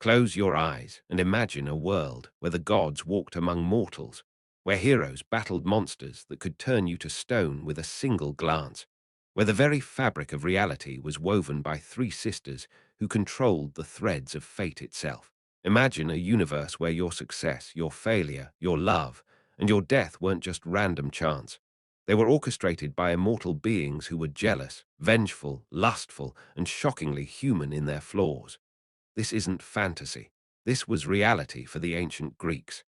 Close your eyes and imagine a world where the gods walked among mortals, where heroes battled monsters that could turn you to stone with a single glance, where the very fabric of reality was woven by three sisters who controlled the threads of fate itself. Imagine a universe where your success, your failure, your love, and your death weren't just random chance. They were orchestrated by immortal beings who were jealous, vengeful, lustful, and shockingly human in their flaws. This isn't fantasy. This was reality for the ancient Greeks.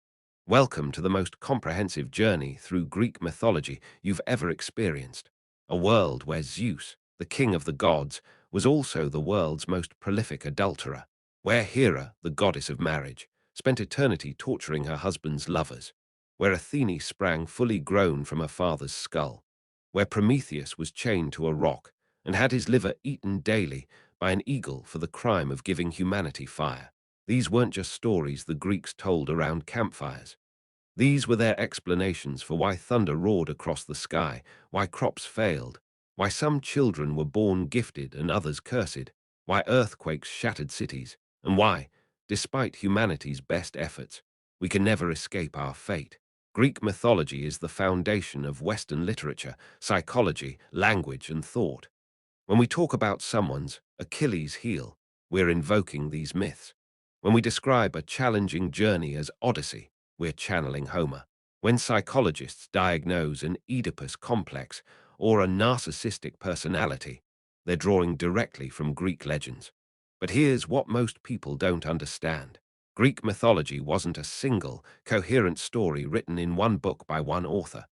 Welcome to the most comprehensive journey through Greek mythology you've ever experienced. A world where Zeus, the king of the gods, was also the world's most prolific adulterer. Where Hera, the goddess of marriage, spent eternity torturing her husband's lovers. Where Athene sprang fully grown from her father's skull. Where Prometheus was chained to a rock and had his liver eaten daily by an eagle for the crime of giving humanity fire. These weren't just stories the Greeks told around campfires. These were their explanations for why thunder roared across the sky, why crops failed, why some children were born gifted and others cursed, why earthquakes shattered cities, and why, despite humanity's best efforts, we can never escape our fate. Greek mythology is the foundation of Western literature, psychology, language, and thought. When we talk about someone's Achilles heel, we're invoking these myths. When we describe a challenging journey as Odyssey, we're channeling Homer. When psychologists diagnose an Oedipus complex or a narcissistic personality, they're drawing directly from Greek legends. But here's what most people don't understand. Greek mythology wasn't a single, coherent story written in one book by one author.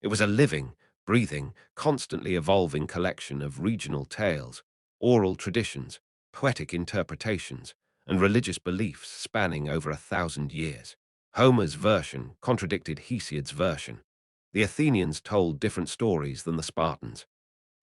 It was a living, breathing, constantly evolving collection of regional tales, oral traditions, poetic interpretations, and religious beliefs spanning over 1,000 years. Homer's version contradicted Hesiod's version. The Athenians told different stories than the Spartans.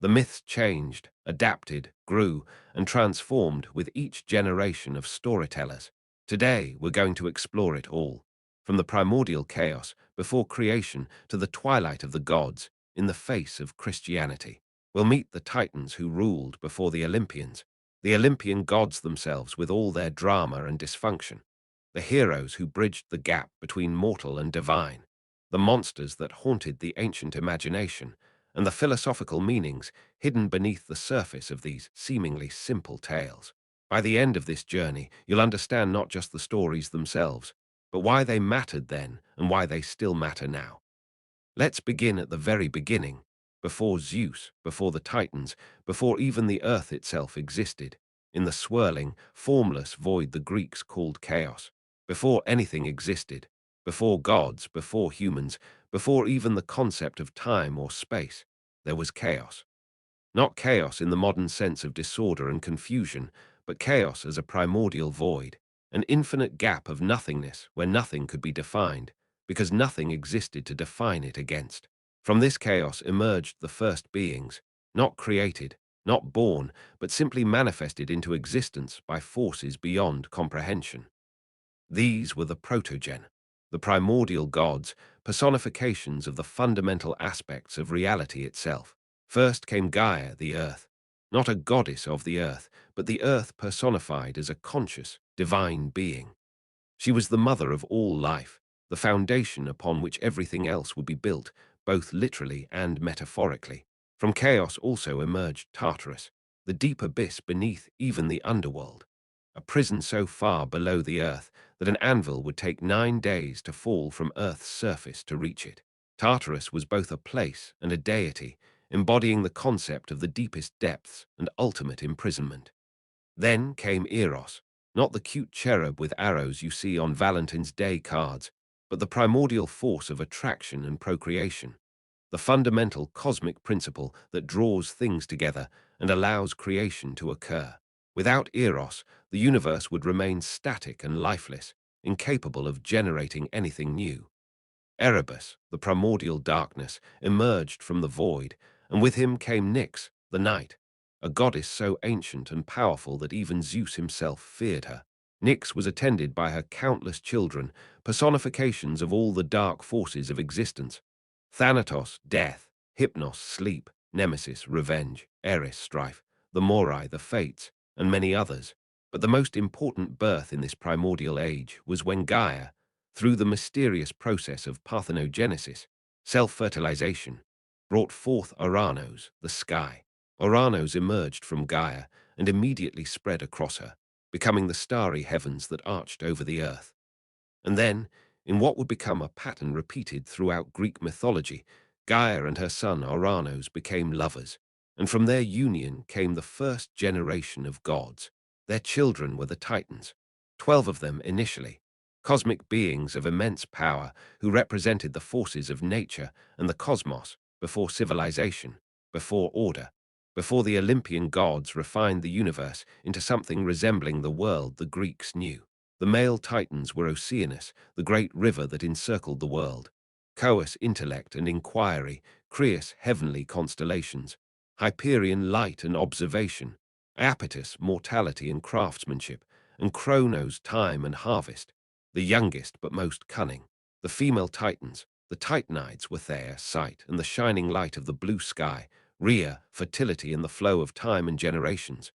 The myths changed, adapted, grew, and transformed with each generation of storytellers. Today, we're going to explore it all, from the primordial chaos before creation to the twilight of the gods in the face of Christianity. We'll meet the Titans who ruled before the Olympians, the Olympian gods themselves with all their drama and dysfunction, the heroes who bridged the gap between mortal and divine, the monsters that haunted the ancient imagination, and the philosophical meanings hidden beneath the surface of these seemingly simple tales. By the end of this journey, you'll understand not just the stories themselves, but why they mattered then and why they still matter now. Let's begin at the very beginning, before Zeus, before the Titans, before even the earth itself existed, in the swirling, formless void the Greeks called chaos, before anything existed, before gods, before humans, before even the concept of time or space, there was chaos. Not chaos in the modern sense of disorder and confusion, but chaos as a primordial void, an infinite gap of nothingness where nothing could be defined, because nothing existed to define it against. From this chaos emerged the first beings, not created, not born, but simply manifested into existence by forces beyond comprehension. These were the protogen, the primordial gods, personifications of the fundamental aspects of reality itself. First came Gaia, the earth, not a goddess of the earth, but the earth personified as a conscious, divine being. She was the mother of all life, the foundation upon which everything else would be built, both literally and metaphorically. From chaos also emerged Tartarus, the deep abyss beneath even the underworld, a prison so far below the earth that an anvil would take 9 days to fall from Earth's surface to reach it. Tartarus was both a place and a deity, embodying the concept of the deepest depths and ultimate imprisonment. Then came Eros, not the cute cherub with arrows you see on Valentine's Day cards, but the primordial force of attraction and procreation, the fundamental cosmic principle that draws things together and allows creation to occur. Without Eros, the universe would remain static and lifeless, incapable of generating anything new. Erebus, the primordial darkness, emerged from the void, and with him came Nyx, the night, a goddess so ancient and powerful that even Zeus himself feared her. Nyx was attended by her countless children, personifications of all the dark forces of existence. Thanatos, death; Hypnos, sleep; Nemesis, revenge; Eris, strife; the Morai, the fates, and many others. But the most important birth in this primordial age was when Gaia, through the mysterious process of parthenogenesis, self-fertilization, brought forth Oranos, the sky. Oranos emerged from Gaia and immediately spread across her, becoming the starry heavens that arched over the earth. And then, in what would become a pattern repeated throughout Greek mythology, Gaia and her son Oranos became lovers, and from their union came the first generation of gods. Their children were the Titans, 12 of them initially, cosmic beings of immense power who represented the forces of nature and the cosmos before civilization, before order, before the Olympian gods refined the universe into something resembling the world the Greeks knew. The male Titans were Oceanus, the great river that encircled the world; Coos, intellect and inquiry; Creus, heavenly constellations; Hyperion, light and observation; Iapetus, mortality and craftsmanship; and Cronos, time and harvest. The youngest but most cunning. The female Titans, the Titanides, were Thea, sight and the shining light of the blue sky; Rhea, fertility and the flow of time and generations;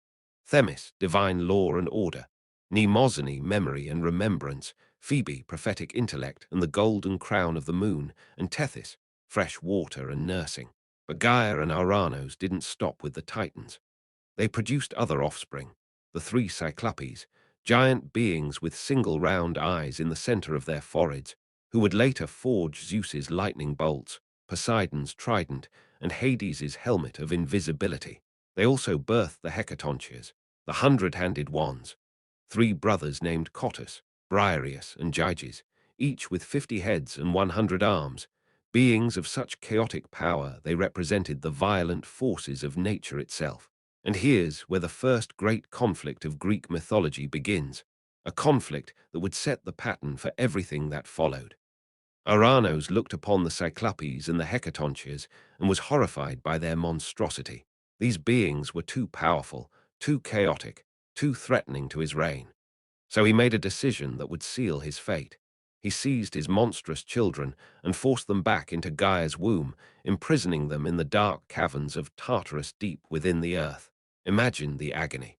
Themis, divine law and order; Mnemosyne, memory and remembrance; Phoebe, prophetic intellect and the golden crown of the moon; and Tethys, fresh water and nursing. But Gaia and Oranos didn't stop with the Titans. They produced other offspring, the three Cyclopes, giant beings with single round eyes in the center of their foreheads, who would later forge Zeus's lightning bolts, Poseidon's trident, and Hades's helmet of invisibility. They also birthed the Hecatoncheires, the hundred-handed wands, three brothers named Cottus, Briareus, and Gyges, each with 50 heads and 100 arms. Beings of such chaotic power, they represented the violent forces of nature itself. And here's where the first great conflict of Greek mythology begins, a conflict that would set the pattern for everything that followed. Oranos looked upon the Cyclopes and the Hecatoncheires and was horrified by their monstrosity. These beings were too powerful, too chaotic, too threatening to his reign. So he made a decision that would seal his fate. He seized his monstrous children and forced them back into Gaia's womb, imprisoning them in the dark caverns of Tartarus deep within the earth. Imagine the agony.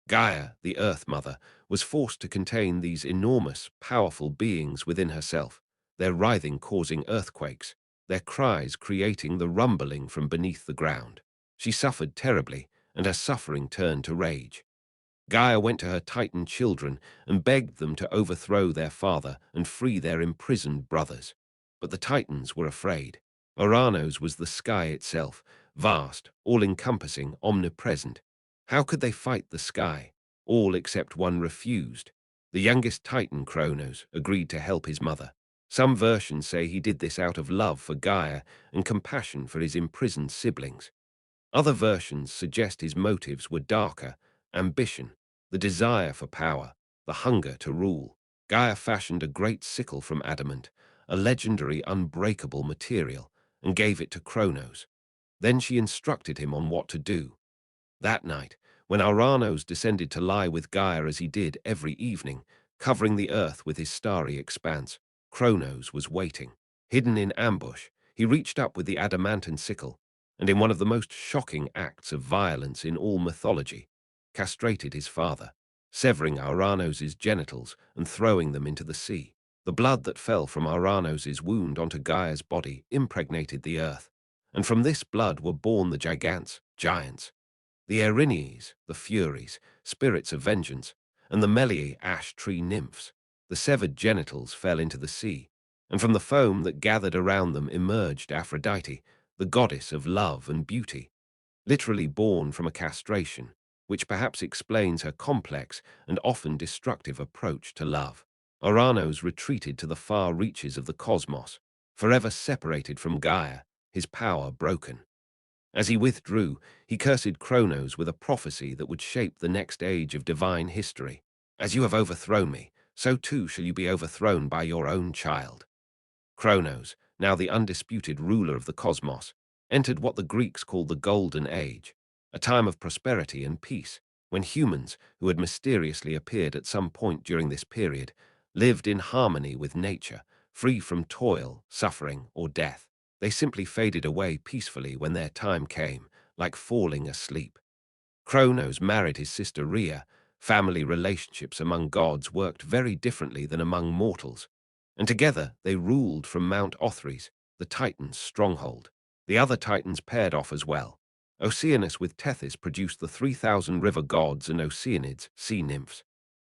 Gaia, the Earth Mother, was forced to contain these enormous, powerful beings within herself, their writhing causing earthquakes, their cries creating the rumbling from beneath the ground. She suffered terribly, and her suffering turned to rage. Gaia went to her Titan children and begged them to overthrow their father and free their imprisoned brothers. But the Titans were afraid. Oranos was the sky itself, vast, all-encompassing, omnipresent. How could they fight the sky? All except one refused. The youngest Titan, Cronos, agreed to help his mother. Some versions say he did this out of love for Gaia and compassion for his imprisoned siblings. Other versions suggest his motives were darker: ambition, the desire for power, the hunger to rule. Gaia fashioned a great sickle from adamant, a legendary unbreakable material, and gave it to Cronos. Then she instructed him on what to do. That night, when Oranos descended to lie with Gaia as he did every evening, covering the earth with his starry expanse, Cronos was waiting. Hidden in ambush, he reached up with the adamantine sickle, and in one of the most shocking acts of violence in all mythology, castrated his father, severing Oranos' genitals and throwing them into the sea. The blood that fell from Oranos' wound onto Gaia's body impregnated the earth, and from this blood were born the giants, the Erinyes, the Furies, spirits of vengeance, and the Meliae, ash tree nymphs. The severed genitals fell into the sea, and from the foam that gathered around them emerged Aphrodite, the goddess of love and beauty, literally born from a castration, which perhaps explains her complex and often destructive approach to love. Oranos retreated to the far reaches of the cosmos, forever separated from Gaia, his power broken. As he withdrew, he cursed Cronos with a prophecy that would shape the next age of divine history. As you have overthrown me, so too shall you be overthrown by your own child. Cronos, now the undisputed ruler of the cosmos, entered what the Greeks called the Golden Age, a time of prosperity and peace, when humans, who had mysteriously appeared at some point during this period, lived in harmony with nature, free from toil, suffering, or death. They simply faded away peacefully when their time came, like falling asleep. Cronos married his sister Rhea, Family relationships among gods worked very differently than among mortals, and together they ruled from Mount Olympus, the Titans' stronghold. The other Titans paired off as well. Oceanus with Tethys produced the 3,000 river gods and Oceanids, sea nymphs.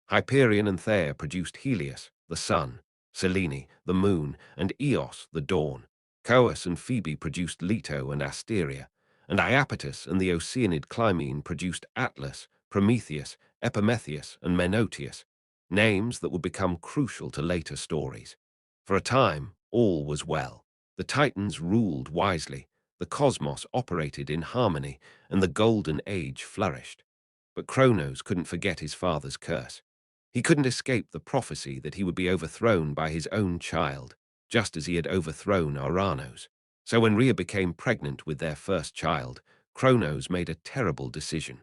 Hyperion and Theia produced Helios, the sun, Selene, the moon, and Eos, the dawn. Coos and Phoebe produced Leto and Asteria, and Iapetus and the Oceanid Clymene produced Atlas, Prometheus, Epimetheus, and Menoetius, names that would become crucial to later stories. For a time, all was well. The Titans ruled wisely, the cosmos operated in harmony, and the Golden Age flourished. But Kronos couldn't forget his father's curse. He couldn't escape the prophecy that he would be overthrown by his own child, just as he had overthrown Ouranos. So when Rhea became pregnant with their first child, Kronos made a terrible decision.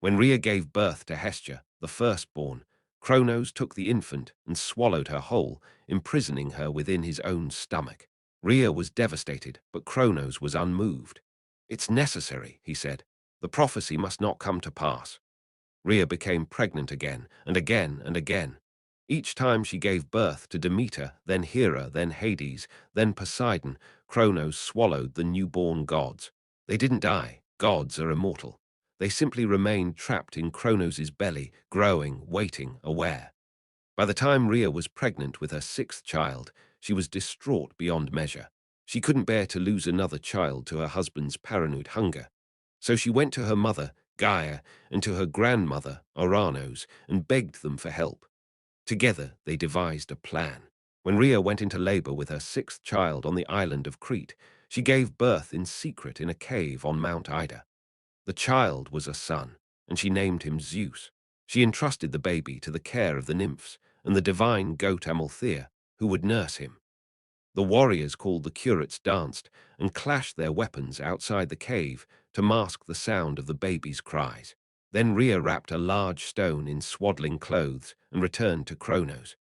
When Rhea gave birth to Hestia, the firstborn, Kronos took the infant and swallowed her whole, imprisoning her within his own stomach. Rhea was devastated, but Kronos was unmoved. "It's necessary," he said. "The prophecy must not come to pass." Rhea became pregnant again and again and again. Each time she gave birth to Demeter, then Hera, then Hades, then Poseidon, Kronos swallowed the newborn gods. They didn't die. Gods are immortal. They simply remained trapped in Kronos' belly, growing, waiting, aware. By the time Rhea was pregnant with her sixth child, she was distraught beyond measure. She couldn't bear to lose another child to her husband's paranoid hunger. So she went to her mother, Gaia, and to her grandmother, Ouranos, and begged them for help. Together, they devised a plan. When Rhea went into labor with her sixth child on the island of Crete, she gave birth in secret in a cave on Mount Ida. The child was a son, and she named him Zeus. She entrusted the baby to the care of the nymphs and the divine goat Amalthea, who would nurse him. The warriors called the curates danced and clashed their weapons outside the cave to mask the sound of the baby's cries. Then Rhea wrapped a large stone in swaddling clothes and returned to Kronos,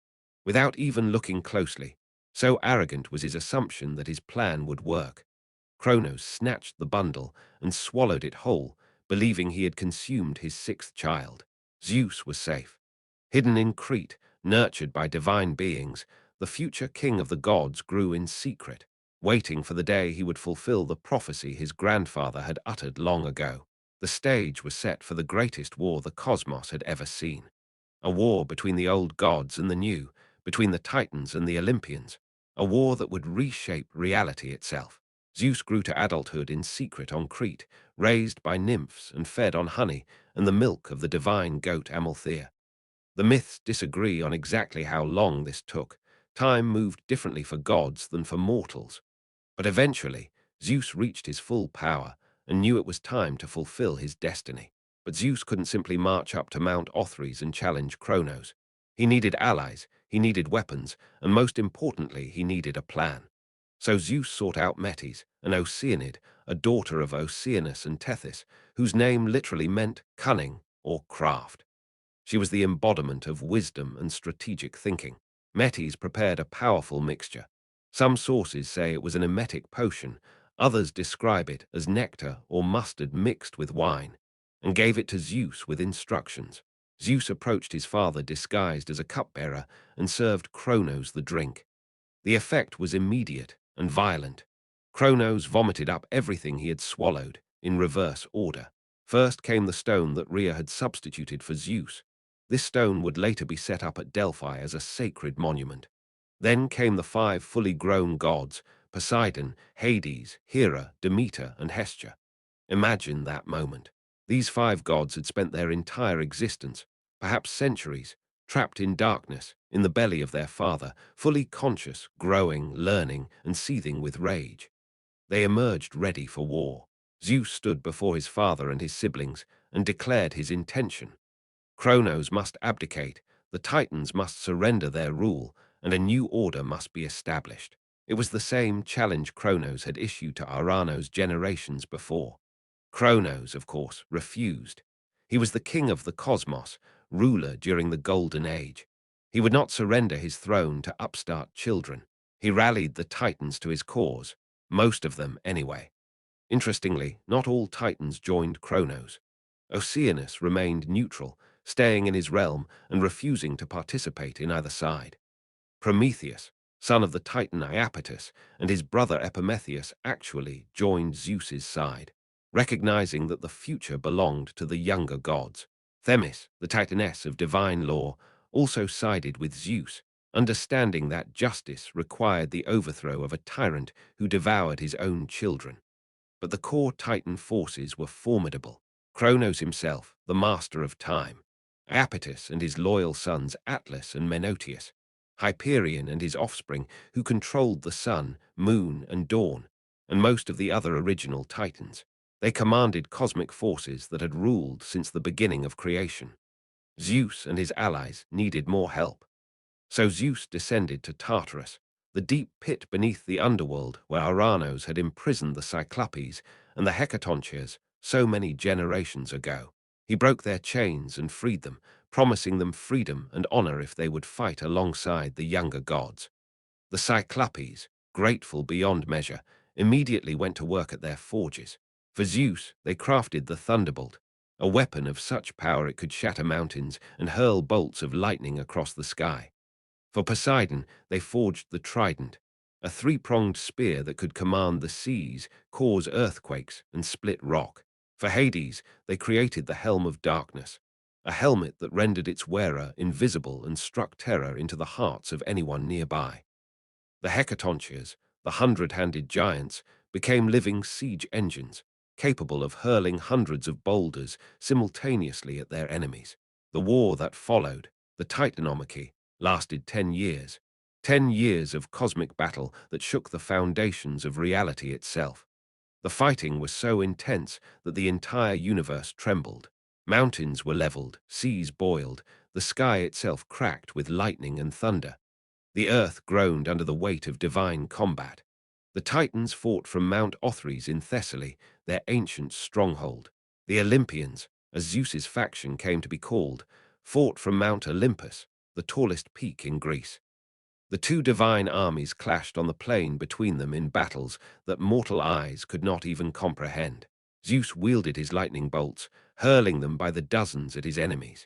without even looking closely. So arrogant was his assumption that his plan would work. Kronos snatched the bundle and swallowed it whole, believing he had consumed his sixth child. Zeus was safe. Hidden in Crete, nurtured by divine beings, the future king of the gods grew in secret, waiting for the day he would fulfill the prophecy his grandfather had uttered long ago. The stage was set for the greatest war the cosmos had ever seen. A war between the old gods and the new, between the Titans and the Olympians. A war that would reshape reality itself. Zeus grew to adulthood in secret on Crete, raised by nymphs and fed on honey and the milk of the divine goat Amalthea. The myths disagree on exactly how long this took. Time moved differently for gods than for mortals. But eventually, Zeus reached his full power and knew it was time to fulfill his destiny. But Zeus couldn't simply march up to Mount Olympus and challenge Kronos. He needed allies, he needed weapons, and most importantly, he needed a plan. So Zeus sought out Metis, an Oceanid, a daughter of Oceanus and Tethys, whose name literally meant cunning or craft. She was the embodiment of wisdom and strategic thinking. Metis prepared a powerful mixture. Some sources say it was an emetic potion, others describe it as nectar or mustard mixed with wine, and gave it to Zeus with instructions. Zeus approached his father disguised as a cupbearer and served Kronos the drink. The effect was immediate and violent. Kronos vomited up everything he had swallowed, in reverse order. First came the stone that Rhea had substituted for Zeus. This stone would later be set up at Delphi as a sacred monument. Then came the five fully grown gods, Poseidon, Hades, Hera, Demeter, and Hestia. Imagine that moment. These five gods had spent their entire existence, perhaps centuries, trapped in darkness, in the belly of their father, fully conscious, growing, learning, and seething with rage. They emerged ready for war. Zeus stood before his father and his siblings and declared his intention. Kronos must abdicate, the Titans must surrender their rule, and a new order must be established. It was the same challenge Kronos had issued to Ouranos generations before. Kronos, of course, refused. He was the king of the cosmos, ruler during the Golden Age. He would not surrender his throne to upstart children. He rallied the Titans to his cause, most of them anyway. Interestingly, not all Titans joined Kronos. Oceanus remained neutral, staying in his realm and refusing to participate in either side. Prometheus, son of the Titan Iapetus, and his brother Epimetheus actually joined Zeus's side, recognizing that the future belonged to the younger gods. Themis, the Titaness of divine law, also sided with Zeus, understanding that justice required the overthrow of a tyrant who devoured his own children. But the core Titan forces were formidable. Kronos himself, the master of time, Iapetus and his loyal sons Atlas and Menoetius, Hyperion and his offspring who controlled the sun, moon, and dawn, and most of the other original Titans. They commanded cosmic forces that had ruled since the beginning of creation. Zeus and his allies needed more help. So Zeus descended to Tartarus, the deep pit beneath the underworld where Uranos had imprisoned the Cyclopes and the Hecatoncheires so many generations ago. He broke their chains and freed them, promising them freedom and honor if they would fight alongside the younger gods. The Cyclopes, grateful beyond measure, immediately went to work at their forges. For Zeus, they crafted the thunderbolt, a weapon of such power it could shatter mountains and hurl bolts of lightning across the sky. For Poseidon, they forged the trident, a three-pronged spear that could command the seas, cause earthquakes, and split rock. For Hades, they created the helm of darkness, a helmet that rendered its wearer invisible and struck terror into the hearts of anyone nearby. The Hecatoncheires, the hundred-handed giants, became living siege engines, capable of hurling hundreds of boulders simultaneously at their enemies. The war that followed, the Titanomachy, lasted 10 years. 10 years of cosmic battle that shook the foundations of reality itself. The fighting was so intense that the entire universe trembled. Mountains were leveled, seas boiled, the sky itself cracked with lightning and thunder. The earth groaned under the weight of divine combat. The Titans fought from Mount Olympus in Thessaly, their ancient stronghold. The Olympians, as Zeus's faction came to be called, fought from Mount Olympus, the tallest peak in Greece. The two divine armies clashed on the plain between them in battles that mortal eyes could not even comprehend. Zeus wielded his lightning bolts, hurling them by the dozens at his enemies.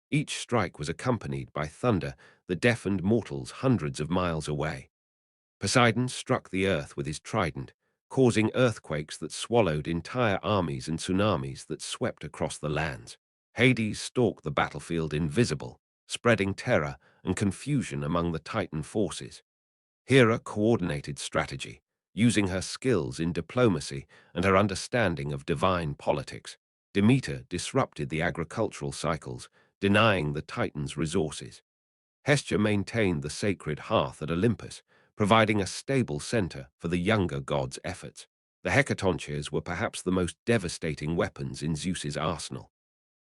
Each strike was accompanied by thunder that deafened mortals hundreds of miles away. Poseidon struck the earth with his trident, causing earthquakes that swallowed entire armies and tsunamis that swept across the lands. Hades stalked the battlefield invisible, spreading terror and confusion among the Titan forces. Hera coordinated strategy, using her skills in diplomacy and her understanding of divine politics. Demeter disrupted the agricultural cycles, denying the Titans resources. Hestia maintained the sacred hearth at Olympus, providing a stable center for the younger gods' efforts. The Hecatoncheires were perhaps the most devastating weapons in Zeus's arsenal.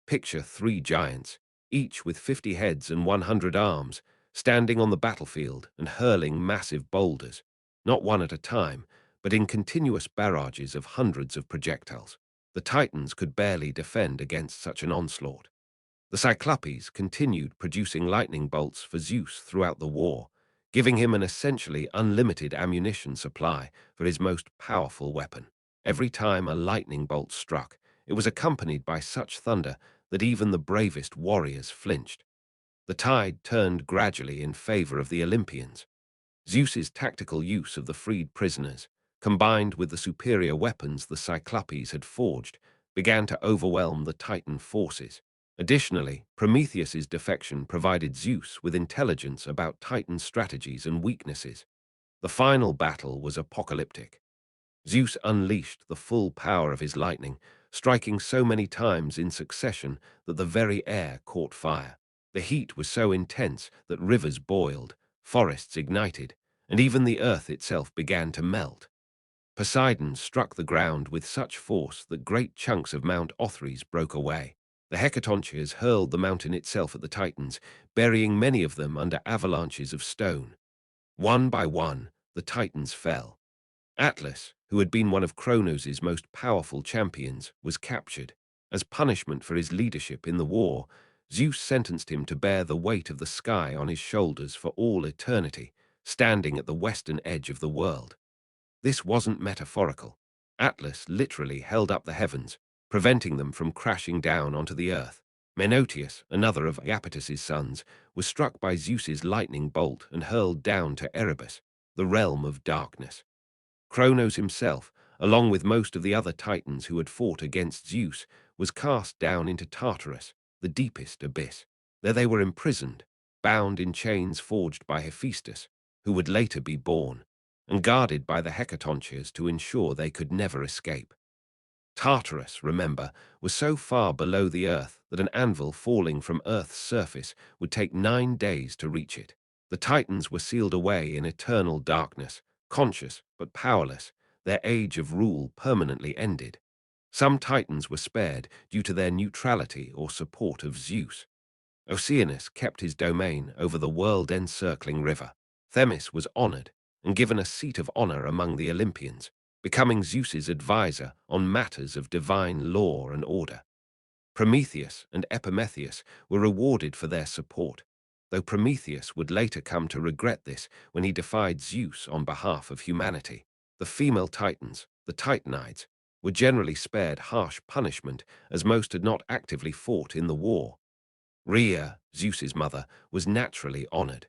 Picture 3 giants, each with 50 heads and 100 arms, standing on the battlefield and hurling massive boulders, not one at a time, but in continuous barrages of hundreds of projectiles. The Titans could barely defend against such an onslaught. The Cyclopes continued producing lightning bolts for Zeus throughout the war, giving him an essentially unlimited ammunition supply for his most powerful weapon. Every time a lightning bolt struck, it was accompanied by such thunder that even the bravest warriors flinched. The tide turned gradually in favor of the Olympians. Zeus's tactical use of the freed prisoners, combined with the superior weapons the Cyclopes had forged, began to overwhelm the Titan forces. Additionally, Prometheus's defection provided Zeus with intelligence about Titan strategies and weaknesses. The final battle was apocalyptic. Zeus unleashed the full power of his lightning, striking so many times in succession that the very air caught fire. The heat was so intense that rivers boiled, forests ignited, and even the earth itself began to melt. Poseidon struck the ground with such force that great chunks of Mount Olympus broke away. The Hecatoncheires hurled the mountain itself at the Titans, burying many of them under avalanches of stone. One by one, the Titans fell. Atlas, who had been one of Kronos' most powerful champions, was captured. As punishment for his leadership in the war, Zeus sentenced him to bear the weight of the sky on his shoulders for all eternity, standing at the western edge of the world. This wasn't metaphorical. Atlas literally held up the heavens, preventing them from crashing down onto the earth. Menoetius, another of Iapetus's sons, was struck by Zeus's lightning bolt and hurled down to Erebus, the realm of darkness. Cronos himself, along with most of the other titans who had fought against Zeus, was cast down into Tartarus, the deepest abyss. There they were imprisoned, bound in chains forged by Hephaestus, who would later be born, and guarded by the Hecatoncheires to ensure they could never escape. Tartarus, remember, was so far below the earth that an anvil falling from Earth's surface would take 9 days to reach it. The Titans were sealed away in eternal darkness, conscious but powerless, their age of rule permanently ended. Some Titans were spared due to their neutrality or support of Zeus. Oceanus kept his domain over the world-encircling river. Themis was honored and given a seat of honor among the Olympians, becoming Zeus's advisor on matters of divine law and order. Prometheus and Epimetheus were rewarded for their support, though Prometheus would later come to regret this when he defied Zeus on behalf of humanity. The female Titans, the Titanides, were generally spared harsh punishment as most had not actively fought in the war. Rhea, Zeus's mother, was naturally honored.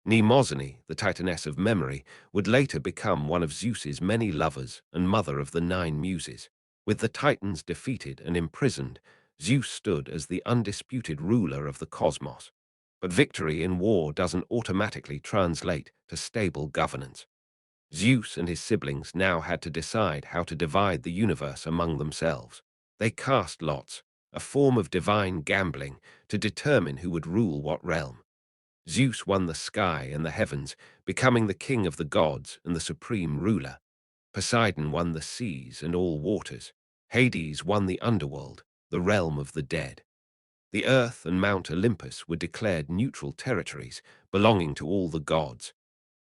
Mnemosyne, the Titaness of memory, would later become one of Zeus's many lovers and mother of the 9 muses. With the Titans defeated and imprisoned, Zeus stood as the undisputed ruler of the cosmos. But victory in war doesn't automatically translate to stable governance. Zeus and his siblings now had to decide how to divide the universe among themselves. They cast lots, a form of divine gambling, to determine who would rule what realm. Zeus won the sky and the heavens, becoming the king of the gods and the supreme ruler. Poseidon won the seas and all waters. Hades won the underworld, the realm of the dead. The earth and Mount Olympus were declared neutral territories, belonging to all the gods.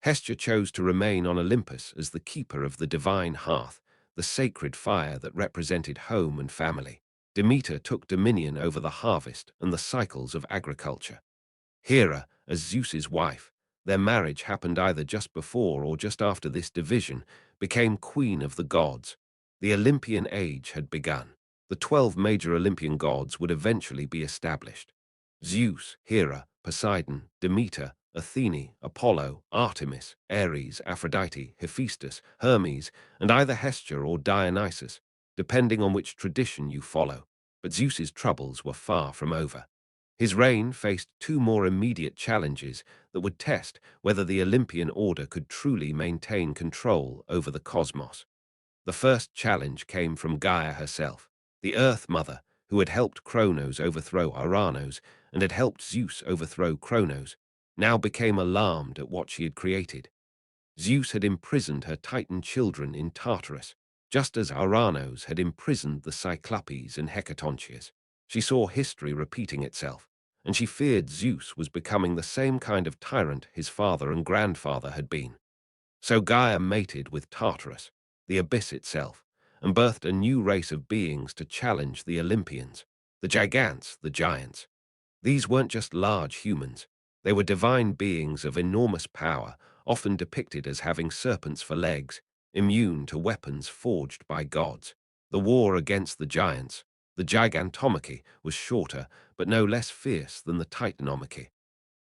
Hestia chose to remain on Olympus as the keeper of the divine hearth, the sacred fire that represented home and family. Demeter took dominion over the harvest and the cycles of agriculture. Hera, as Zeus's wife, their marriage happened either just before or just after this division, became queen of the gods. The Olympian age had begun. The 12 major Olympian gods would eventually be established. Zeus, Hera, Poseidon, Demeter, Athene, Apollo, Artemis, Ares, Aphrodite, Hephaestus, Hermes, and either Hestia or Dionysus, depending on which tradition you follow. But Zeus's troubles were far from over. His reign faced 2 more immediate challenges that would test whether the Olympian order could truly maintain control over the cosmos. The first challenge came from Gaia herself, the Earth Mother, who had helped Cronos overthrow Uranos and had helped Zeus overthrow Cronos, now became alarmed at what she had created. Zeus had imprisoned her Titan children in Tartarus, just as Uranos had imprisoned the Cyclopes and Hecatoncheires. She saw history repeating itself, and she feared Zeus was becoming the same kind of tyrant his father and grandfather had been. So Gaia mated with Tartarus, the abyss itself, and birthed a new race of beings to challenge the Olympians, the Gigants, the giants. These weren't just large humans. They were divine beings of enormous power, often depicted as having serpents for legs, immune to weapons forged by gods. The war against the giants, the Gigantomachy, was shorter, but no less fierce than the Titanomachy.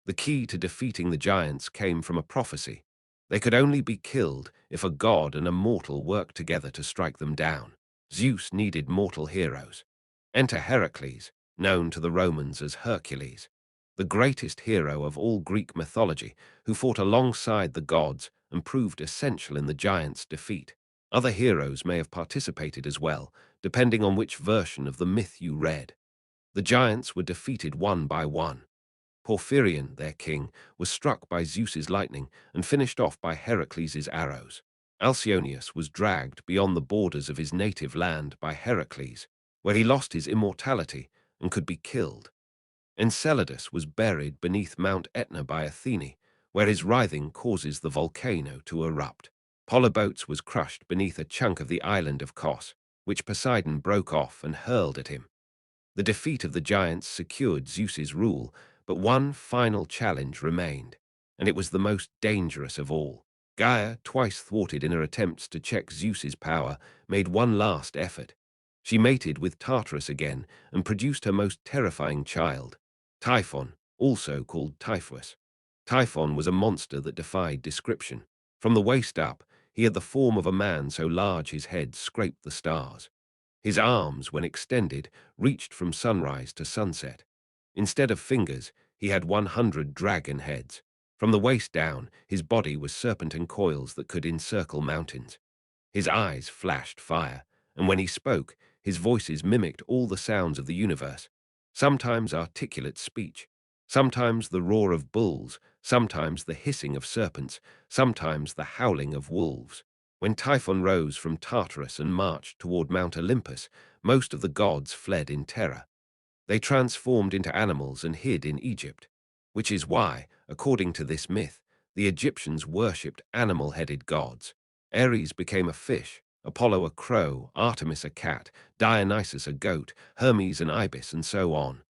The key to defeating the giants came from a prophecy. They could only be killed if a god and a mortal worked together to strike them down. Zeus needed mortal heroes. Enter Heracles, known to the Romans as Hercules, the greatest hero of all Greek mythology, who fought alongside the gods and proved essential in the giants' defeat. Other heroes may have participated as well, depending on which version of the myth you read. The giants were defeated one by one. Porphyrion, their king, was struck by Zeus's lightning and finished off by Heracles' arrows. Alcyoneus was dragged beyond the borders of his native land by Heracles, where he lost his immortality and could be killed. Enceladus was buried beneath Mount Etna by Athene, where his writhing causes the volcano to erupt. Polybotes was crushed beneath a chunk of the island of Kos, which Poseidon broke off and hurled at him. The defeat of the giants secured Zeus's rule, but one final challenge remained, and it was the most dangerous of all. Gaia, twice thwarted in her attempts to check Zeus's power, made one last effort. She mated with Tartarus again and produced her most terrifying child, Typhon, also called Typhus. Typhon was a monster that defied description. From the waist up, he had the form of a man so large his head scraped the stars. His arms, when extended, reached from sunrise to sunset. Instead of fingers, he had 100 dragon heads. From the waist down, his body was serpentine coils that could encircle mountains. His eyes flashed fire, and when he spoke, his voices mimicked all the sounds of the universe, sometimes articulate speech, sometimes the roar of bulls, sometimes the hissing of serpents, sometimes the howling of wolves. When Typhon rose from Tartarus and marched toward Mount Olympus, most of the gods fled in terror. They transformed into animals and hid in Egypt, which is why, according to this myth, the Egyptians worshipped animal-headed gods. Ares became a fish, Apollo a crow, Artemis a cat, Dionysus a goat, Hermes an ibis, and so on.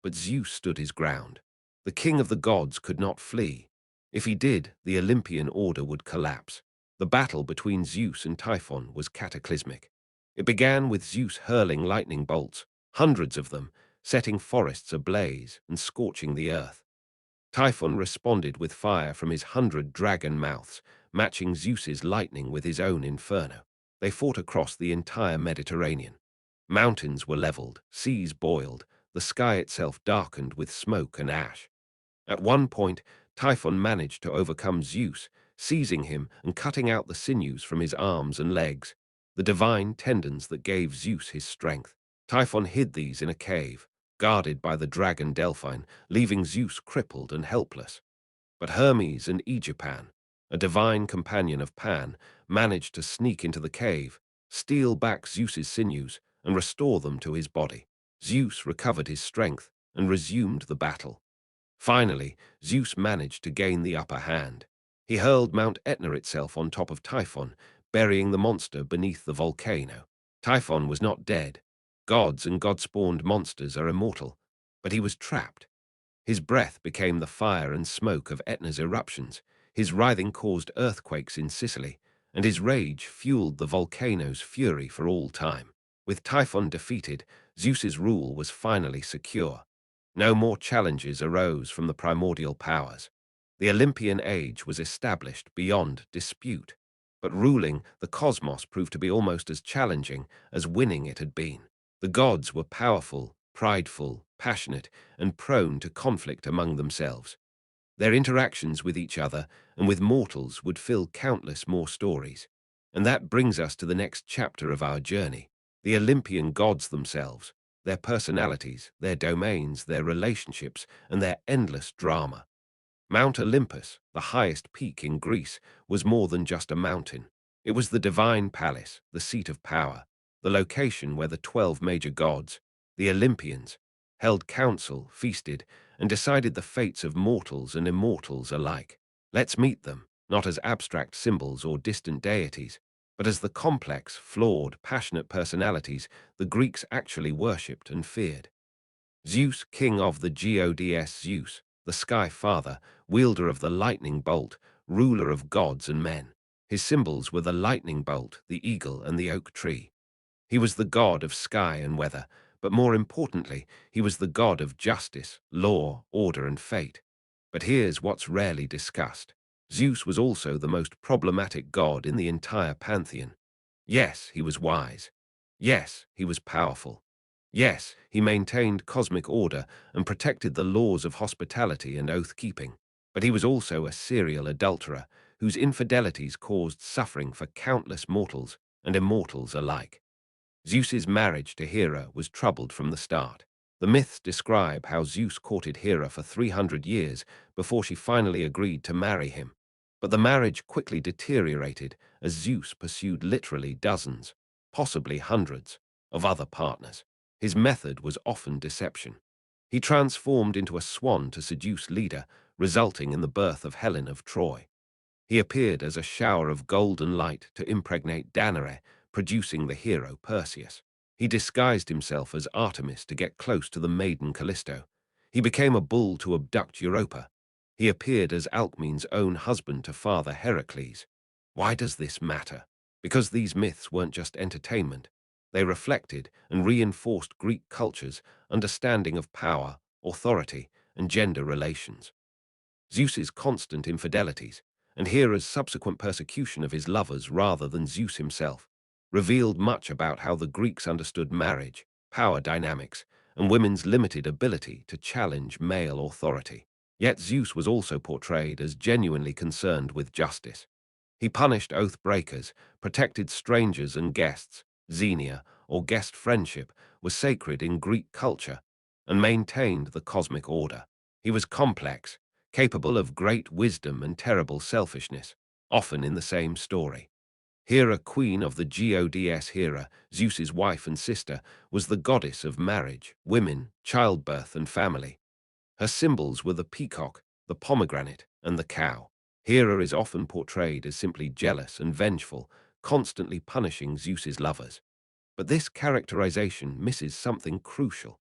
But Zeus stood his ground. The king of the gods could not flee. If he did, the Olympian order would collapse. The battle between Zeus and Typhon was cataclysmic. It began with Zeus hurling lightning bolts, hundreds of them, setting forests ablaze and scorching the earth. Typhon responded with fire from his 100 dragon mouths, matching Zeus's lightning with his own inferno. They fought across the entire Mediterranean. Mountains were leveled, seas boiled, the sky itself darkened with smoke and ash. At one point, Typhon managed to overcome Zeus, seizing him and cutting out the sinews from his arms and legs, the divine tendons that gave Zeus his strength. Typhon hid these in a cave, guarded by the dragon Delphine, leaving Zeus crippled and helpless. But Hermes and Aegipan, a divine companion of Pan, managed to sneak into the cave, steal back Zeus's sinews, and restore them to his body. Zeus recovered his strength and resumed the battle. Finally, Zeus managed to gain the upper hand. He hurled Mount Etna itself on top of Typhon, burying the monster beneath the volcano. Typhon was not dead. Gods and god-spawned monsters are immortal, but he was trapped. His breath became the fire and smoke of Etna's eruptions, his writhing caused earthquakes in Sicily, and his rage fueled the volcano's fury for all time. With Typhon defeated, Zeus's rule was finally secure. No more challenges arose from the primordial powers. The Olympian age was established beyond dispute, but ruling the cosmos proved to be almost as challenging as winning it had been. The gods were powerful, prideful, passionate, and prone to conflict among themselves. Their interactions with each other and with mortals would fill countless more stories. And that brings us to the next chapter of our journey. The Olympian gods themselves, their personalities, their domains, their relationships, and their endless drama. Mount Olympus, the highest peak in Greece, was more than just a mountain. It was the divine palace, the seat of power, the location where the 12 major gods, the Olympians, held council, feasted, and decided the fates of mortals and immortals alike. Let's meet them, not as abstract symbols or distant deities, but as the complex, flawed, passionate personalities the Greeks actually worshipped and feared. Zeus, king of the gods, Zeus, the sky father, wielder of the lightning bolt, ruler of gods and men. His symbols were the lightning bolt, the eagle, and the oak tree. He was the god of sky and weather, but more importantly, he was the god of justice, law, order, and fate. But here's what's rarely discussed. Zeus was also the most problematic god in the entire pantheon. Yes, he was wise. Yes, he was powerful. Yes, he maintained cosmic order and protected the laws of hospitality and oath-keeping. But he was also a serial adulterer whose infidelities caused suffering for countless mortals and immortals alike. Zeus's marriage to Hera was troubled from the start. The myths describe how Zeus courted Hera for 300 years before she finally agreed to marry him. But the marriage quickly deteriorated as Zeus pursued literally dozens, possibly hundreds, of other partners. His method was often deception. He transformed into a swan to seduce Leda, resulting in the birth of Helen of Troy. He appeared as a shower of golden light to impregnate Danae, producing the hero Perseus. He disguised himself as Artemis to get close to the maiden Callisto. He became a bull to abduct Europa. He appeared as Alcmene's own husband to father Heracles. Why does this matter? Because these myths weren't just entertainment. They reflected and reinforced Greek culture's understanding of power, authority, and gender relations. Zeus's constant infidelities, and Hera's subsequent persecution of his lovers rather than Zeus himself, revealed much about how the Greeks understood marriage, power dynamics, and women's limited ability to challenge male authority. Yet Zeus was also portrayed as genuinely concerned with justice. He punished oath breakers, protected strangers and guests. Xenia, or guest friendship, was sacred in Greek culture, and maintained the cosmic order. He was complex, capable of great wisdom and terrible selfishness, often in the same story. Hera, queen of the gods. Hera, Zeus's wife and sister, was the goddess of marriage, women, childbirth, and family. Her symbols were the peacock, the pomegranate, and the cow. Hera is often portrayed as simply jealous and vengeful, constantly punishing Zeus's lovers. But this characterization misses something crucial.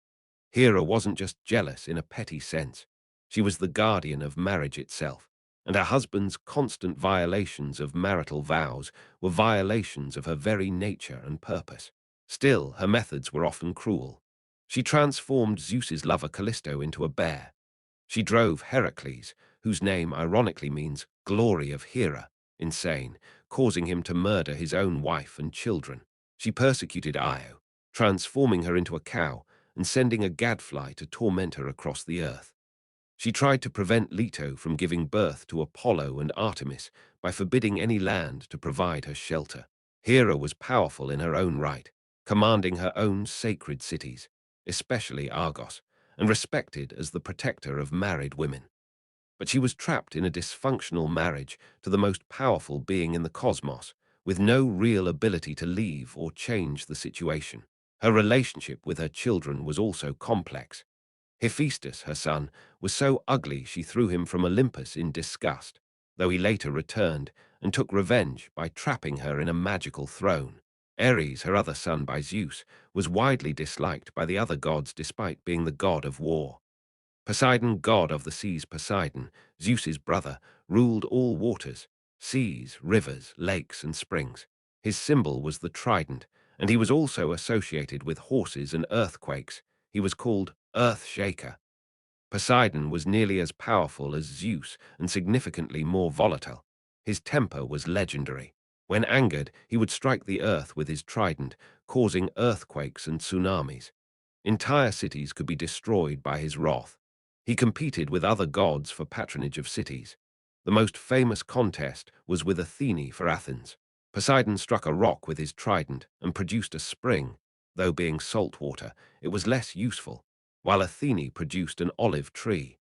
Hera wasn't just jealous in a petty sense. She was the guardian of marriage itself, and her husband's constant violations of marital vows were violations of her very nature and purpose. Still, her methods were often cruel. She transformed Zeus's lover Callisto into a bear. She drove Heracles, whose name ironically means glory of Hera, insane, causing him to murder his own wife and children. She persecuted Io, transforming her into a cow and sending a gadfly to torment her across the earth. She tried to prevent Leto from giving birth to Apollo and Artemis by forbidding any land to provide her shelter. Hera was powerful in her own right, commanding her own sacred cities, especially Argos, and respected as the protector of married women. But she was trapped in a dysfunctional marriage to the most powerful being in the cosmos, with no real ability to leave or change the situation. Her relationship with her children was also complex. Hephaestus, her son, was so ugly she threw him from Olympus in disgust, though he later returned and took revenge by trapping her in a magical throne. Ares, her other son by Zeus, was widely disliked by the other gods despite being the god of war. Poseidon, god of the seas. Poseidon, Zeus's brother, ruled all waters, seas, rivers, lakes, and springs. His symbol was the trident, and he was also associated with horses and earthquakes. He was called Earth Shaker. Poseidon was nearly as powerful as Zeus and significantly more volatile. His temper was legendary. When angered, he would strike the earth with his trident, causing earthquakes and tsunamis. Entire cities could be destroyed by his wrath. He competed with other gods for patronage of cities. The most famous contest was with Athene for Athens. Poseidon struck a rock with his trident and produced a spring. Though being salt water, it was less useful, while Athene produced an olive tree.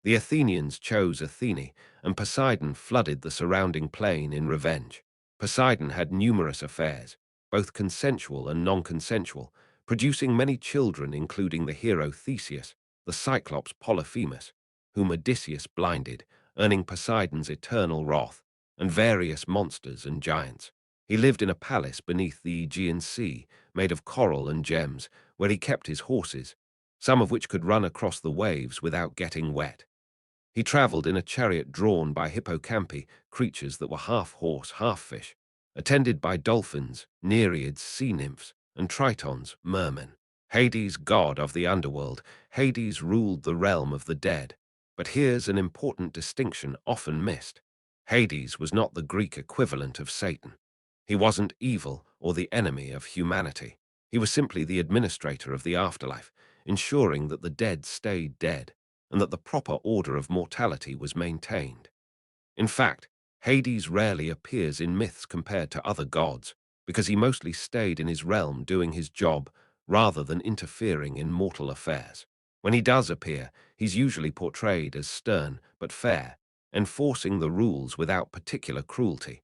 The Athenians chose Athene, and Poseidon flooded the surrounding plain in revenge. Poseidon had numerous affairs, both consensual and non-consensual, producing many children including the hero Theseus, the Cyclops Polyphemus, whom Odysseus blinded, earning Poseidon's eternal wrath, and various monsters and giants. He lived in a palace beneath the Aegean Sea, made of coral and gems, where he kept his horses, some of which could run across the waves without getting wet. He traveled in a chariot drawn by hippocampi, creatures that were half horse, half fish, attended by dolphins, nereids, sea nymphs, and tritons, mermen. Hades, god of the underworld. Hades ruled the realm of the dead. But here's an important distinction often missed. Hades was not the Greek equivalent of Satan. He wasn't evil or the enemy of humanity. He was simply the administrator of the afterlife, ensuring that the dead stayed dead and that the proper order of mortality was maintained. In fact, Hades rarely appears in myths compared to other gods, because he mostly stayed in his realm doing his job rather than interfering in mortal affairs. When he does appear, he's usually portrayed as stern but fair, enforcing the rules without particular cruelty.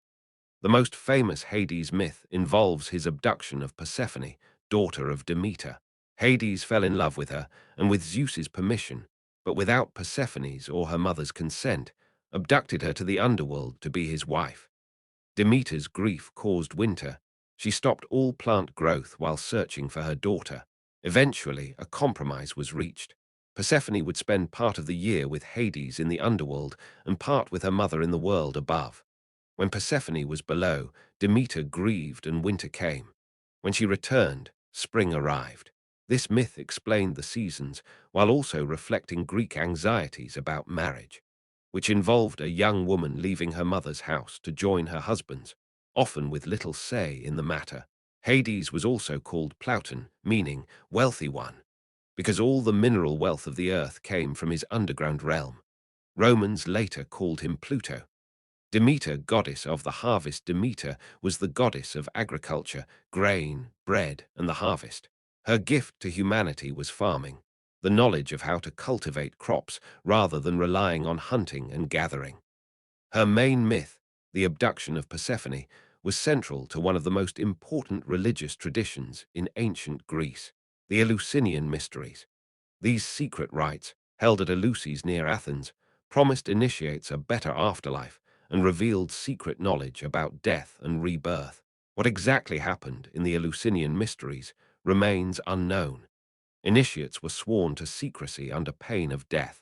The most famous Hades myth involves his abduction of Persephone, daughter of Demeter. Hades fell in love with her, and with Zeus's permission, but without Persephone's or her mother's consent, abducted her to the underworld to be his wife. Demeter's grief caused winter. She stopped all plant growth while searching for her daughter. Eventually, a compromise was reached. Persephone would spend part of the year with Hades in the underworld and part with her mother in the world above. When Persephone was below, Demeter grieved and winter came. When she returned, spring arrived. This myth explained the seasons while also reflecting Greek anxieties about marriage, which involved a young woman leaving her mother's house to join her husband's, often with little say in the matter. Hades was also called Plauton, meaning wealthy one, because all the mineral wealth of the earth came from his underground realm. Romans later called him Pluto. Demeter, goddess of the harvest. Demeter was the goddess of agriculture, grain, bread, and the harvest. Her gift to humanity was farming, the knowledge of how to cultivate crops rather than relying on hunting and gathering. Her main myth, the abduction of Persephone, was central to one of the most important religious traditions in ancient Greece, the Eleusinian Mysteries. These secret rites, held at Eleusis near Athens, promised initiates a better afterlife and revealed secret knowledge about death and rebirth. What exactly happened in the Eleusinian Mysteries remains unknown. Initiates were sworn to secrecy under pain of death,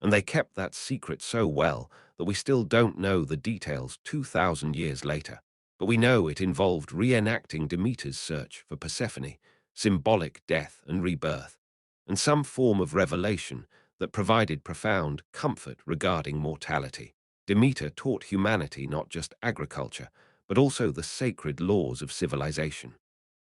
and they kept that secret so well that we still don't know the details 2,000 years later. But we know it involved reenacting Demeter's search for Persephone, symbolic death and rebirth, and some form of revelation that provided profound comfort regarding mortality. Demeter taught humanity not just agriculture, but also the sacred laws of civilization.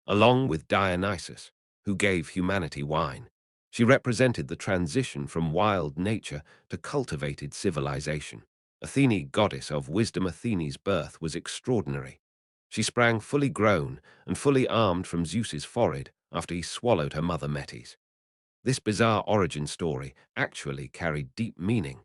Along with Dionysus, who gave humanity wine, she represented the transition from wild nature to cultivated civilization. Athene, goddess of wisdom. Athene's birth was extraordinary. She sprang fully grown and fully armed from Zeus's forehead after he swallowed her mother Metis. This bizarre origin story actually carried deep meaning.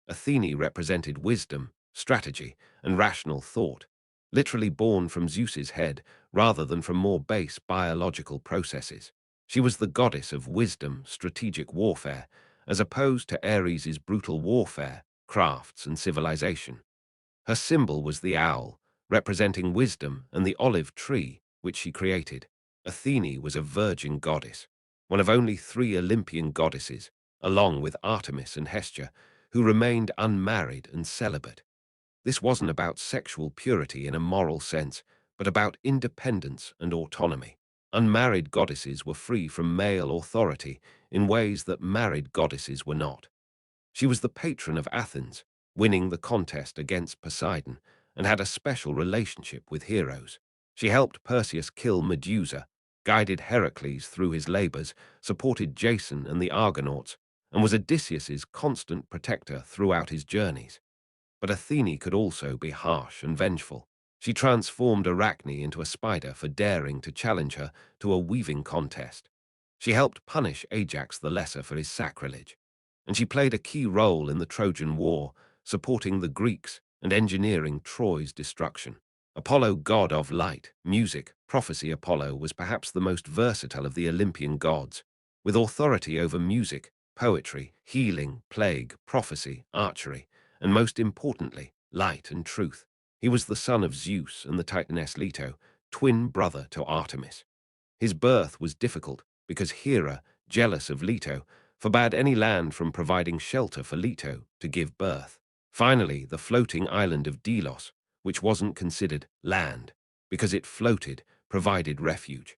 Athene represented wisdom, strategy, and rational thought, literally born from Zeus's head rather than from more base biological processes. She was the goddess of wisdom, strategic warfare, as opposed to Ares's brutal warfare, crafts, and civilization. Her symbol was the owl, representing wisdom, and the olive tree, which she created. Athene was a virgin goddess, one of only 3 Olympian goddesses, along with Artemis and Hestia, who remained unmarried and celibate. This wasn't about sexual purity in a moral sense, but about independence and autonomy. Unmarried goddesses were free from male authority in ways that married goddesses were not. She was the patron of Athens, winning the contest against Poseidon, and had a special relationship with heroes. She helped Perseus kill Medusa, guided Heracles through his labors, supported Jason and the Argonauts, and was Odysseus's constant protector throughout his journeys. But Athene could also be harsh and vengeful. She transformed Arachne into a spider for daring to challenge her to a weaving contest. She helped punish Ajax the Lesser for his sacrilege, and she played a key role in the Trojan War, supporting the Greeks and engineering Troy's destruction. Apollo, god of light, music, prophecy. Apollo was perhaps the most versatile of the Olympian gods, with authority over music, poetry, healing, plague, prophecy, archery, and most importantly, light and truth. He was the son of Zeus and the Titaness Leto, twin brother to Artemis. His birth was difficult because Hera, jealous of Leto, forbade any land from providing shelter for Leto to give birth. Finally, the floating island of Delos, which wasn't considered land because it floated, provided refuge.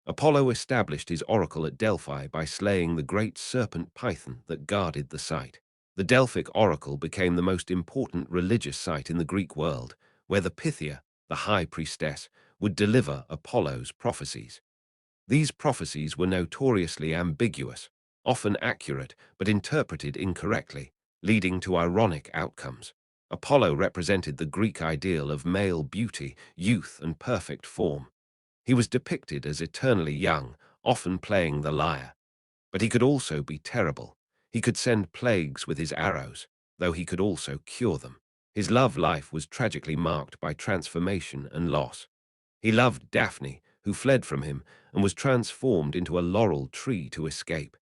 Apollo established his oracle at Delphi by slaying the great serpent Python that guarded the site. The Delphic oracle became the most important religious site in the Greek world, where the Pythia, the high priestess, would deliver Apollo's prophecies. These prophecies were notoriously ambiguous, often accurate but interpreted incorrectly, leading to ironic outcomes. Apollo represented the Greek ideal of male beauty, youth, and perfect form. He was depicted as eternally young, often playing the lyre. But he could also be terrible. He could send plagues with his arrows, though he could also cure them. His love life was tragically marked by transformation and loss. He loved Daphne, who fled from him and was transformed into a laurel tree to escape.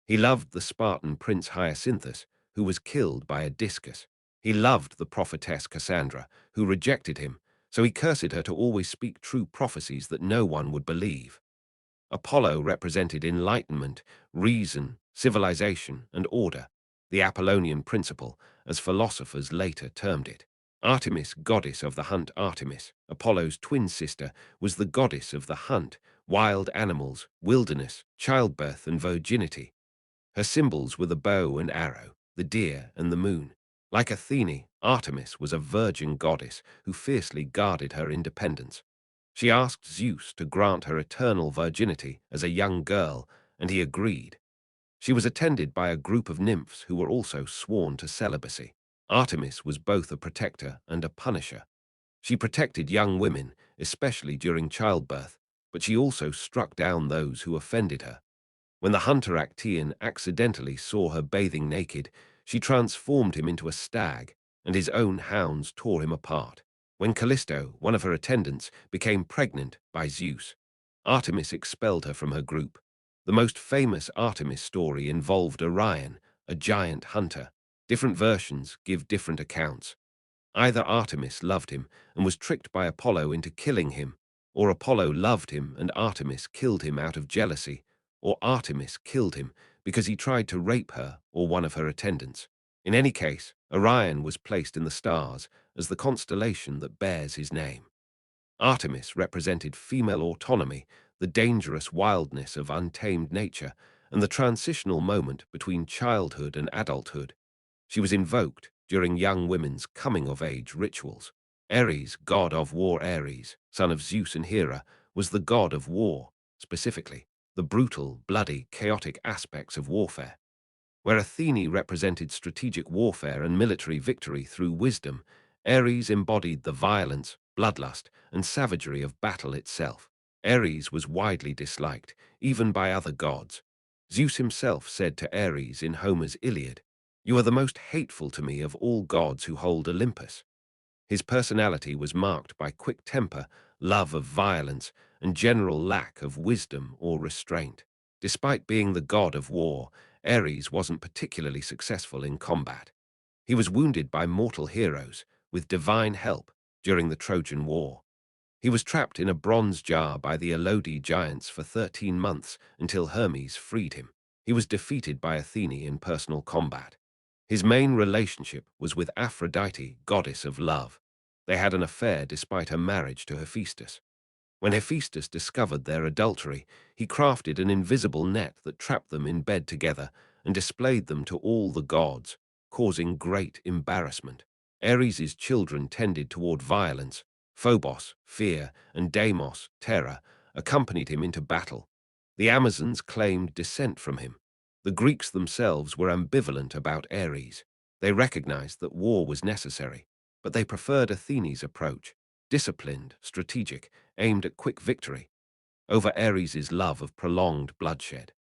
He loved the Spartan prince Hyacinthus, who was killed by a discus. He loved the prophetess Cassandra, who rejected him, so he cursed her to always speak true prophecies that no one would believe. Apollo represented enlightenment, reason, civilization, and order, the Apollonian principle, as philosophers later termed it. Artemis, goddess of the hunt. Artemis, Apollo's twin sister, was the goddess of the hunt, wild animals, wilderness, childbirth, and virginity. Her symbols were the bow and arrow, the deer and the moon. Like Athene, Artemis was a virgin goddess who fiercely guarded her independence. She asked Zeus to grant her eternal virginity as a young girl, and he agreed. She was attended by a group of nymphs who were also sworn to celibacy. Artemis was both a protector and a punisher. She protected young women, especially during childbirth, but she also struck down those who offended her. When the hunter Actaeon accidentally saw her bathing naked, she transformed him into a stag, and his own hounds tore him apart. When Callisto, one of her attendants, became pregnant by Zeus, Artemis expelled her from her group. The most famous Artemis story involved Orion, a giant hunter. Different versions give different accounts. Either Artemis loved him and was tricked by Apollo into killing him, or Apollo loved him and Artemis killed him out of jealousy, or Artemis killed him because he tried to rape her or one of her attendants. In any case, Orion was placed in the stars as the constellation that bears his name. Artemis represented female autonomy, the dangerous wildness of untamed nature, and the transitional moment between childhood and adulthood. She was invoked during young women's coming-of-age rituals. Ares, god of war. Ares, son of Zeus and Hera, was the god of war, specifically the brutal, bloody, chaotic aspects of warfare. Where Athene represented strategic warfare and military victory through wisdom, Ares embodied the violence, bloodlust, and savagery of battle itself. Ares was widely disliked, even by other gods. Zeus himself said to Ares in Homer's Iliad, "You are the most hateful to me of all gods who hold Olympus." His personality was marked by quick temper, love of violence, and general lack of wisdom or restraint. Despite being the god of war, Ares wasn't particularly successful in combat. He was wounded by mortal heroes, with divine help, during the Trojan War. He was trapped in a bronze jar by the Elodi giants for 13 months until Hermes freed him. He was defeated by Athene in personal combat. His main relationship was with Aphrodite, goddess of love. They had an affair despite her marriage to Hephaestus. When Hephaestus discovered their adultery, he crafted an invisible net that trapped them in bed together and displayed them to all the gods, causing great embarrassment. Ares's children tended toward violence. Phobos, fear, and Deimos, terror, accompanied him into battle. The Amazons claimed descent from him. The Greeks themselves were ambivalent about Ares. They recognized that war was necessary, but they preferred Athene's approach, disciplined, strategic, aimed at quick victory, over Ares's love of prolonged bloodshed.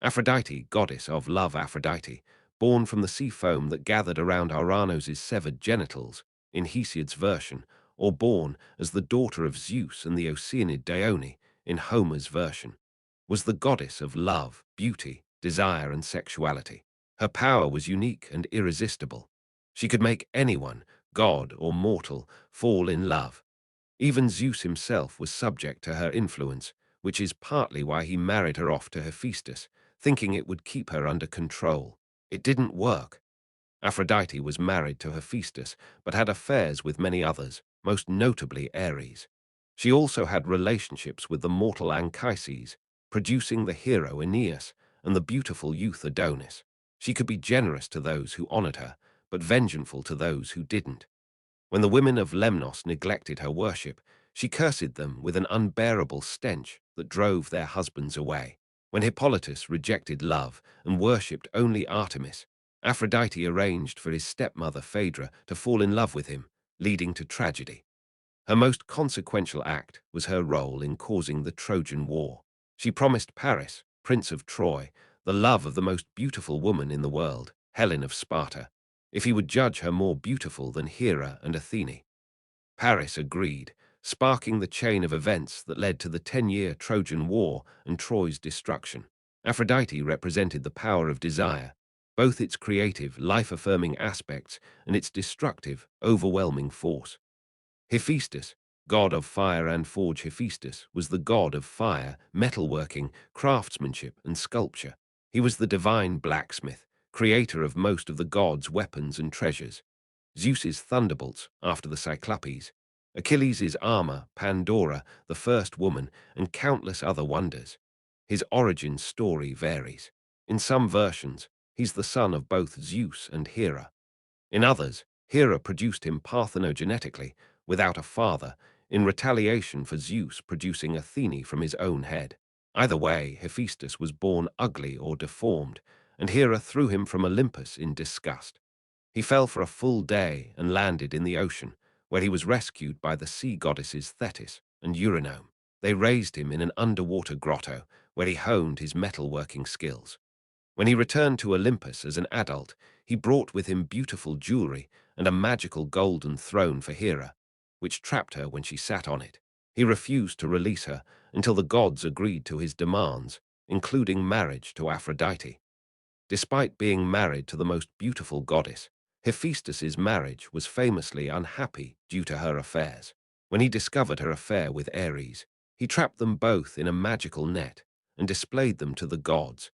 Aphrodite, goddess of love. Aphrodite, born from the sea foam that gathered around Ouranos' severed genitals, in Hesiod's version, or born as the daughter of Zeus and the Oceanid Dione, in Homer's version, was the goddess of love, beauty, desire, and sexuality. Her power was unique and irresistible. She could make anyone, god or mortal, fall in love. Even Zeus himself was subject to her influence, which is partly why he married her off to Hephaestus, thinking it would keep her under control. It didn't work. Aphrodite was married to Hephaestus, but had affairs with many others, most notably Ares. She also had relationships with the mortal Anchises, producing the hero Aeneas and the beautiful youth Adonis. She could be generous to those who honored her, but vengeful to those who didn't. When the women of Lemnos neglected her worship, she cursed them with an unbearable stench that drove their husbands away. When Hippolytus rejected love and worshipped only Artemis, Aphrodite arranged for his stepmother Phaedra to fall in love with him, leading to tragedy. Her most consequential act was her role in causing the Trojan War. She promised Paris, Prince of Troy, the love of the most beautiful woman in the world, Helen of Sparta, if he would judge her more beautiful than Hera and Athene. Paris agreed, sparking the chain of events that led to the 10-year Trojan War and Troy's destruction. Aphrodite represented the power of desire, both its creative, life-affirming aspects and its destructive, overwhelming force. Hephaestus, god of fire and forge. Hephaestus was the god of fire, metalworking, craftsmanship, and sculpture. He was the divine blacksmith, creator of most of the gods' weapons and treasures. Zeus's thunderbolts after the Cyclopes, Achilles' armor, Pandora, the first woman, and countless other wonders. His origin story varies. In some versions, he's the son of both Zeus and Hera. In others, Hera produced him parthenogenetically, without a father, in retaliation for Zeus producing Athene from his own head. Either way, Hephaestus was born ugly or deformed, and Hera threw him from Olympus in disgust. He fell for a full day and landed in the ocean, where he was rescued by the sea goddesses Thetis and Eurynome. They raised him in an underwater grotto, where he honed his metalworking skills. When he returned to Olympus as an adult, he brought with him beautiful jewelry and a magical golden throne for Hera, which trapped her when she sat on it. He refused to release her until the gods agreed to his demands, including marriage to Aphrodite. Despite being married to the most beautiful goddess, Hephaestus's marriage was famously unhappy due to her affairs. When he discovered her affair with Ares, he trapped them both in a magical net and displayed them to the gods,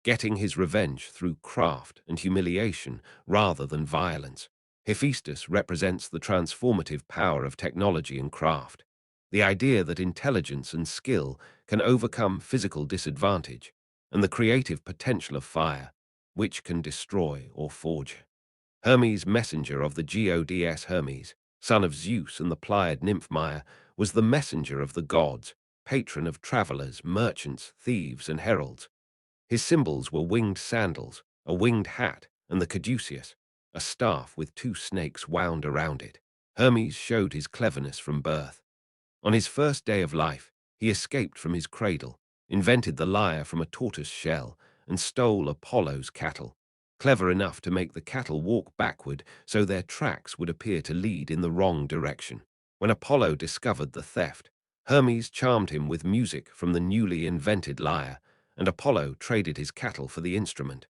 getting his revenge through craft and humiliation rather than violence. Hephaestus represents the transformative power of technology and craft, the idea that intelligence and skill can overcome physical disadvantage, and the creative potential of fire, which can destroy or forge. Hermes, messenger of the gods. Hermes, son of Zeus and the Pleiad nymph Maia, was the messenger of the gods, patron of travelers, merchants, thieves, and heralds. His symbols were winged sandals, a winged hat, and the caduceus, a staff with two snakes wound around it. Hermes showed his cleverness from birth. On his first day of life, he escaped from his cradle, invented the lyre from a tortoise shell, and stole Apollo's cattle, clever enough to make the cattle walk backward so their tracks would appear to lead in the wrong direction. When Apollo discovered the theft, Hermes charmed him with music from the newly invented lyre, and Apollo traded his cattle for the instrument.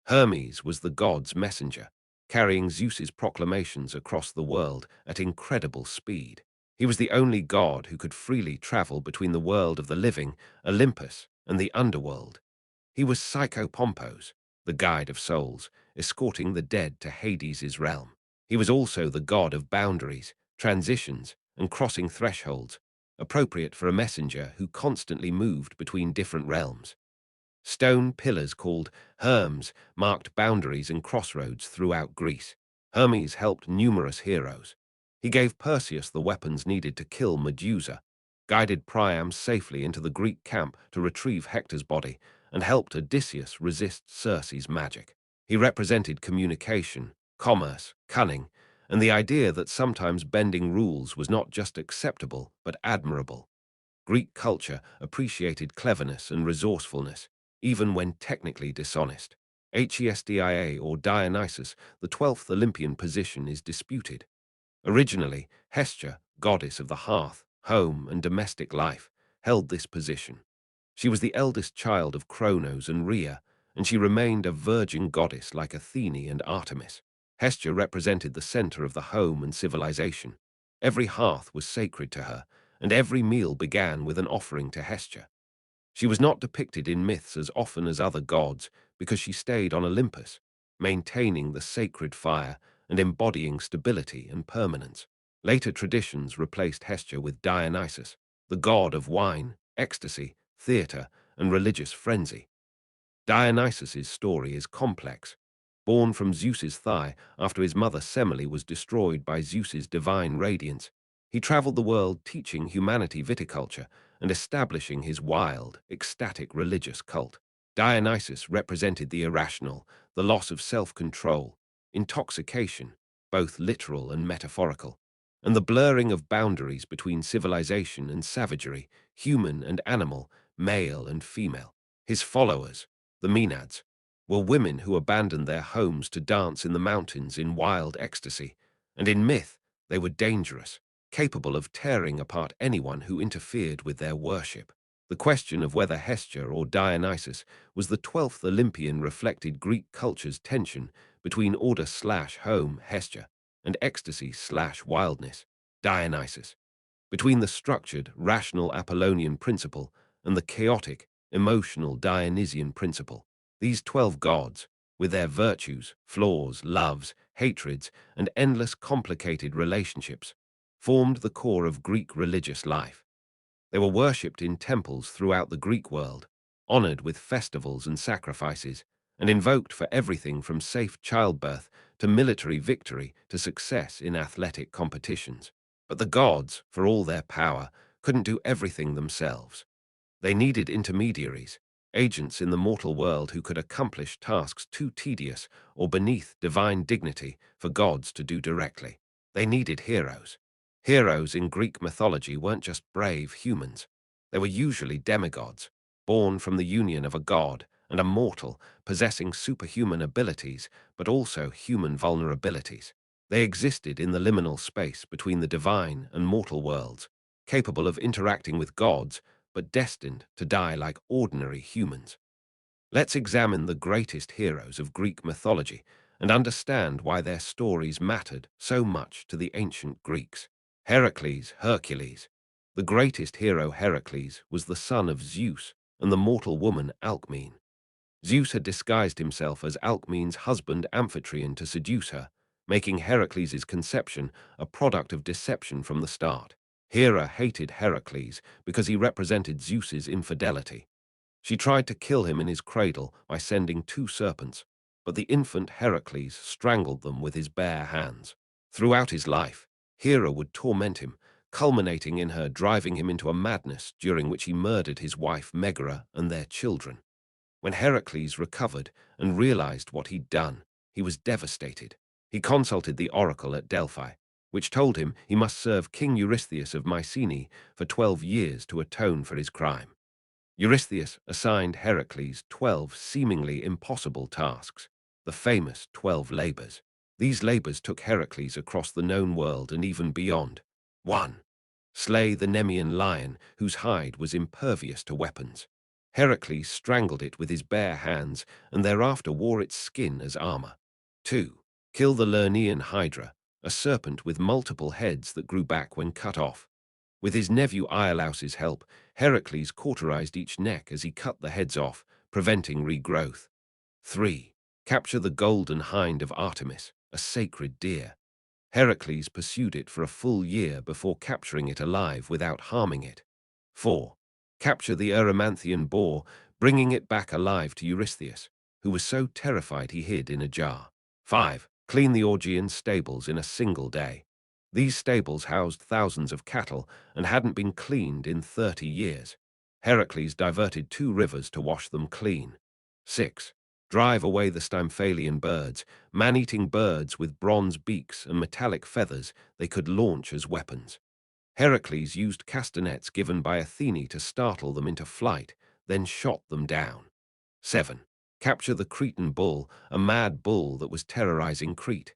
Hermes was the god's messenger, carrying Zeus's proclamations across the world at incredible speed. He was the only god who could freely travel between the world of the living, Olympus, and the underworld. He was Psychopompos, the guide of souls, escorting the dead to Hades' realm. He was also the god of boundaries, transitions, and crossing thresholds, appropriate for a messenger who constantly moved between different realms. Stone pillars called herms marked boundaries and crossroads throughout Greece. Hermes helped numerous heroes. He gave Perseus the weapons needed to kill Medusa, guided Priam safely into the Greek camp to retrieve Hector's body, and helped Odysseus resist Circe's magic. He represented communication, commerce, cunning, and the idea that sometimes bending rules was not just acceptable but admirable. Greek culture appreciated cleverness and resourcefulness, even when technically dishonest. Hestia or Dionysus, the 12th Olympian position, is disputed. Originally, Hestia, goddess of the hearth, home, and domestic life, held this position. She was the eldest child of Cronos and Rhea, and she remained a virgin goddess like Athene and Artemis. Hestia represented the center of the home and civilization. Every hearth was sacred to her, and every meal began with an offering to Hestia. She was not depicted in myths as often as other gods because she stayed on Olympus, maintaining the sacred fire and embodying stability and permanence. Later traditions replaced Hestia with Dionysus, the god of wine, ecstasy, theater, and religious frenzy. Dionysus's story is complex. Born from Zeus's thigh after his mother Semele was destroyed by Zeus's divine radiance, he traveled the world teaching humanity viticulture and establishing his wild, ecstatic religious cult. Dionysus represented the irrational, the loss of self-control, intoxication, both literal and metaphorical, and the blurring of boundaries between civilization and savagery, human and animal, male and female. His followers, the Maenads, were women who abandoned their homes to dance in the mountains in wild ecstasy, and in myth they were dangerous, capable of tearing apart anyone who interfered with their worship. The question of whether Hestia or Dionysus was the 12th Olympian reflected Greek culture's tension between order/home, Hestia, and ecstasy/wildness, Dionysus, between the structured, rational Apollonian principle and the chaotic, emotional Dionysian principle. These 12 gods, with their virtues, flaws, loves, hatreds, and endless complicated relationships, formed the core of Greek religious life. They were worshipped in temples throughout the Greek world, honored with festivals and sacrifices, and invoked for everything from safe childbirth to military victory to success in athletic competitions. But the gods, for all their power, couldn't do everything themselves. They needed intermediaries, agents in the mortal world who could accomplish tasks too tedious or beneath divine dignity for gods to do directly. They needed heroes. Heroes in Greek mythology weren't just brave humans. They were usually demigods, born from the union of a god and a mortal, possessing superhuman abilities but also human vulnerabilities. They existed in the liminal space between the divine and mortal worlds, capable of interacting with gods but destined to die like ordinary humans. Let's examine the greatest heroes of Greek mythology and understand why their stories mattered so much to the ancient Greeks. Heracles, Hercules. The greatest hero Heracles was the son of Zeus and the mortal woman Alcmene. Zeus had disguised himself as Alcmene's husband Amphitryon to seduce her, making Heracles' conception a product of deception from the start. Hera hated Heracles because he represented Zeus's infidelity. She tried to kill him in his cradle by sending two serpents, but the infant Heracles strangled them with his bare hands. Throughout his life, Hera would torment him, culminating in her driving him into a madness during which he murdered his wife Megara and their children. When Heracles recovered and realized what he'd done, he was devastated. He consulted the oracle at Delphi, which told him he must serve King Eurystheus of Mycenae for 12 years to atone for his crime. Eurystheus assigned Heracles 12 seemingly impossible tasks, the famous 12 labors. These labors took Heracles across the known world and even beyond. 1. Slay the Nemean lion, whose hide was impervious to weapons. Heracles strangled it with his bare hands and thereafter wore its skin as armor. 2. Kill the Lernaean hydra, a serpent with multiple heads that grew back when cut off. With his nephew Iolaus's help, Heracles cauterized each neck as he cut the heads off, preventing regrowth. 3. Capture the golden hind of Artemis, a sacred deer. Heracles pursued it for a full year before capturing it alive without harming it. 4. Capture the Erymanthian boar, bringing it back alive to Eurystheus, who was so terrified he hid in a jar. 5. Clean the Augean stables in a single day. These stables housed thousands of cattle and hadn't been cleaned in 30 years. Heracles diverted 2 rivers to wash them clean. 6. Drive away the Stymphalian birds, man-eating birds with bronze beaks and metallic feathers they could launch as weapons. Heracles used castanets given by Athene to startle them into flight, then shot them down. 7. Capture the Cretan bull, a mad bull that was terrorizing Crete.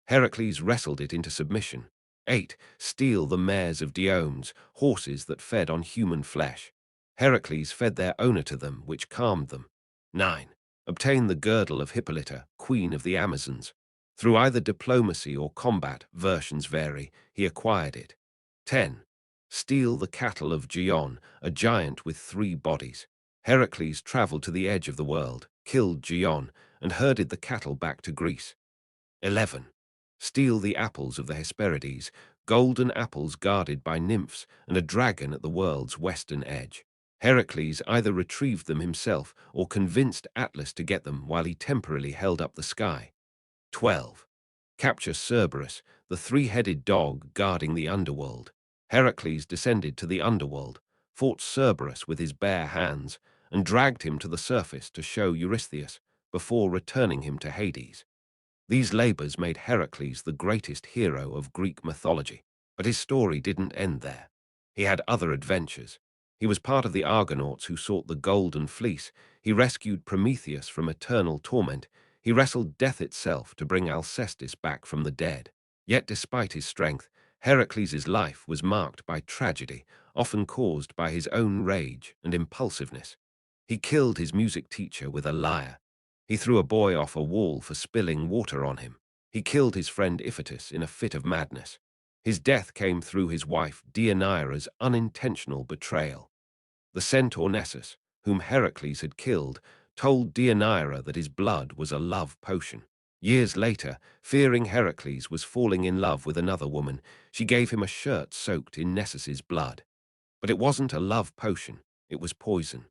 Heracles wrestled it into submission. 8. Steal the mares of Diomes, horses that fed on human flesh. Heracles fed their owner to them, which calmed them. 9. Obtain the girdle of Hippolyta, queen of the Amazons. Through either diplomacy or combat, versions vary, he acquired it. 10. Steal the cattle of Gion, a giant with 3 bodies. Heracles traveled to the edge of the world, killed Gion, and herded the cattle back to Greece. 11. Steal the apples of the Hesperides, golden apples guarded by nymphs and a dragon at the world's western edge. Heracles either retrieved them himself or convinced Atlas to get them while he temporarily held up the sky. 12. Capture Cerberus, the 3-headed dog guarding the underworld. Heracles descended to the underworld, fought Cerberus with his bare hands, and dragged him to the surface to show Eurystheus before returning him to Hades. These labors made Heracles the greatest hero of Greek mythology, but his story didn't end there. He had other adventures. He was part of the Argonauts who sought the Golden Fleece. He rescued Prometheus from eternal torment. He wrestled death itself to bring Alcestis back from the dead. Yet despite his strength, Heracles' life was marked by tragedy, often caused by his own rage and impulsiveness. He killed his music teacher with a lyre. He threw a boy off a wall for spilling water on him. He killed his friend Iphitus in a fit of madness. His death came through his wife Deianira's unintentional betrayal. The centaur Nessus, whom Heracles had killed, told Deianira that his blood was a love potion. Years later, fearing Heracles was falling in love with another woman, she gave him a shirt soaked in Nessus's blood. But it wasn't a love potion, it was poison.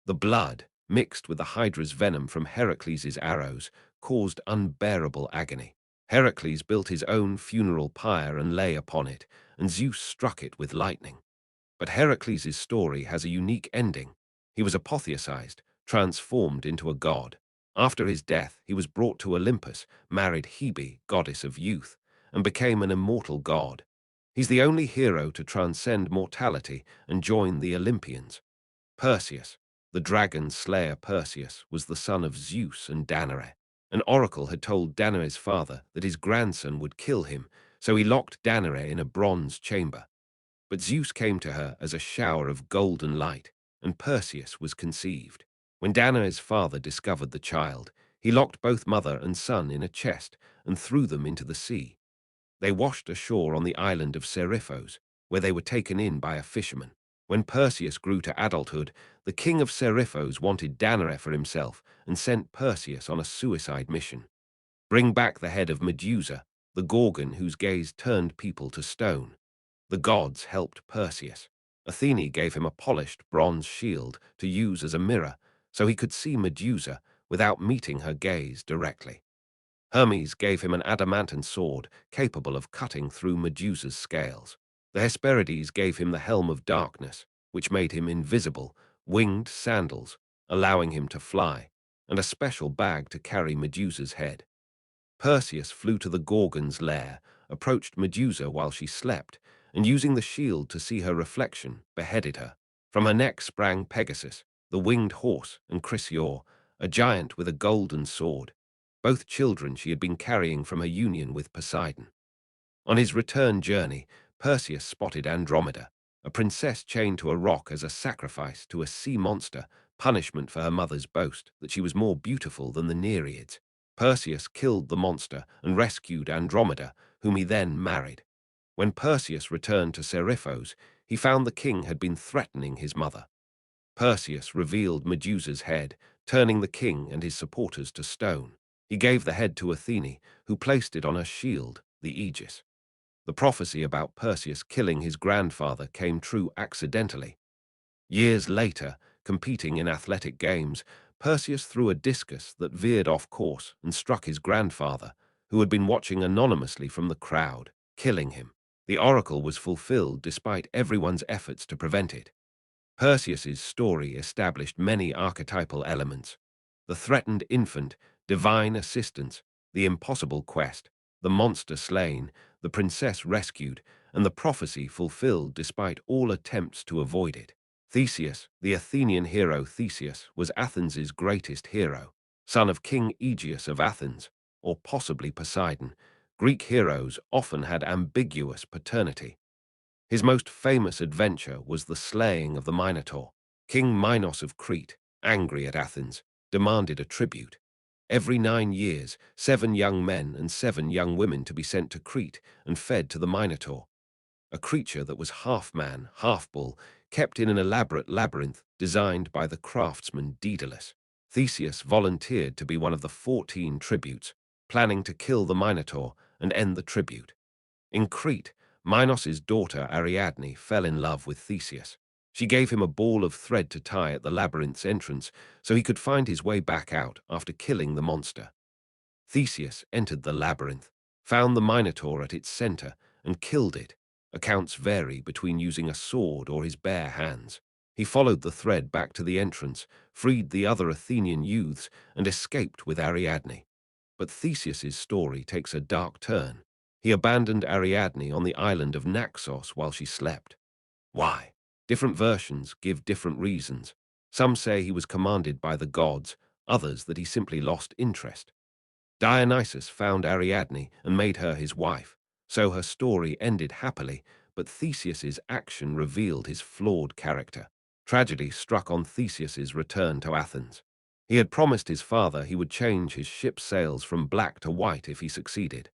The blood, mixed with the Hydra's venom from Heracles' arrows, caused unbearable agony. Heracles built his own funeral pyre and lay upon it, and Zeus struck it with lightning. But Heracles' story has a unique ending. He was apotheosized, transformed into a god. After his death, he was brought to Olympus, married Hebe, goddess of youth, and became an immortal god. He's the only hero to transcend mortality and join the Olympians. Perseus, the dragon slayer Perseus, was the son of Zeus and Danae. An oracle had told Danae's father that his grandson would kill him, so he locked Danae in a bronze chamber. But Zeus came to her as a shower of golden light, and Perseus was conceived. When Danae's father discovered the child, he locked both mother and son in a chest and threw them into the sea. They washed ashore on the island of Seriphos, where they were taken in by a fisherman. When Perseus grew to adulthood, the king of Seriphos wanted Danae for himself and sent Perseus on a suicide mission. Bring back the head of Medusa, the Gorgon whose gaze turned people to stone. The gods helped Perseus. Athene gave him a polished bronze shield to use as a mirror, so he could see Medusa without meeting her gaze directly. Hermes gave him an adamantine sword capable of cutting through Medusa's scales. The Hesperides gave him the helm of darkness, which made him invisible, winged sandals, allowing him to fly, and a special bag to carry Medusa's head. Perseus flew to the Gorgon's lair, approached Medusa while she slept, and using the shield to see her reflection, beheaded her. From her neck sprang Pegasus, the winged horse, and Chrysaor, a giant with a golden sword, both children she had been carrying from her union with Poseidon. On his return journey, Perseus spotted Andromeda, a princess chained to a rock as a sacrifice to a sea monster, punishment for her mother's boast that she was more beautiful than the Nereids. Perseus killed the monster and rescued Andromeda, whom he then married. When Perseus returned to Seriphos, he found the king had been threatening his mother. Perseus revealed Medusa's head, turning the king and his supporters to stone. He gave the head to Athene, who placed it on her shield, the Aegis. The prophecy about Perseus killing his grandfather came true accidentally. Years later, competing in athletic games, Perseus threw a discus that veered off course and struck his grandfather, who had been watching anonymously from the crowd, killing him. The oracle was fulfilled despite everyone's efforts to prevent it. Perseus's story established many archetypal elements: the threatened infant, divine assistance, the impossible quest, the monster slain, the princess rescued, and the prophecy fulfilled despite all attempts to avoid it. Theseus, the Athenian hero Theseus, was Athens' greatest hero, son of King Aegeus of Athens, or possibly Poseidon. Greek heroes often had ambiguous paternity. His most famous adventure was the slaying of the Minotaur. King Minos of Crete, angry at Athens, demanded a tribute. Every 9 years, 7 young men and 7 young women to be sent to Crete and fed to the Minotaur, a creature that was half man, half bull, kept in an elaborate labyrinth designed by the craftsman Daedalus. Theseus volunteered to be one of the 14 tributes, planning to kill the Minotaur and end the tribute. In Crete, Minos' daughter Ariadne fell in love with Theseus. She gave him a ball of thread to tie at the labyrinth's entrance so he could find his way back out after killing the monster. Theseus entered the labyrinth, found the Minotaur at its center, and killed it. Accounts vary between using a sword or his bare hands. He followed the thread back to the entrance, freed the other Athenian youths, and escaped with Ariadne. But Theseus's story takes a dark turn. He abandoned Ariadne on the island of Naxos while she slept. Why? Different versions give different reasons. Some say he was commanded by the gods, others that he simply lost interest. Dionysus found Ariadne and made her his wife, so her story ended happily, but Theseus's action revealed his flawed character. Tragedy struck on Theseus's return to Athens. He had promised his father he would change his ship's sails from black to white if he succeeded.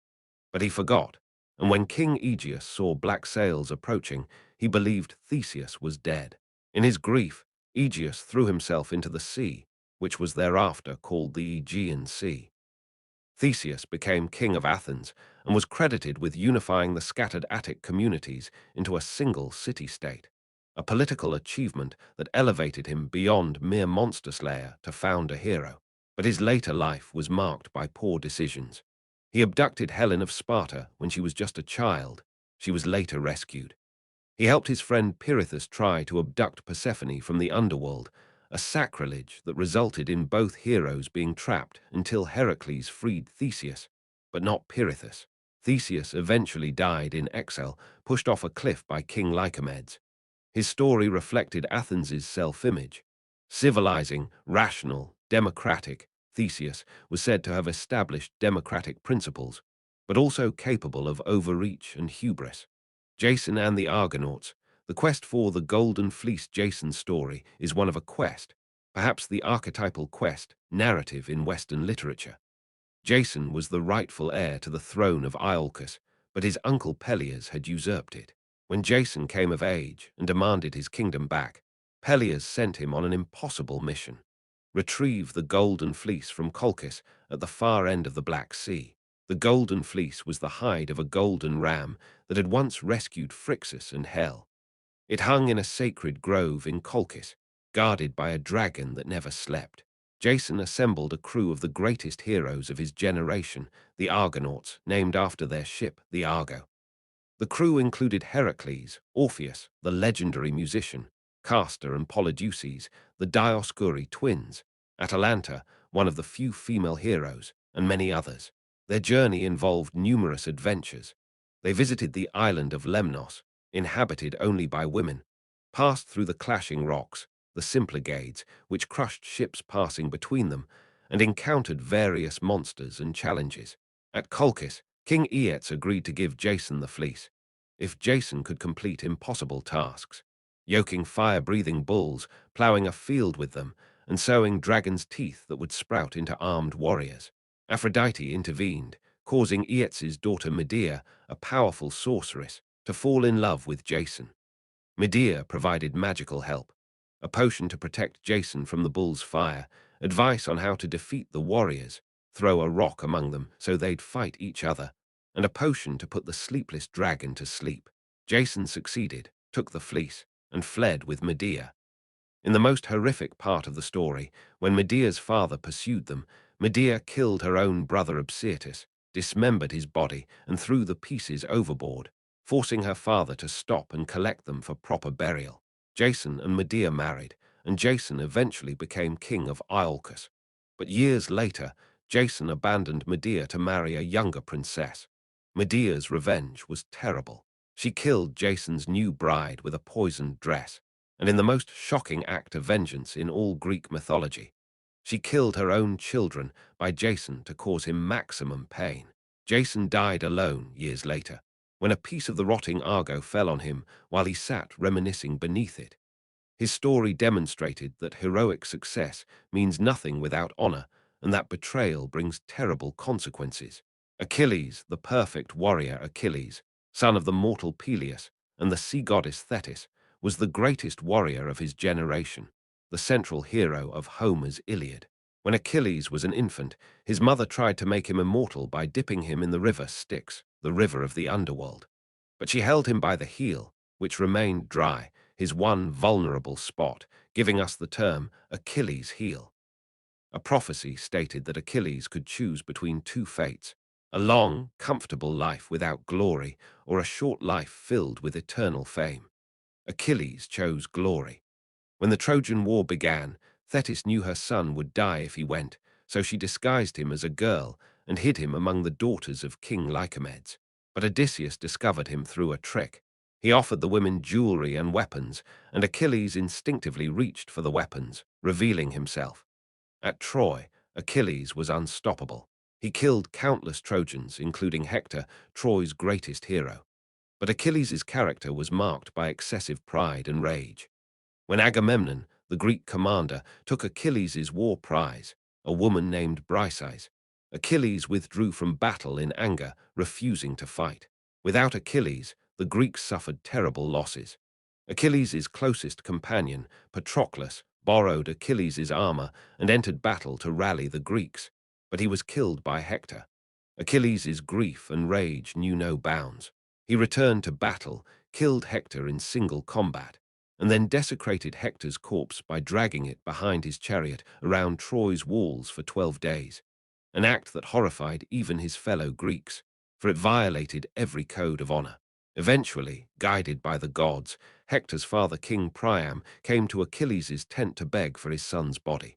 But he forgot, and when King Aegeus saw black sails approaching, he believed Theseus was dead. In his grief, Aegeus threw himself into the sea. which was thereafter called the Aegean Sea. Theseus became king of Athens and was credited with unifying the scattered Attic communities into a single city-state, a political achievement that elevated him beyond mere monster slayer to founder hero. But his later life was marked by poor decisions. He abducted Helen of Sparta when she was just a child. She was later rescued. He helped his friend Pirithous try to abduct Persephone from the underworld, a sacrilege that resulted in both heroes being trapped until Heracles freed Theseus, but not Pirithous. Theseus eventually died in exile, pushed off a cliff by King Lycomedes. His story reflected Athens' self-image. Civilizing, rational, democratic, Theseus was said to have established democratic principles, but also capable of overreach and hubris. Jason and the Argonauts. The quest for the Golden Fleece. Jason's story is one of a quest, perhaps the archetypal quest narrative in Western literature. Jason was the rightful heir to the throne of Iolcus, but his uncle Peleus had usurped it. When Jason came of age and demanded his kingdom back, Peleus sent him on an impossible mission: retrieve the Golden Fleece from Colchis at the far end of the Black Sea. The Golden Fleece was the hide of a golden ram that had once rescued Phrixus and Hel. It hung in a sacred grove in Colchis, guarded by a dragon that never slept. Jason assembled a crew of the greatest heroes of his generation, the Argonauts, named after their ship, the Argo. The crew included Heracles, Orpheus, the legendary musician, Castor and Polydeuces, the Dioscuri twins, Atalanta, one of the few female heroes, and many others. Their journey involved numerous adventures. They visited the island of Lemnos, inhabited only by women, passed through the clashing rocks, the Symplegades, which crushed ships passing between them, and encountered various monsters and challenges. At Colchis, King Aeetes agreed to give Jason the fleece, if Jason could complete impossible tasks, yoking fire-breathing bulls, ploughing a field with them, and sowing dragon's teeth that would sprout into armed warriors. Aphrodite intervened, causing Aeetes' daughter Medea, a powerful sorceress, to fall in love with Jason. Medea provided magical help, a potion to protect Jason from the bull's fire, advice on how to defeat the warriors, throw a rock among them so they'd fight each other, and a potion to put the sleepless dragon to sleep. Jason succeeded, took the fleece, and fled with Medea. In the most horrific part of the story, when Medea's father pursued them, Medea killed her own brother Absyrtus, dismembered his body, and threw the pieces overboard, forcing her father to stop and collect them for proper burial. Jason and Medea married, and Jason eventually became king of Iolcus. But years later, Jason abandoned Medea to marry a younger princess. Medea's revenge was terrible. She killed Jason's new bride with a poisoned dress, and in the most shocking act of vengeance in all Greek mythology, she killed her own children by Jason to cause him maximum pain. Jason died alone years later, when a piece of the rotting Argo fell on him while he sat reminiscing beneath it. His story demonstrated that heroic success means nothing without honor, and that betrayal brings terrible consequences. Achilles, the perfect warrior Achilles, son of the mortal Peleus and the sea goddess Thetis, was the greatest warrior of his generation, the central hero of Homer's Iliad. When Achilles was an infant, his mother tried to make him immortal by dipping him in the river Styx, the river of the underworld. But she held him by the heel, which remained dry, his one vulnerable spot, giving us the term Achilles' heel. A prophecy stated that Achilles could choose between two fates: a long, comfortable life without glory, or a short life filled with eternal fame. Achilles chose glory. When the Trojan War began, Thetis knew her son would die if he went, so she disguised him as a girl and hid him among the daughters of King Lycomedes. But Odysseus discovered him through a trick. He offered the women jewelry and weapons, and Achilles instinctively reached for the weapons, revealing himself. At Troy, Achilles was unstoppable. He killed countless Trojans, including Hector, Troy's greatest hero. But Achilles' character was marked by excessive pride and rage. When Agamemnon, the Greek commander, took Achilles' war prize, a woman named Briseis, Achilles withdrew from battle in anger, refusing to fight. Without Achilles, the Greeks suffered terrible losses. Achilles' closest companion, Patroclus, borrowed Achilles' armor, and entered battle to rally the Greeks, but he was killed by Hector. Achilles' grief and rage knew no bounds. He returned to battle, killed Hector in single combat, and then desecrated Hector's corpse by dragging it behind his chariot around Troy's walls for 12 days, an act that horrified even his fellow Greeks, for it violated every code of honor. Eventually, guided by the gods, Hector's father, King Priam, came to Achilles' tent to beg for his son's body.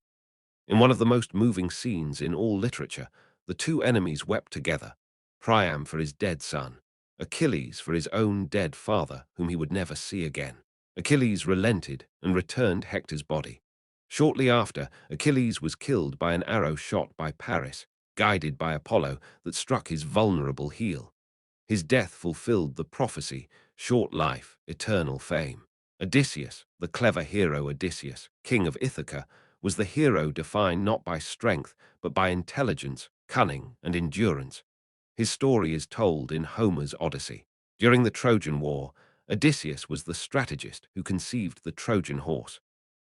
In one of the most moving scenes in all literature, the two enemies wept together, Priam for his dead son, Achilles for his own dead father, whom he would never see again. Achilles relented and returned Hector's body. Shortly after, Achilles was killed by an arrow shot by Paris, guided by Apollo, that struck his vulnerable heel. His death fulfilled the prophecy, short life, eternal fame. Odysseus, the clever hero Odysseus, king of Ithaca, was the hero defined not by strength, but by intelligence, cunning, and endurance. His story is told in Homer's Odyssey. During the Trojan War, Odysseus was the strategist who conceived the Trojan horse,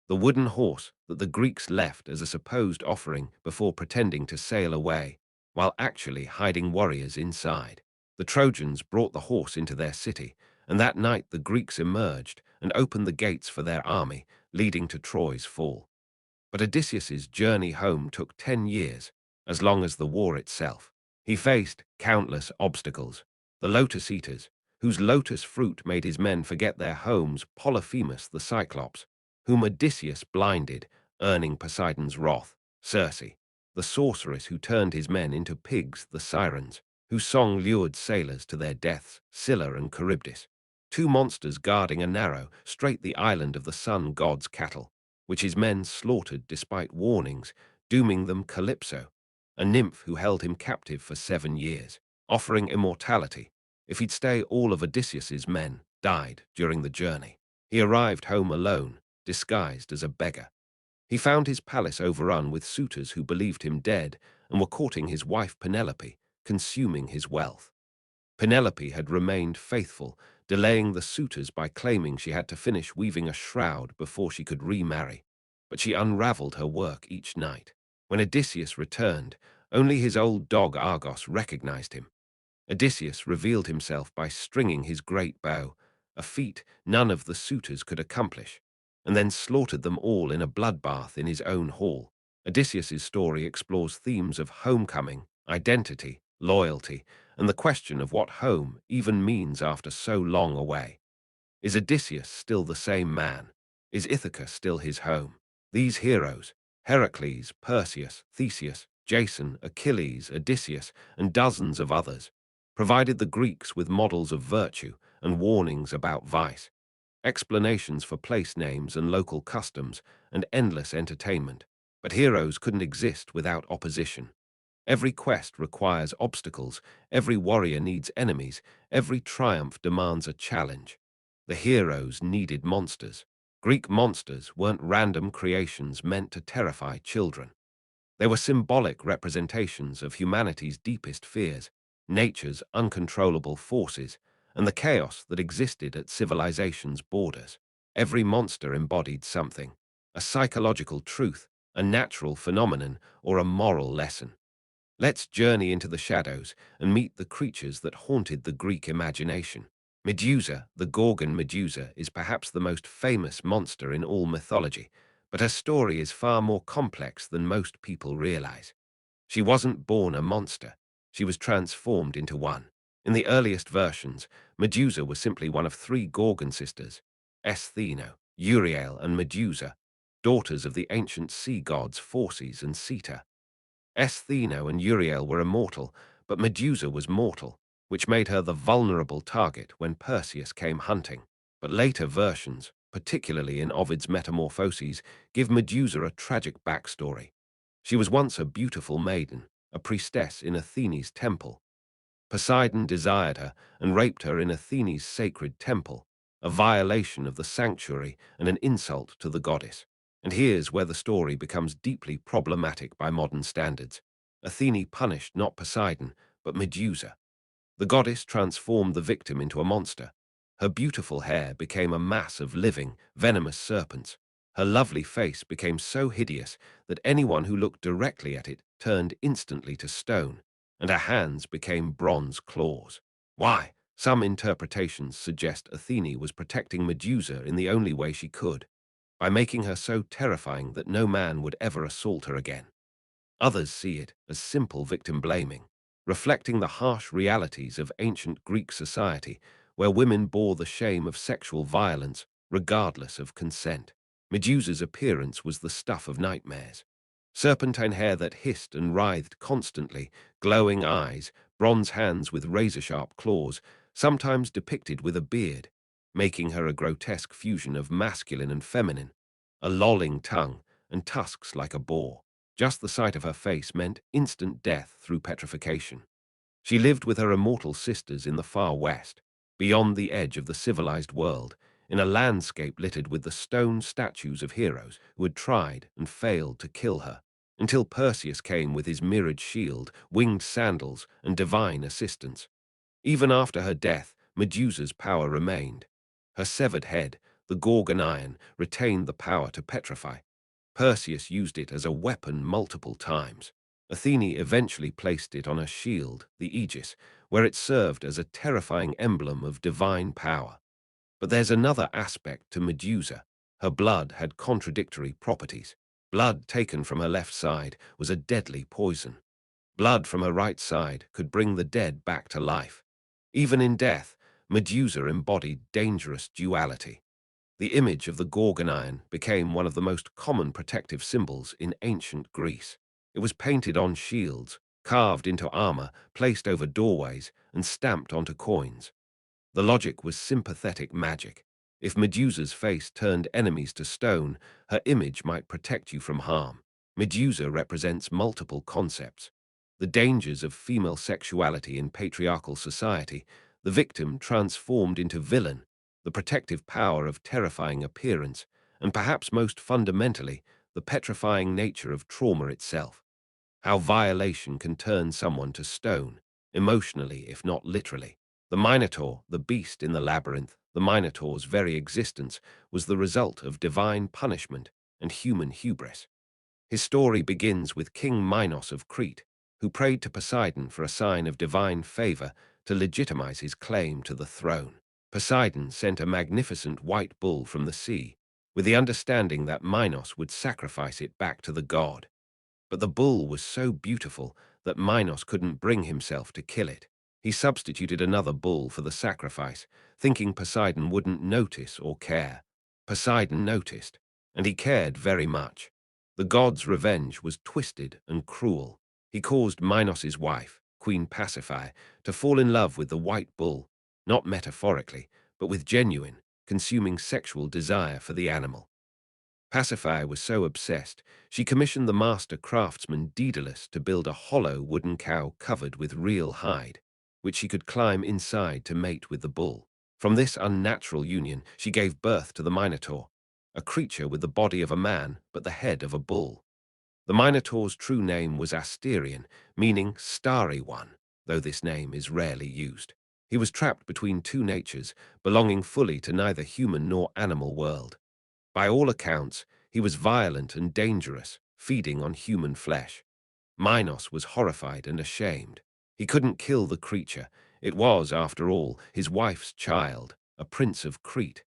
the wooden horse that the Greeks left as a supposed offering before pretending to sail away, while actually hiding warriors inside. The Trojans brought the horse into their city, and that night the Greeks emerged and opened the gates for their army, leading to Troy's fall. But Odysseus's journey home took 10 years, as long as the war itself. He faced countless obstacles. The Lotus Eaters, whose lotus fruit made his men forget their homes, Polyphemus the Cyclops, whom Odysseus blinded, earning Poseidon's wrath, Circe, the sorceress who turned his men into pigs, the Sirens, whose song lured sailors to their deaths, Scylla and Charybdis, two monsters guarding a narrow, straight the island of the sun god's cattle, which his men slaughtered despite warnings, dooming them Calypso, a nymph who held him captive for 7 years, offering immortality if he'd stay. All of Odysseus's men died during the journey. He arrived home alone, disguised as a beggar. He found his palace overrun with suitors who believed him dead and were courting his wife Penelope, consuming his wealth. Penelope had remained faithful, delaying the suitors by claiming she had to finish weaving a shroud before she could remarry, but she unraveled her work each night. When Odysseus returned, only his old dog Argos recognized him. Odysseus revealed himself by stringing his great bow, a feat none of the suitors could accomplish, and then slaughtered them all in a bloodbath in his own hall. Odysseus's story explores themes of homecoming, identity, loyalty, and the question of what home even means after so long away. Is Odysseus still the same man? Is Ithaca still his home? These heroes, Heracles, Perseus, Theseus, Jason, Achilles, Odysseus, and dozens of others, provided the Greeks with models of virtue and warnings about vice, explanations for place names and local customs, and endless entertainment. But heroes couldn't exist without opposition. Every quest requires obstacles, every warrior needs enemies, every triumph demands a challenge. The heroes needed monsters. Greek monsters weren't random creations meant to terrify children. They were symbolic representations of humanity's deepest fears, nature's uncontrollable forces, and the chaos that existed at civilization's borders. Every monster embodied something, a psychological truth, a natural phenomenon, or a moral lesson. Let's journey into the shadows and meet the creatures that haunted the Greek imagination. Medusa, the Gorgon Medusa, is perhaps the most famous monster in all mythology, but her story is far more complex than most people realize. She wasn't born a monster, she was transformed into one. In the earliest versions, Medusa was simply one of 3 Gorgon sisters, Athena, Uriel, and Medusa, daughters of the ancient sea gods Phorcys and Ceto. Athena and Uriel were immortal, but Medusa was mortal, which made her the vulnerable target when Perseus came hunting. But later versions, particularly in Ovid's Metamorphoses, give Medusa a tragic backstory. She was once a beautiful maiden, a priestess in Athene's temple. Poseidon desired her and raped her in Athene's sacred temple, a violation of the sanctuary and an insult to the goddess. And here's where the story becomes deeply problematic by modern standards. Athene punished not Poseidon, but Medusa. The goddess transformed the victim into a monster. Her beautiful hair became a mass of living, venomous serpents, Her lovely face became so hideous that anyone who looked directly at it turned instantly to stone, and her hands became bronze claws. Why? Some interpretations suggest Athene was protecting Medusa in the only way she could, by making her so terrifying that no man would ever assault her again. Others see it as simple victim blaming, reflecting the harsh realities of ancient Greek society where women bore the shame of sexual violence regardless of consent. Medusa's appearance was the stuff of nightmares. Serpentine hair that hissed and writhed constantly, glowing eyes, bronze hands with razor-sharp claws, sometimes depicted with a beard, making her a grotesque fusion of masculine and feminine, a lolling tongue, and tusks like a boar. Just the sight of her face meant instant death through petrification. She lived with her immortal sisters in the far west, beyond the edge of the civilized world, in a landscape littered with the stone statues of heroes who had tried and failed to kill her, until Perseus came with his mirrored shield, winged sandals, and divine assistance. Even after her death, Medusa's power remained. Her severed head, the Gorgon iron, retained the power to petrify. Perseus used it as a weapon multiple times. Athene eventually placed it on her shield, the Aegis, where it served as a terrifying emblem of divine power. But there's another aspect to Medusa. Her blood had contradictory properties. Blood taken from her left side was a deadly poison. Blood from her right side could bring the dead back to life. Even in death, Medusa embodied dangerous duality. The image of the Gorgon iron became one of the most common protective symbols in ancient Greece. It was painted on shields, carved into armor, placed over doorways, and stamped onto coins. The logic was sympathetic magic. If Medusa's face turned enemies to stone, her image might protect you from harm. Medusa represents multiple concepts. The dangers of female sexuality in patriarchal society, the victim transformed into villain, the protective power of terrifying appearance, and perhaps most fundamentally, the petrifying nature of trauma itself. How violation can turn someone to stone, emotionally if not literally. The Minotaur, the beast in the labyrinth, the Minotaur's very existence was the result of divine punishment and human hubris. His story begins with King Minos of Crete, who prayed to Poseidon for a sign of divine favor to legitimize his claim to the throne. Poseidon sent a magnificent white bull from the sea, with the understanding that Minos would sacrifice it back to the god. But the bull was so beautiful that Minos couldn't bring himself to kill it. He substituted another bull for the sacrifice, thinking Poseidon wouldn't notice or care. Poseidon noticed, and he cared very much. The god's revenge was twisted and cruel. He caused Minos's wife, Queen Pasiphae, to fall in love with the white bull, not metaphorically, but with genuine, consuming sexual desire for the animal. Pasiphae was so obsessed, she commissioned the master craftsman Daedalus to build a hollow wooden cow covered with real hide, which she could climb inside to mate with the bull. From this unnatural union, she gave birth to the Minotaur, a creature with the body of a man but the head of a bull. The Minotaur's true name was Asterion, meaning starry one, though this name is rarely used. He was trapped between two natures, belonging fully to neither human nor animal world. By all accounts, he was violent and dangerous, feeding on human flesh. Minos was horrified and ashamed. He couldn't kill the creature. It was, after all, his wife's child, a prince of Crete.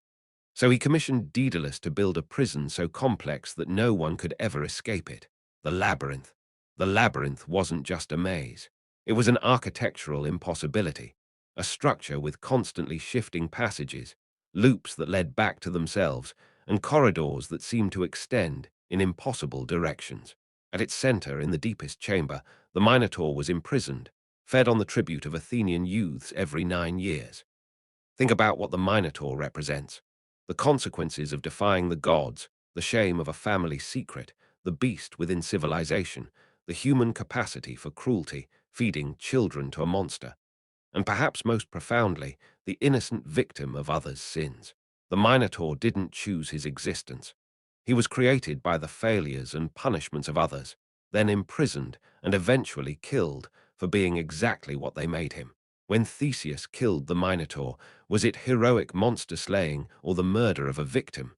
So he commissioned Daedalus to build a prison so complex that no one could ever escape it. The labyrinth. The labyrinth wasn't just a maze. It was an architectural impossibility, a structure with constantly shifting passages, loops that led back to themselves, and corridors that seemed to extend in impossible directions. At its center, in the deepest chamber, the Minotaur was imprisoned, fed on the tribute of Athenian youths every 9 years. Think about what the Minotaur represents. The consequences of defying the gods, the shame of a family secret, the beast within civilization, the human capacity for cruelty, feeding children to a monster, and perhaps most profoundly, the innocent victim of others' sins. The Minotaur didn't choose his existence. He was created by the failures and punishments of others, then imprisoned and eventually killed for being exactly what they made him. When Theseus killed the Minotaur, was it heroic monster slaying or the murder of a victim?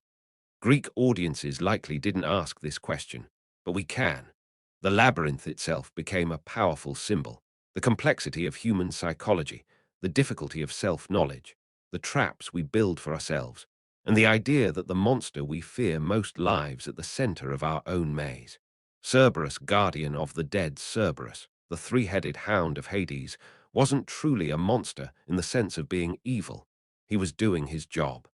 Greek audiences likely didn't ask this question, but we can. The labyrinth itself became a powerful symbol. The complexity of human psychology, the difficulty of self-knowledge, the traps we build for ourselves, and the idea that the monster we fear most lives at the center of our own maze. Cerberus, guardian of the dead Cerberus, the three-headed hound of Hades, wasn't truly a monster in the sense of being evil. He was doing his job.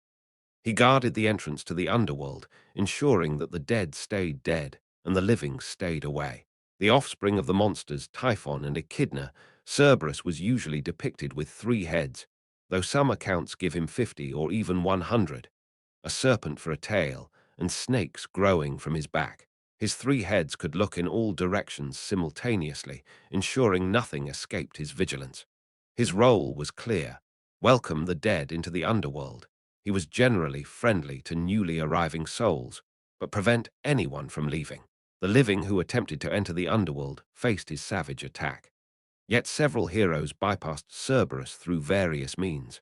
He guarded the entrance to the underworld, ensuring that the dead stayed dead and the living stayed away. The offspring of the monsters Typhon and Echidna, Cerberus was usually depicted with 3 heads, though some accounts give him 50 or even 100, a serpent for a tail and snakes growing from his back. His 3 heads could look in all directions simultaneously, ensuring nothing escaped his vigilance. His role was clear: welcome the dead into the underworld. He was generally friendly to newly arriving souls, but prevent anyone from leaving. The living who attempted to enter the underworld faced his savage attack. Yet several heroes bypassed Cerberus through various means.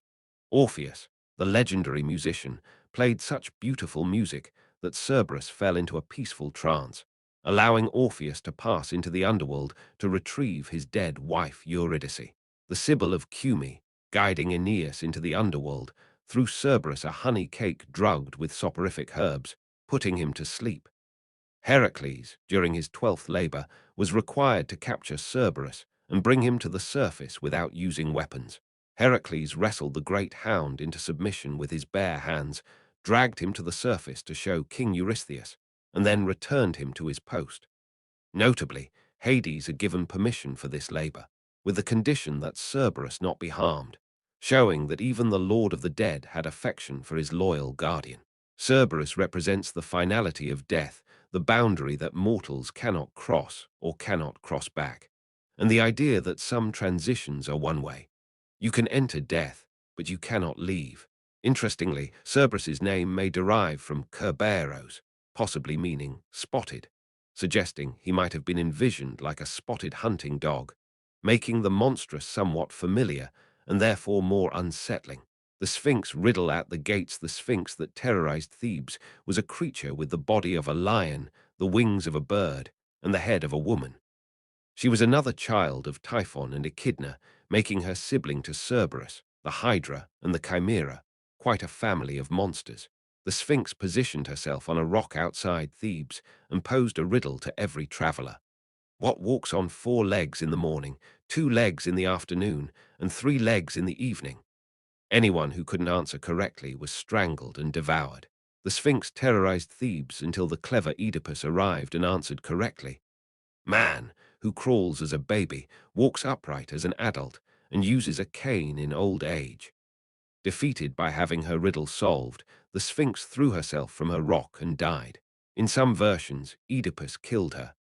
Orpheus, the legendary musician, played such beautiful music that Cerberus fell into a peaceful trance, allowing Orpheus to pass into the underworld to retrieve his dead wife Eurydice. The Sibyl of Cumae, guiding Aeneas into the underworld, threw Cerberus a honey cake drugged with soporific herbs, putting him to sleep. Heracles, during his 12th labor, was required to capture Cerberus and bring him to the surface without using weapons. Heracles wrestled the great hound into submission with his bare hands, dragged him to the surface to show King Eurystheus, and then returned him to his post. Notably, Hades had given permission for this labor, with the condition that Cerberus not be harmed, showing that even the Lord of the Dead had affection for his loyal guardian. Cerberus represents the finality of death, the boundary that mortals cannot cross or cannot cross back, and the idea that some transitions are one way. You can enter death, but you cannot leave. Interestingly, Cerberus's name may derive from Kerberos, possibly meaning spotted, suggesting he might have been envisioned like a spotted hunting dog, making the monstrous somewhat familiar and therefore more unsettling. The Sphinx riddle at the gates. The Sphinx that terrorized Thebes was a creature with the body of a lion, the wings of a bird, and the head of a woman. She was another child of Typhon and Echidna, making her sibling to Cerberus, the Hydra, and the Chimera, quite a family of monsters. The Sphinx positioned herself on a rock outside Thebes and posed a riddle to every traveler. What walks on 4 legs in the morning, 2 legs in the afternoon, and 3 legs in the evening? Anyone who couldn't answer correctly was strangled and devoured. The Sphinx terrorized Thebes until the clever Oedipus arrived and answered correctly. Man, who crawls as a baby, walks upright as an adult, and uses a cane in old age. Defeated by having her riddle solved, the Sphinx threw herself from her rock and died. In some versions, Oedipus killed her,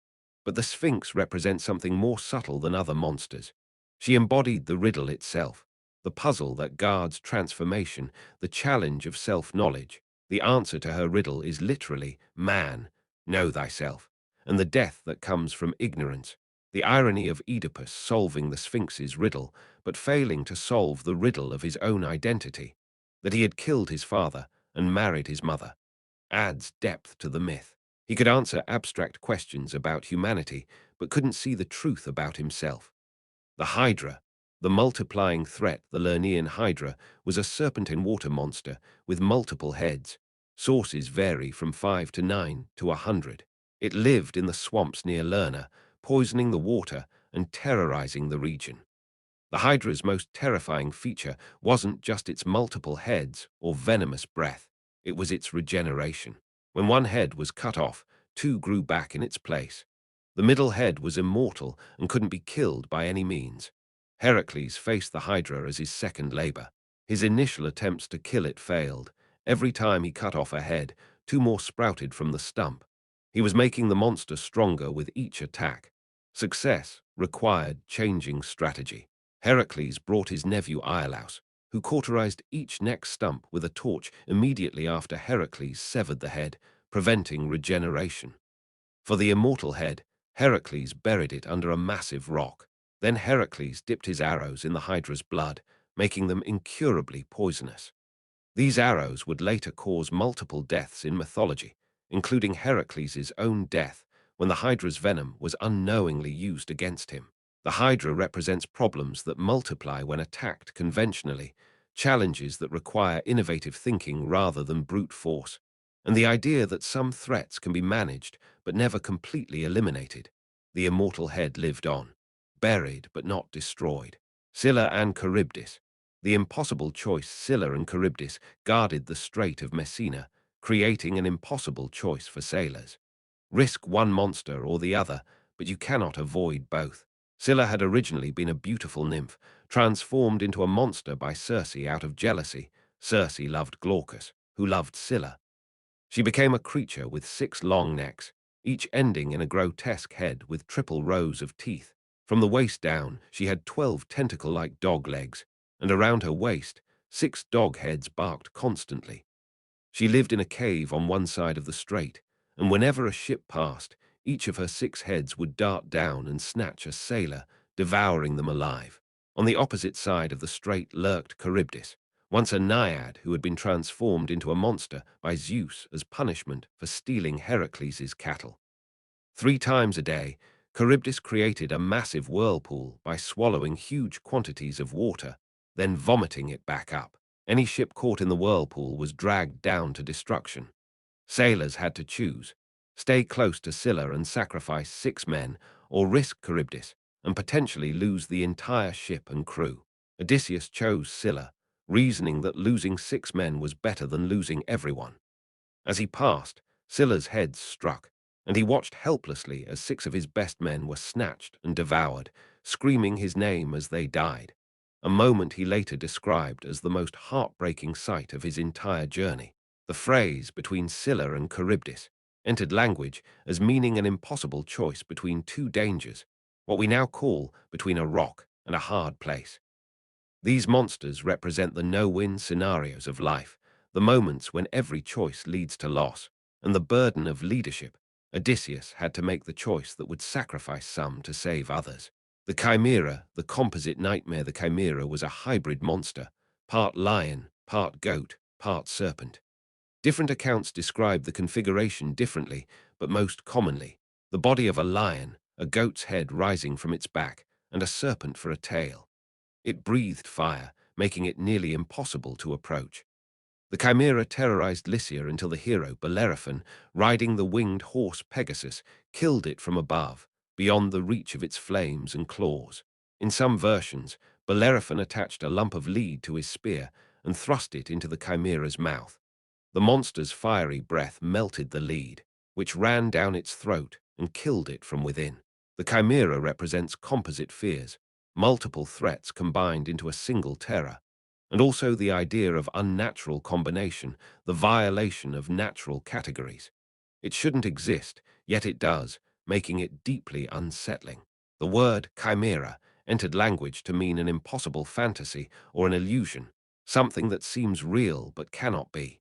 but the Sphinx represents something more subtle than other monsters. She embodied the riddle itself, the puzzle that guards transformation, the challenge of self-knowledge. The answer to her riddle is literally, man, know thyself, and the death that comes from ignorance. The irony of Oedipus solving the Sphinx's riddle, but failing to solve the riddle of his own identity, that he had killed his father and married his mother, adds depth to the myth. He could answer abstract questions about humanity, but couldn't see the truth about himself. The Hydra, the multiplying threat. The Lernaean Hydra was a serpent-in-water monster with multiple heads. Sources vary from 5 to 9 to 100. It lived in the swamps near Lerna, poisoning the water and terrorizing the region. The Hydra's most terrifying feature wasn't just its multiple heads or venomous breath, it was its regeneration. When one head was cut off, 2 grew back in its place. The middle head was immortal and couldn't be killed by any means. Heracles faced the Hydra as his second labor. His initial attempts to kill it failed. Every time he cut off a head, 2 more sprouted from the stump. He was making the monster stronger with each attack. Success required changing strategy. Heracles brought his nephew Iolaus, who cauterized each neck stump with a torch immediately after Heracles severed the head, preventing regeneration. For the immortal head, Heracles buried it under a massive rock. Then Heracles dipped his arrows in the Hydra's blood, making them incurably poisonous. These arrows would later cause multiple deaths in mythology, including Heracles' own death when the Hydra's venom was unknowingly used against him. The Hydra represents problems that multiply when attacked conventionally, challenges that require innovative thinking rather than brute force, and the idea that some threats can be managed but never completely eliminated. The immortal head lived on, buried but not destroyed. Scylla and Charybdis. The impossible choice Scylla and Charybdis guarded the Strait of Messina, creating an impossible choice for sailors. Risk one monster or the other, but you cannot avoid both. Scylla had originally been a beautiful nymph, transformed into a monster by Circe out of jealousy. Circe loved Glaucus, who loved Scylla. She became a creature with 6 long necks, each ending in a grotesque head with triple rows of teeth. From the waist down, she had 12 tentacle-like dog legs, and around her waist, 6 dog heads barked constantly. She lived in a cave on one side of the strait, and whenever a ship passed, each of her 6 heads would dart down and snatch a sailor, devouring them alive. On the opposite side of the strait lurked Charybdis, once a naiad who had been transformed into a monster by Zeus as punishment for stealing Heracles' cattle. 3 times a day, Charybdis created a massive whirlpool by swallowing huge quantities of water, then vomiting it back up. Any ship caught in the whirlpool was dragged down to destruction. Sailors had to choose: stay close to Scylla and sacrifice 6 men, or risk Charybdis and potentially lose the entire ship and crew. Odysseus chose Scylla, reasoning that losing 6 men was better than losing everyone. As he passed, Scylla's head struck, and he watched helplessly as 6 of his best men were snatched and devoured, screaming his name as they died, a moment he later described as the most heartbreaking sight of his entire journey. The phrase "between Scylla and Charybdis" entered language as meaning an impossible choice between 2 dangers, what we now call between a rock and a hard place. These monsters represent the no-win scenarios of life, the moments when every choice leads to loss, and the burden of leadership. Odysseus had to make the choice that would sacrifice some to save others. The Chimera, the composite nightmare. The Chimera was a hybrid monster, part lion, part goat, part serpent. Different accounts describe the configuration differently, but most commonly, the body of a lion, a goat's head rising from its back, and a serpent for a tail. It breathed fire, making it nearly impossible to approach. The Chimera terrorized Lycia until the hero, Bellerophon, riding the winged horse Pegasus, killed it from above, beyond the reach of its flames and claws. In some versions, Bellerophon attached a lump of lead to his spear and thrust it into the Chimera's mouth. The monster's fiery breath melted the lead, which ran down its throat and killed it from within. The Chimera represents composite fears, multiple threats combined into a single terror, and also the idea of unnatural combination, the violation of natural categories. It shouldn't exist, yet it does, making it deeply unsettling. The word chimera entered language to mean an impossible fantasy or an illusion, something that seems real but cannot be.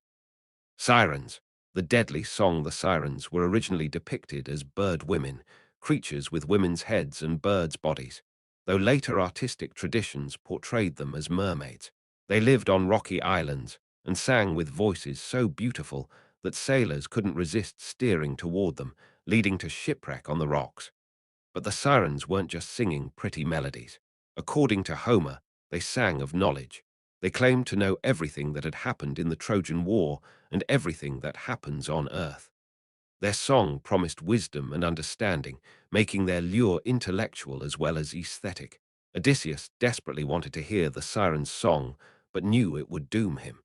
Sirens. The deadly song. The sirens were originally depicted as bird women, creatures with women's heads and birds' bodies, though later artistic traditions portrayed them as mermaids. They lived on rocky islands and sang with voices so beautiful that sailors couldn't resist steering toward them, leading to shipwreck on the rocks. But the sirens weren't just singing pretty melodies. According to Homer, they sang of knowledge. They claimed to know everything that had happened in the Trojan War and everything that happens on Earth. Their song promised wisdom and understanding, making their lure intellectual as well as aesthetic. Odysseus desperately wanted to hear the siren's song, but knew it would doom him.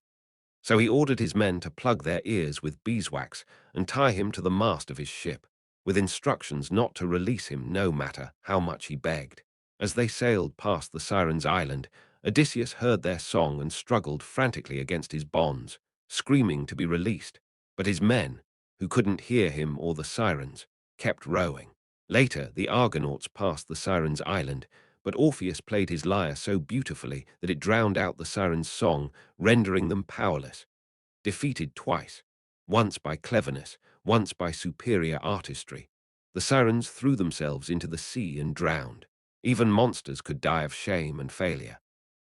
So he ordered his men to plug their ears with beeswax and tie him to the mast of his ship, with instructions not to release him no matter how much he begged. As they sailed past the Sirens' Island, Odysseus heard their song and struggled frantically against his bonds, screaming to be released, but his men, who couldn't hear him or the sirens, kept rowing. Later, the Argonauts passed the Sirens' Island, but Orpheus played his lyre so beautifully that it drowned out the sirens' song, rendering them powerless. Defeated twice, once by cleverness, once by superior artistry, the sirens threw themselves into the sea and drowned. Even monsters could die of shame and failure.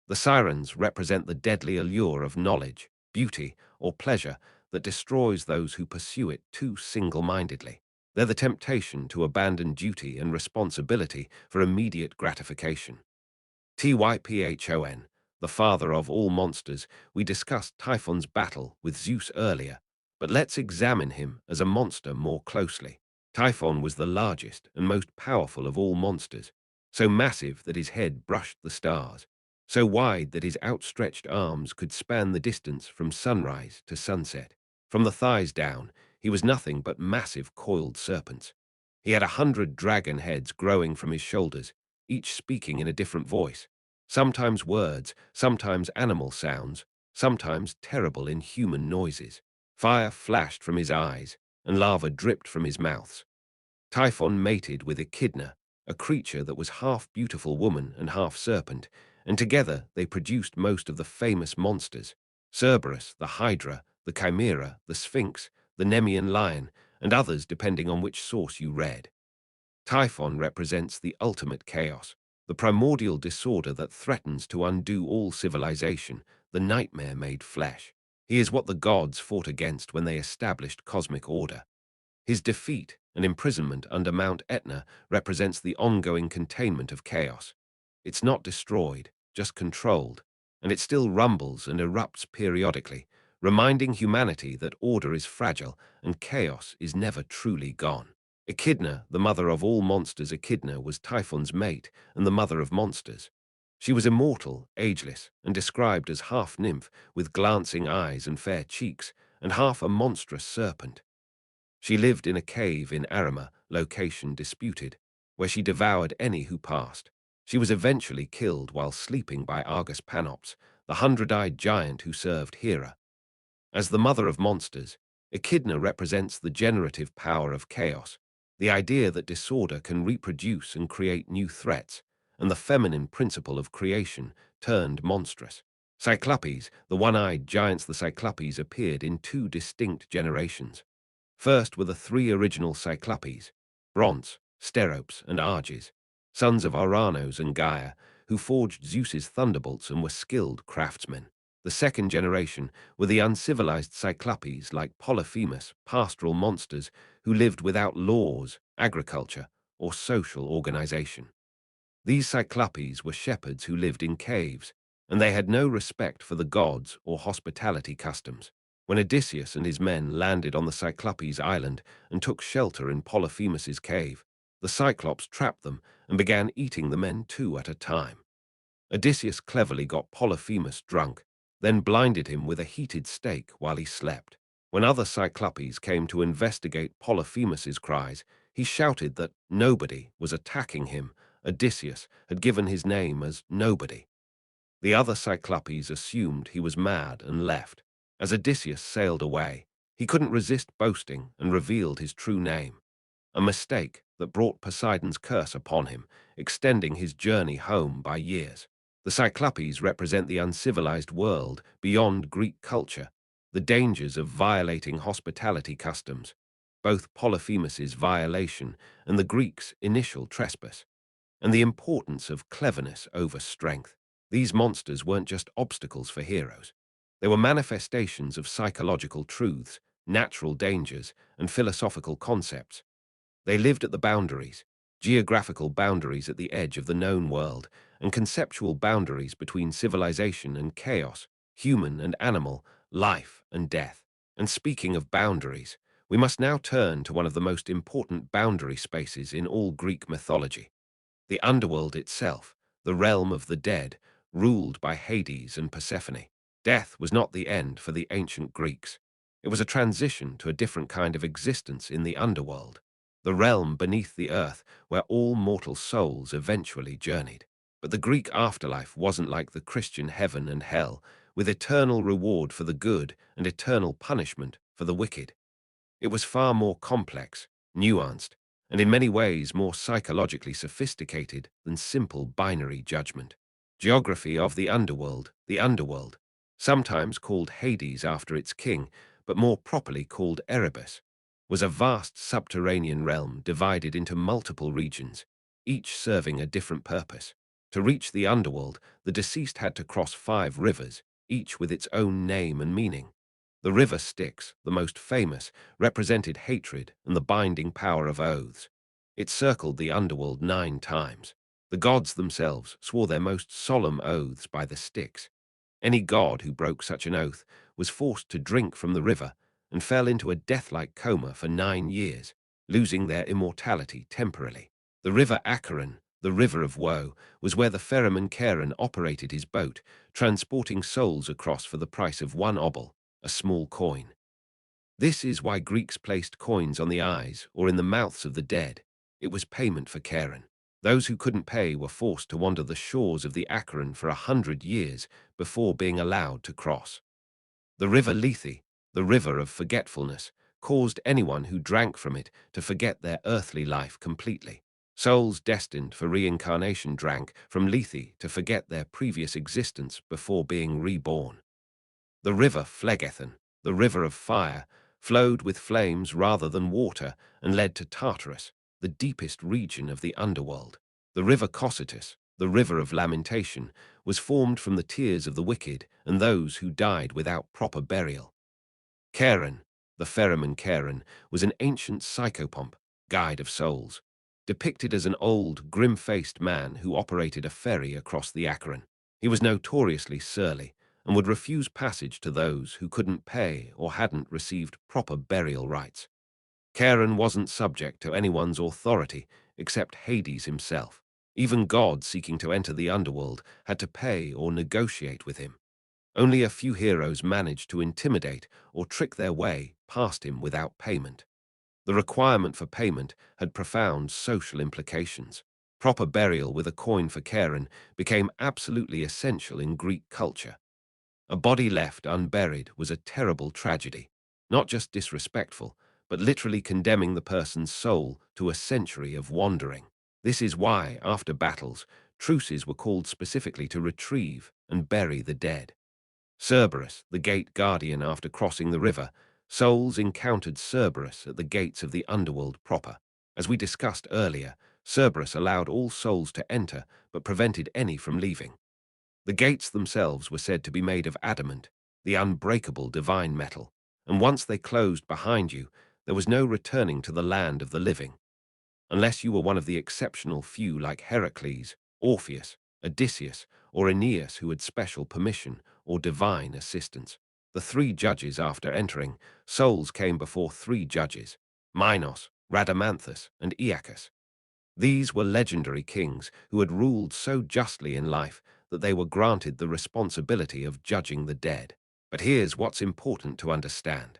The sirens represent the deadly allure of knowledge. beauty, or pleasure that destroys those who pursue it too single-mindedly. They're the temptation to abandon duty and responsibility for immediate gratification. Typhon, the father of all monsters, we discussed Typhon's battle with Zeus earlier, but let's examine him as a monster more closely. Typhon was the largest and most powerful of all monsters, so massive that his head brushed the stars, so wide that his outstretched arms could span the distance from sunrise to sunset. From the thighs down, he was nothing but massive coiled serpents. He had 100 dragon heads growing from his shoulders, each speaking in a different voice, sometimes words, sometimes animal sounds, sometimes terrible inhuman noises. Fire flashed from his eyes, and lava dripped from his mouths. Typhon mated with Echidna, a creature that was half beautiful woman and half serpent, and together they produced most of the famous monsters: Cerberus, the Hydra, the Chimera, the Sphinx, the Nemean lion, and others depending on which source you read. Typhon represents the ultimate chaos, the primordial disorder that threatens to undo all civilization, the nightmare made flesh. He is what the gods fought against when they established cosmic order. His defeat and imprisonment under Mount Etna represents the ongoing containment of chaos. It's not destroyed, just controlled, and it still rumbles and erupts periodically, reminding humanity that order is fragile and chaos is never truly gone. Echidna, the mother of all monsters. Echidna was Typhon's mate and the mother of monsters. She was immortal, ageless, and described as half nymph with glancing eyes and fair cheeks, and half a monstrous serpent. She lived in a cave in Arima, location disputed, where she devoured any who passed. She was eventually killed while sleeping by Argus Panops, the 100-eyed giant who served Hera. As the mother of monsters, Echidna represents the generative power of chaos, the idea that disorder can reproduce and create new threats, and the feminine principle of creation turned monstrous. Cyclopes, the one-eyed giants. The Cyclopes appeared in two distinct generations. First were the three original Cyclopes, Bronze, Steropes, and Arges, sons of Oranos and Gaia, who forged Zeus's thunderbolts and were skilled craftsmen. The second generation were the uncivilized Cyclopes like Polyphemus, pastoral monsters who lived without laws, agriculture, or social organization. These Cyclopes were shepherds who lived in caves, and they had no respect for the gods or hospitality customs. When Odysseus and his men landed on the Cyclopes island and took shelter in Polyphemus's cave, the Cyclops trapped them and began eating the men two at a time. Odysseus cleverly got Polyphemus drunk, then blinded him with a heated steak while he slept. When other Cyclopes came to investigate Polyphemus's cries, he shouted that nobody was attacking him. Odysseus had given his name as Nobody. The other Cyclopes assumed he was mad and left. As Odysseus sailed away, he couldn't resist boasting and revealed his true name, a mistake that brought Poseidon's curse upon him, extending his journey home by years. The Cyclopes represent the uncivilized world beyond Greek culture, the dangers of violating hospitality customs, both Polyphemus's violation and the Greeks' initial trespass, and the importance of cleverness over strength. These monsters weren't just obstacles for heroes. They were manifestations of psychological truths, natural dangers, and philosophical concepts. They lived at the boundaries, geographical boundaries at the edge of the known world, and conceptual boundaries between civilization and chaos, human and animal, life and death. And speaking of boundaries, we must now turn to one of the most important boundary spaces in all Greek mythology: the underworld itself, the realm of the dead, ruled by Hades and Persephone. Death was not the end for the ancient Greeks. It was a transition to a different kind of existence in the underworld, the realm beneath the earth where all mortal souls eventually journeyed. But the Greek afterlife wasn't like the Christian heaven and hell, with eternal reward for the good and eternal punishment for the wicked. It was far more complex, nuanced, and in many ways more psychologically sophisticated than simple binary judgment. Geography of the underworld, sometimes called Hades after its king, but more properly called Erebus, was a vast subterranean realm divided into multiple regions, each serving a different purpose. To reach the underworld, the deceased had to cross 5 rivers, each with its own name and meaning. The river Styx, the most famous, represented hatred and the binding power of oaths. It circled the underworld 9 times. The gods themselves swore their most solemn oaths by the Styx. Any god who broke such an oath was forced to drink from the river and fell into a death-like coma for 9 years, losing their immortality temporarily. The river Acheron, the river of woe, was where the ferryman Charon operated his boat, transporting souls across for the price of 1 obol, a small coin. This is why Greeks placed coins on the eyes or in the mouths of the dead. It was payment for Charon. Those who couldn't pay were forced to wander the shores of the Acheron for 100 years before being allowed to cross. The river Lethe, the river of forgetfulness, caused anyone who drank from it to forget their earthly life completely. Souls destined for reincarnation drank from Lethe to forget their previous existence before being reborn. The river Phlegethon, the river of fire, flowed with flames rather than water and led to Tartarus, the deepest region of the underworld. The river Cocytus, the river of lamentation, was formed from the tears of the wicked and those who died without proper burial. Charon, the ferryman Charon, was an ancient psychopomp, guide of souls, depicted as an old, grim-faced man who operated a ferry across the Acheron. He was notoriously surly and would refuse passage to those who couldn't pay or hadn't received proper burial rites. Charon wasn't subject to anyone's authority except Hades himself. Even gods seeking to enter the underworld had to pay or negotiate with him. Only a few heroes managed to intimidate or trick their way past him without payment. The requirement for payment had profound social implications. Proper burial with a coin for Charon became absolutely essential in Greek culture. A body left unburied was a terrible tragedy, not just disrespectful, but literally condemning the person's soul to a century of wandering. This is why, after battles, truces were called specifically to retrieve and bury the dead. Cerberus, the gate guardian after crossing the river, souls encountered Cerberus at the gates of the underworld proper. As we discussed earlier, Cerberus allowed all souls to enter but prevented any from leaving. The gates themselves were said to be made of adamant, the unbreakable divine metal, and once they closed behind you, there was no returning to the land of the living. Unless you were one of the exceptional few like Heracles, Orpheus, Odysseus, or Aeneas who had special permission or divine assistance. The 3 judges after entering, souls came before 3 judges, Minos, Rhadamanthus, and Aeacus. These were legendary kings who had ruled so justly in life that they were granted the responsibility of judging the dead. But here's what's important to understand.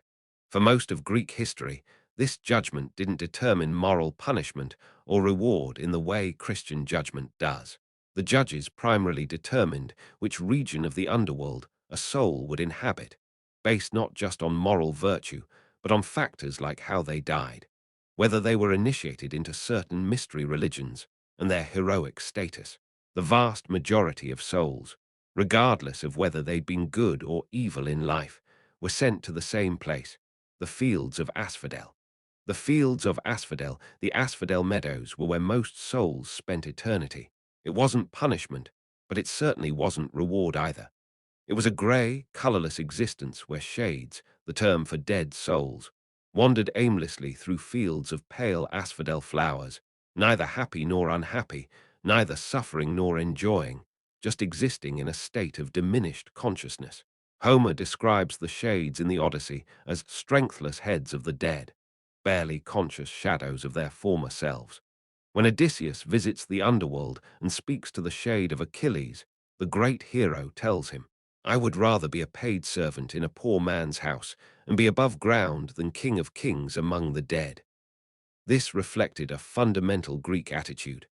For most of Greek history, this judgment didn't determine moral punishment or reward in the way Christian judgment does. The judges primarily determined which region of the underworld a soul would inhabit, based not just on moral virtue, but on factors like how they died, whether they were initiated into certain mystery religions, and their heroic status. The vast majority of souls, regardless of whether they'd been good or evil in life, were sent to the same place, the fields of asphodel. The fields of asphodel, the asphodel meadows, were where most souls spent eternity. It wasn't punishment, but it certainly wasn't reward either. It was a grey, colourless existence where shades, the term for dead souls, wandered aimlessly through fields of pale asphodel flowers, neither happy nor unhappy, neither suffering nor enjoying, just existing in a state of diminished consciousness. Homer describes the shades in the Odyssey as strengthless heads of the dead, barely conscious shadows of their former selves. When Odysseus visits the underworld and speaks to the shade of Achilles, the great hero tells him, "I would rather be a paid servant in a poor man's house and be above ground than king of kings among the dead." This reflected a fundamental Greek attitude.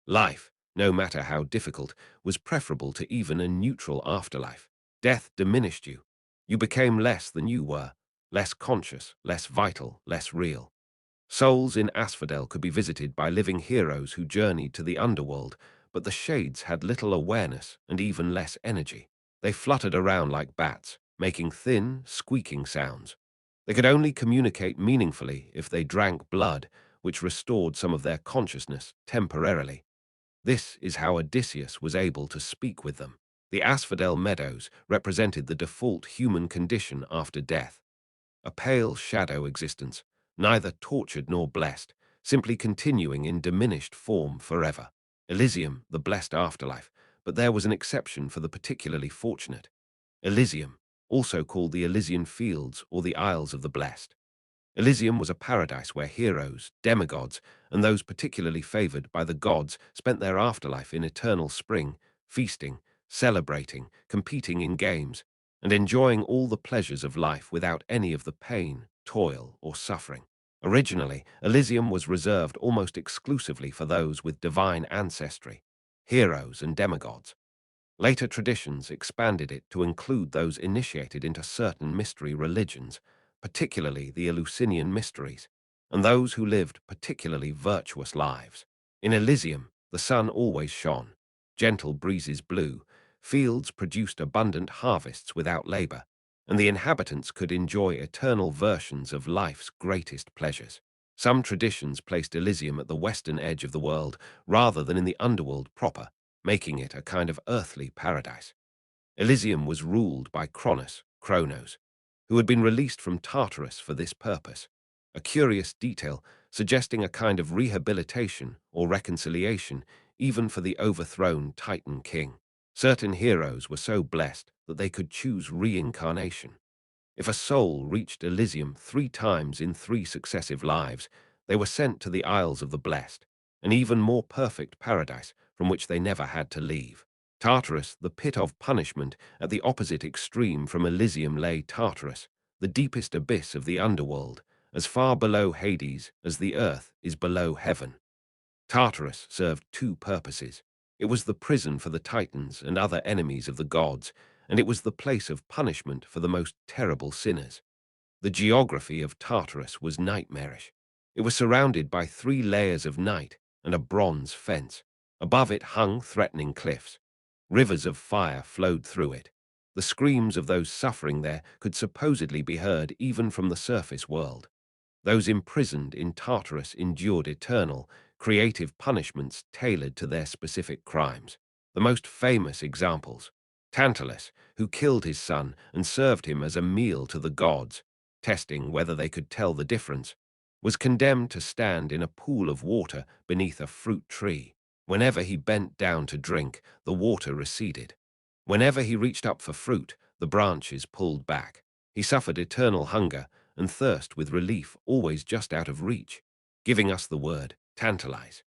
Life, no matter how difficult, was preferable to even a neutral afterlife. Death diminished you. You became less than you were, less conscious, less vital, less real. Souls in asphodel could be visited by living heroes who journeyed to the underworld, but the shades had little awareness and even less energy. They fluttered around like bats, making thin, squeaking sounds. They could only communicate meaningfully if they drank blood, which restored some of their consciousness temporarily. This is how Odysseus was able to speak with them. The asphodel meadows represented the default human condition after death, a pale shadow existence, neither tortured nor blessed, simply continuing in diminished form forever. Elysium, the blessed afterlife, but there was an exception for the particularly fortunate. Elysium, also called the Elysian Fields or the Isles of the Blessed. Elysium was a paradise where heroes, demigods, and those particularly favored by the gods spent their afterlife in eternal spring, feasting, celebrating, competing in games, and enjoying all the pleasures of life without any of the pain, toil, or suffering. Originally, Elysium was reserved almost exclusively for those with divine ancestry, heroes and demigods. Later traditions expanded it to include those initiated into certain mystery religions, particularly the Eleusinian mysteries, and those who lived particularly virtuous lives. In Elysium, the sun always shone, gentle breezes blew, fields produced abundant harvests without labor, and the inhabitants could enjoy eternal versions of life's greatest pleasures. Some traditions placed Elysium at the western edge of the world rather than in the underworld proper, making it a kind of earthly paradise. Elysium was ruled by Kronos, who had been released from Tartarus for this purpose, a curious detail suggesting a kind of rehabilitation or reconciliation even for the overthrown Titan king. Certain heroes were so blessed that they could choose reincarnation. If a soul reached Elysium 3 times in 3 successive lives, they were sent to the Isles of the Blessed, an even more perfect paradise from which they never had to leave. Tartarus, the pit of punishment, at the opposite extreme from Elysium lay Tartarus, the deepest abyss of the underworld, as far below Hades as the earth is below heaven. Tartarus served 2 purposes. It was the prison for the Titans and other enemies of the gods, and it was the place of punishment for the most terrible sinners. The geography of Tartarus was nightmarish. It was surrounded by 3 layers of night and a bronze fence. Above it hung threatening cliffs. Rivers of fire flowed through it. The screams of those suffering there could supposedly be heard even from the surface world. Those imprisoned in Tartarus endured eternal, creative punishments tailored to their specific crimes. The most famous examples: Tantalus, who killed his son and served him as a meal to the gods, testing whether they could tell the difference, was condemned to stand in a pool of water beneath a fruit tree. Whenever he bent down to drink, the water receded. Whenever he reached up for fruit, the branches pulled back. He suffered eternal hunger and thirst with relief always just out of reach, giving us the word tantalize.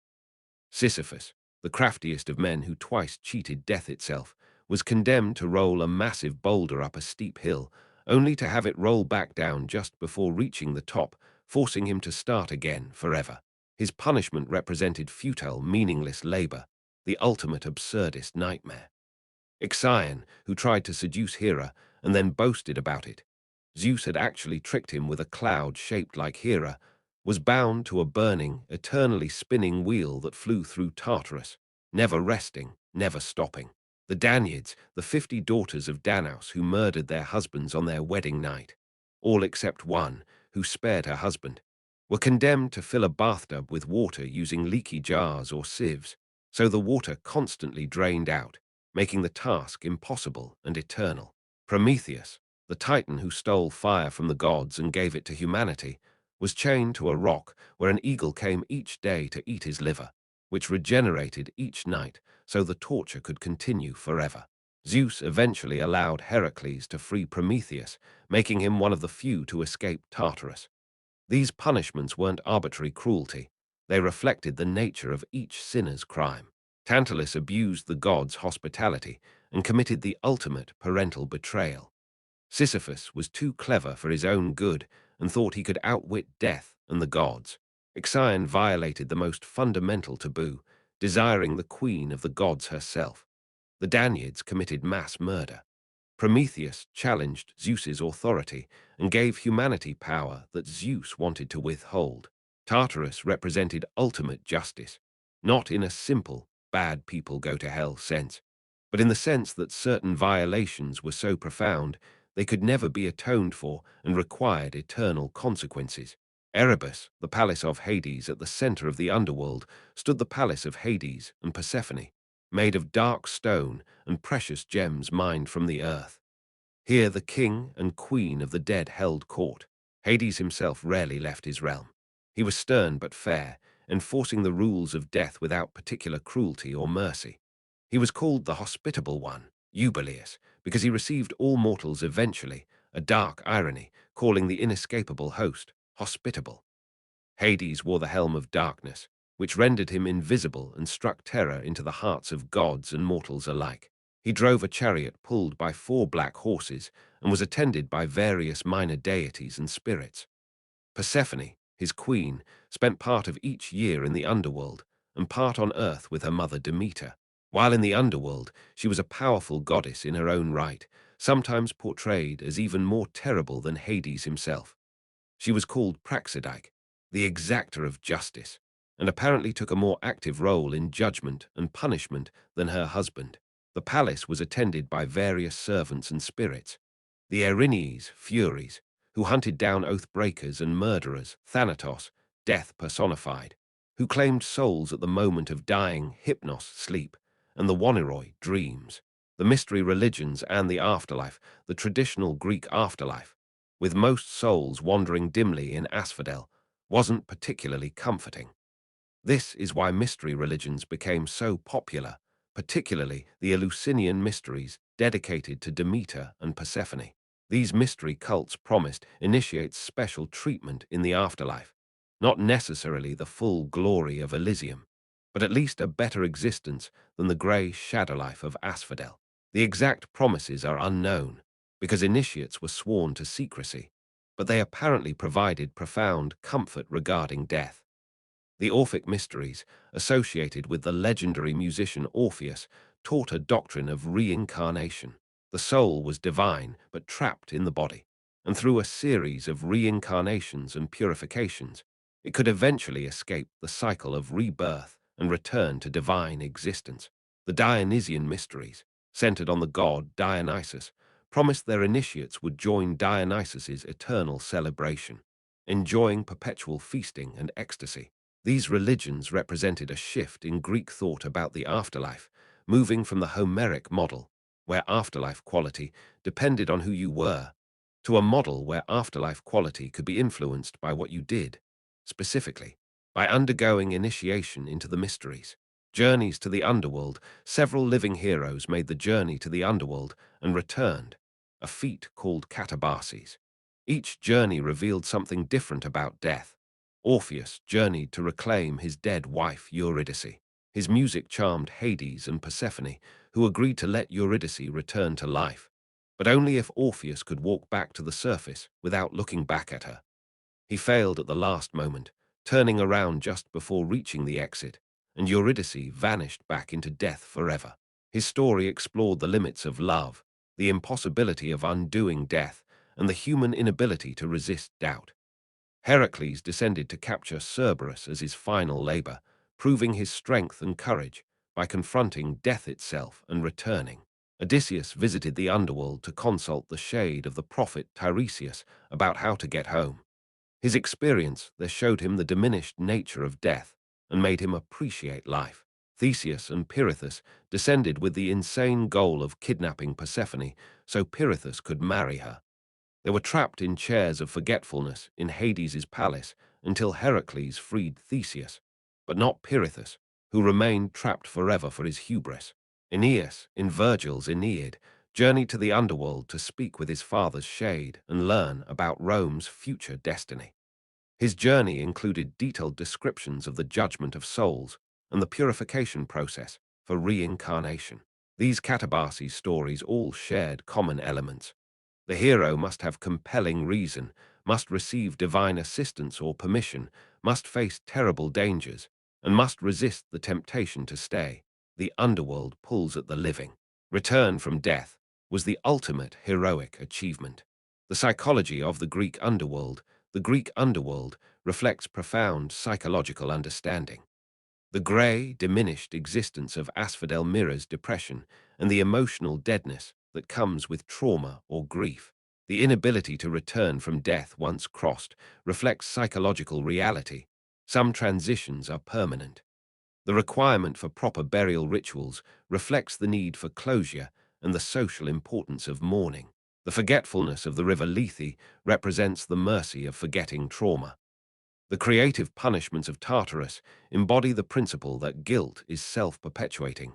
Sisyphus, the craftiest of men who twice cheated death itself, was condemned to roll a massive boulder up a steep hill, only to have it roll back down just before reaching the top, forcing him to start again forever. His punishment represented futile, meaningless labor, the ultimate absurdist nightmare. Ixion, who tried to seduce Hera and then boasted about it. Zeus had actually tricked him with a cloud shaped like Hera, was bound to a burning, eternally spinning wheel that flew through Tartarus, never resting, never stopping. The Danaids, the 50 daughters of Danaus who murdered their husbands on their wedding night, all except one, who spared her husband, were condemned to fill a bathtub with water using leaky jars or sieves, so the water constantly drained out, making the task impossible and eternal. Prometheus, the Titan who stole fire from the gods and gave it to humanity, was chained to a rock where an eagle came each day to eat his liver, which regenerated each night so the torture could continue forever. Zeus eventually allowed Heracles to free Prometheus, making him one of the few to escape Tartarus. These punishments weren't arbitrary cruelty. They reflected the nature of each sinner's crime. Tantalus abused the gods' hospitality and committed the ultimate parental betrayal. Sisyphus was too clever for his own good and thought he could outwit death and the gods. Ixion violated the most fundamental taboo, desiring the queen of the gods herself. The Danaids committed mass murder. Prometheus challenged Zeus's authority and gave humanity power that Zeus wanted to withhold. Tartarus represented ultimate justice, not in a simple, bad people go to hell sense, but in the sense that certain violations were so profound they could never be atoned for and required eternal consequences. Erebus, the palace of Hades at the center of the underworld, stood the palace of Hades and Persephone, made of dark stone and precious gems mined from the earth. Here the king and queen of the dead held court. Hades himself rarely left his realm. He was stern but fair, enforcing the rules of death without particular cruelty or mercy. He was called the Hospitable One, Eubuleus, because he received all mortals eventually, a dark irony, calling the inescapable host hospitable. Hades wore the helm of darkness, which rendered him invisible and struck terror into the hearts of gods and mortals alike. He drove a chariot pulled by 4 black horses and was attended by various minor deities and spirits. Persephone, his queen, spent part of each year in the underworld and part on earth with her mother Demeter. While in the underworld, she was a powerful goddess in her own right, sometimes portrayed as even more terrible than Hades himself. She was called Praxidike, the exactor of justice, and apparently took a more active role in judgment and punishment than her husband. The palace was attended by various servants and spirits, the Erinyes, Furies, who hunted down oath-breakers and murderers, Thanatos, death personified, who claimed souls at the moment of dying, Hypnos, sleep, and the Waniroi, dreams. The mystery religions and the afterlife, the traditional Greek afterlife, with most souls wandering dimly in asphodel, wasn't particularly comforting. This is why mystery religions became so popular, particularly the Eleusinian mysteries dedicated to Demeter and Persephone. These mystery cults promised initiates special treatment in the afterlife, not necessarily the full glory of Elysium, but at least a better existence than the grey shadow life of asphodel. The exact promises are unknown, because initiates were sworn to secrecy, but they apparently provided profound comfort regarding death. The Orphic mysteries, associated with the legendary musician Orpheus, taught a doctrine of reincarnation. The soul was divine but trapped in the body, and through a series of reincarnations and purifications, it could eventually escape the cycle of rebirth and return to divine existence. The Dionysian mysteries, centered on the god Dionysus, promised their initiates would join Dionysus's eternal celebration, enjoying perpetual feasting and ecstasy. These religions represented a shift in Greek thought about the afterlife, moving from the Homeric model, where afterlife quality depended on who you were, to a model where afterlife quality could be influenced by what you did, specifically, by undergoing initiation into the mysteries. Journeys to the underworld, several living heroes made the journey to the underworld and returned, a feat called catabasis. Each journey revealed something different about death. Orpheus journeyed to reclaim his dead wife Eurydice. His music charmed Hades and Persephone, who agreed to let Eurydice return to life, but only if Orpheus could walk back to the surface without looking back at her. He failed at the last moment, turning around just before reaching the exit, and Eurydice vanished back into death forever. His story explored the limits of love, the impossibility of undoing death, and the human inability to resist doubt. Heracles descended to capture Cerberus as his final labor, proving his strength and courage by confronting death itself and returning. Odysseus visited the underworld to consult the shade of the prophet Tiresias about how to get home. His experience there showed him the diminished nature of death and made him appreciate life. Theseus and Pirithous descended with the insane goal of kidnapping Persephone so Pirithous could marry her. They were trapped in chairs of forgetfulness in Hades's palace until Heracles freed Theseus, but not Pirithous, who remained trapped forever for his hubris. Aeneas, in Virgil's Aeneid, journeyed to the underworld to speak with his father's shade and learn about Rome's future destiny. His journey included detailed descriptions of the judgment of souls and the purification process for reincarnation. These catabasis stories all shared common elements. The hero must have compelling reason, must receive divine assistance or permission, must face terrible dangers, and must resist the temptation to stay. The underworld pulls at the living. Return from death was the ultimate heroic achievement. The psychology of the Greek underworld reflects profound psychological understanding. The grey, diminished existence of asphodel mirrors depression and the emotional deadness that comes with trauma or grief. The inability to return from death once crossed reflects psychological reality. Some transitions are permanent. The requirement for proper burial rituals reflects the need for closure and the social importance of mourning. The forgetfulness of the river Lethe represents the mercy of forgetting trauma. The creative punishments of Tartarus embody the principle that guilt is self-perpetuating.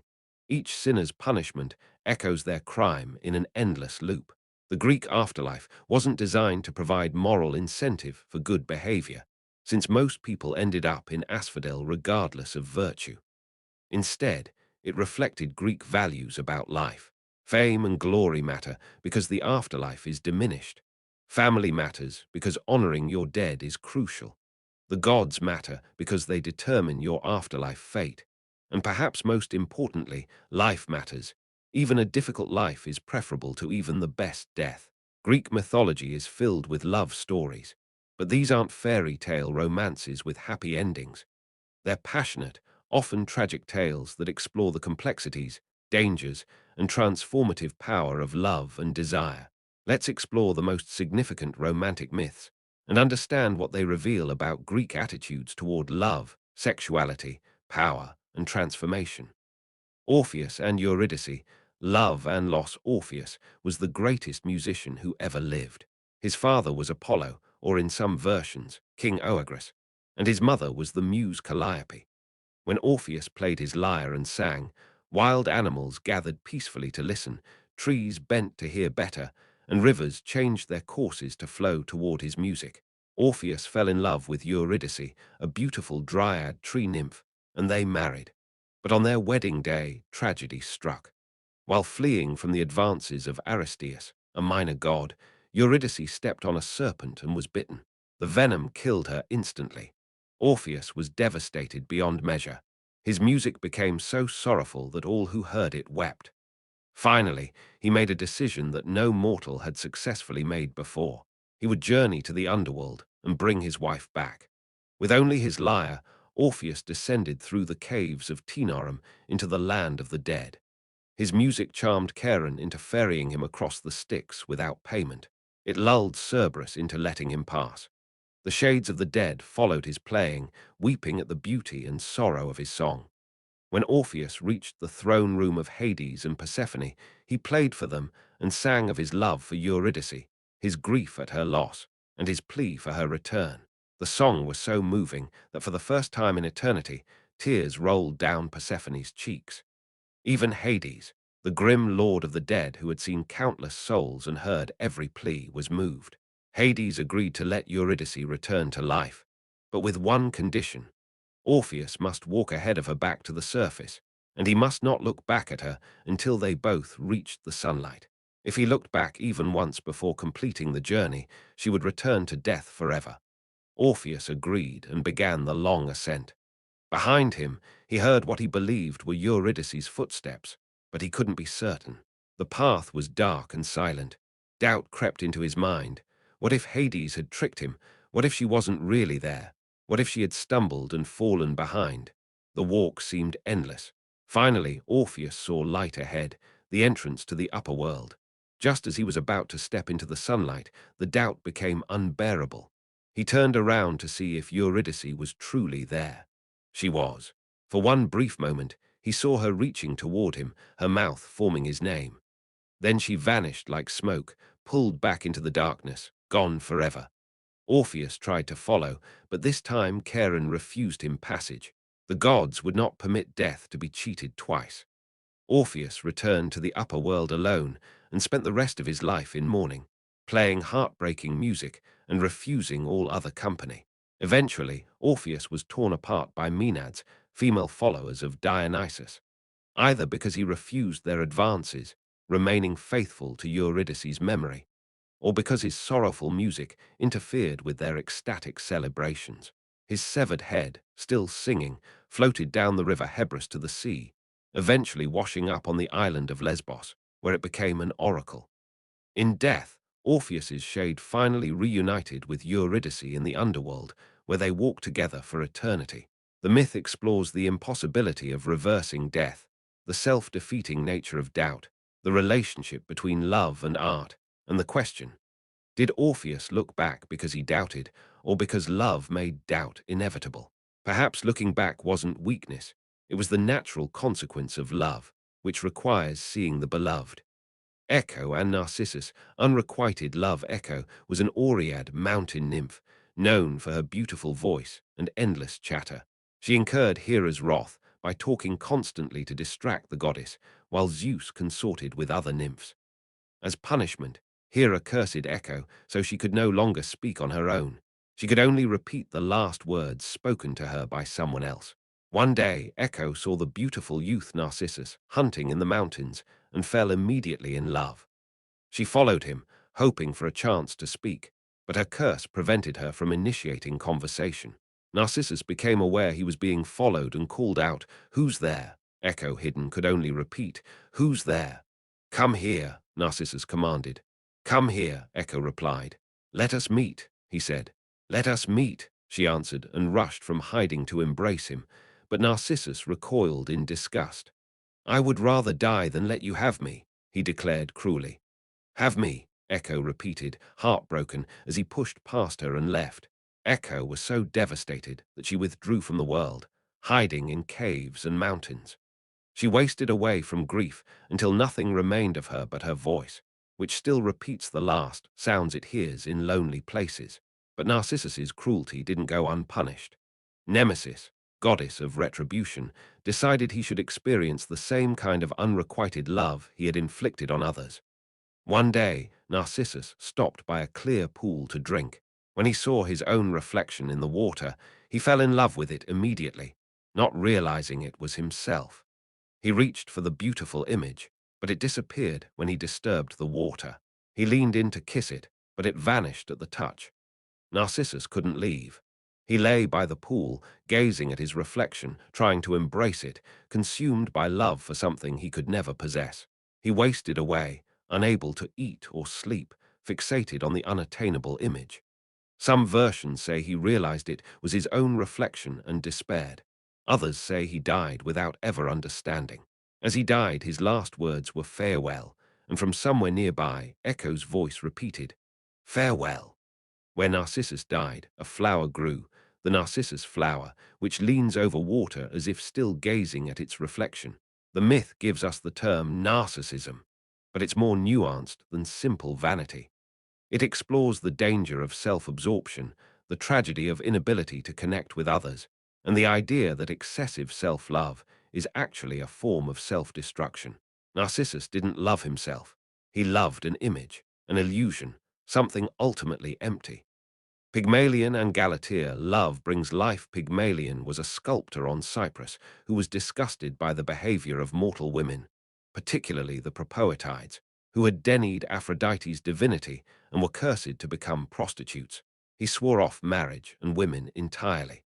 Each sinner's punishment echoes their crime in an endless loop. The Greek afterlife wasn't designed to provide moral incentive for good behavior, since most people ended up in asphodel regardless of virtue. Instead, it reflected Greek values about life. Fame and glory matter because the afterlife is diminished. Family matters because honoring your dead is crucial. The gods matter because they determine your afterlife fate. And perhaps most importantly, life matters. Even a difficult life is preferable to even the best death. Greek mythology is filled with love stories. But these aren't fairy tale romances with happy endings. They're passionate, often tragic tales that explore the complexities, dangers, and transformative power of love and desire. Let's explore the most significant romantic myths and understand what they reveal about Greek attitudes toward love, sexuality, power, and transformation. Orpheus and Eurydice, love and loss. Orpheus was the greatest musician who ever lived. His father was Apollo, or in some versions, King Oeagrus, and his mother was the muse Calliope. When Orpheus played his lyre and sang, wild animals gathered peacefully to listen, trees bent to hear better, and rivers changed their courses to flow toward his music. Orpheus fell in love with Eurydice, a beautiful dryad tree nymph, and they married. But on their wedding day, tragedy struck. While fleeing from the advances of Aristeus, a minor god, Eurydice stepped on a serpent and was bitten. The venom killed her instantly. Orpheus was devastated beyond measure. His music became so sorrowful that all who heard it wept. Finally, he made a decision that no mortal had successfully made before. He would journey to the underworld and bring his wife back. With only his lyre, Orpheus descended through the caves of Taenorum into the land of the dead. His music charmed Charon into ferrying him across the Styx without payment. It lulled Cerberus into letting him pass. The shades of the dead followed his playing, weeping at the beauty and sorrow of his song. When Orpheus reached the throne room of Hades and Persephone, he played for them and sang of his love for Eurydice, his grief at her loss, and his plea for her return. The song was so moving that for the first time in eternity, tears rolled down Persephone's cheeks. Even Hades, the grim lord of the dead who had seen countless souls and heard every plea, was moved. Hades agreed to let Eurydice return to life, but with one condition. Orpheus must walk ahead of her back to the surface, and he must not look back at her until they both reached the sunlight. If he looked back even once before completing the journey, she would return to death forever. Orpheus agreed and began the long ascent. Behind him, he heard what he believed were Eurydice's footsteps, but he couldn't be certain. The path was dark and silent. Doubt crept into his mind. What if Hades had tricked him? What if she wasn't really there? What if she had stumbled and fallen behind? The walk seemed endless. Finally, Orpheus saw light ahead, the entrance to the upper world. Just as he was about to step into the sunlight, the doubt became unbearable. He turned around to see if Eurydice was truly there. She was. For one brief moment, he saw her reaching toward him, her mouth forming his name. Then she vanished like smoke, pulled back into the darkness, gone forever. Orpheus tried to follow, but this time Charon refused him passage. The gods would not permit death to be cheated twice. Orpheus returned to the upper world alone and spent the rest of his life in mourning, playing heartbreaking music and refusing all other company. Eventually, Orpheus was torn apart by Maenads, female followers of Dionysus, either because he refused their advances, remaining faithful to Eurydice's memory, or because his sorrowful music interfered with their ecstatic celebrations. His severed head, still singing, floated down the river Hebrus to the sea, eventually washing up on the island of Lesbos, where it became an oracle. In death, Orpheus's shade finally reunited with Eurydice in the underworld, where they walk together for eternity. The myth explores the impossibility of reversing death, the self-defeating nature of doubt, the relationship between love and art, and the question: did Orpheus look back because he doubted, or because love made doubt inevitable? Perhaps looking back wasn't weakness, It was the natural consequence of love, which requires seeing the beloved. Echo and Narcissus, unrequited love. Echo was an Oread mountain nymph, known for her beautiful voice and endless chatter. She incurred Hera's wrath by talking constantly to distract the goddess, while Zeus consorted with other nymphs. As punishment, Hera cursed Echo so she could no longer speak on her own. She could only repeat the last words spoken to her by someone else. One day, Echo saw the beautiful youth Narcissus hunting in the mountains and fell immediately in love. She followed him, hoping for a chance to speak, but her curse prevented her from initiating conversation. Narcissus became aware he was being followed and called out, "Who's there?" Echo, hidden, could only repeat, "Who's there?" "Come here," Narcissus commanded. "Come here," Echo replied. "Let us meet," he said. "Let us meet," she answered, and rushed from hiding to embrace him, but Narcissus recoiled in disgust. "I would rather die than let you have me," he declared cruelly. "Have me," Echo repeated, heartbroken, as he pushed past her and left. Echo was so devastated that she withdrew from the world, hiding in caves and mountains. She wasted away from grief until nothing remained of her but her voice, which still repeats the last sounds it hears in lonely places. But Narcissus's cruelty didn't go unpunished. Nemesis, goddess of retribution, decided he should experience the same kind of unrequited love he had inflicted on others. One day, Narcissus stopped by a clear pool to drink. When he saw his own reflection in the water, he fell in love with it immediately, not realizing it was himself. He reached for the beautiful image, but it disappeared when he disturbed the water. He leaned in to kiss it, but it vanished at the touch. Narcissus couldn't leave. He lay by the pool, gazing at his reflection, trying to embrace it, consumed by love for something he could never possess. He wasted away, unable to eat or sleep, fixated on the unattainable image. Some versions say he realized it was his own reflection and despaired. Others say he died without ever understanding. As he died, his last words were farewell, and from somewhere nearby, Echo's voice repeated, "Farewell." Where Narcissus died, a flower grew, the narcissus flower, which leans over water as if still gazing at its reflection. The myth gives us the term narcissism, but it's more nuanced than simple vanity. It explores the danger of self-absorption, the tragedy of inability to connect with others, and the idea that excessive self-love is actually a form of self-destruction. Narcissus didn't love himself. He loved an image, an illusion, something ultimately empty. Pygmalion and Galatea, love brings life. Pygmalion was a sculptor on Cyprus who was disgusted by the behavior of mortal women, particularly the Propoetides, who had denied Aphrodite's divinity and were cursed to become prostitutes. He swore off marriage and women entirely.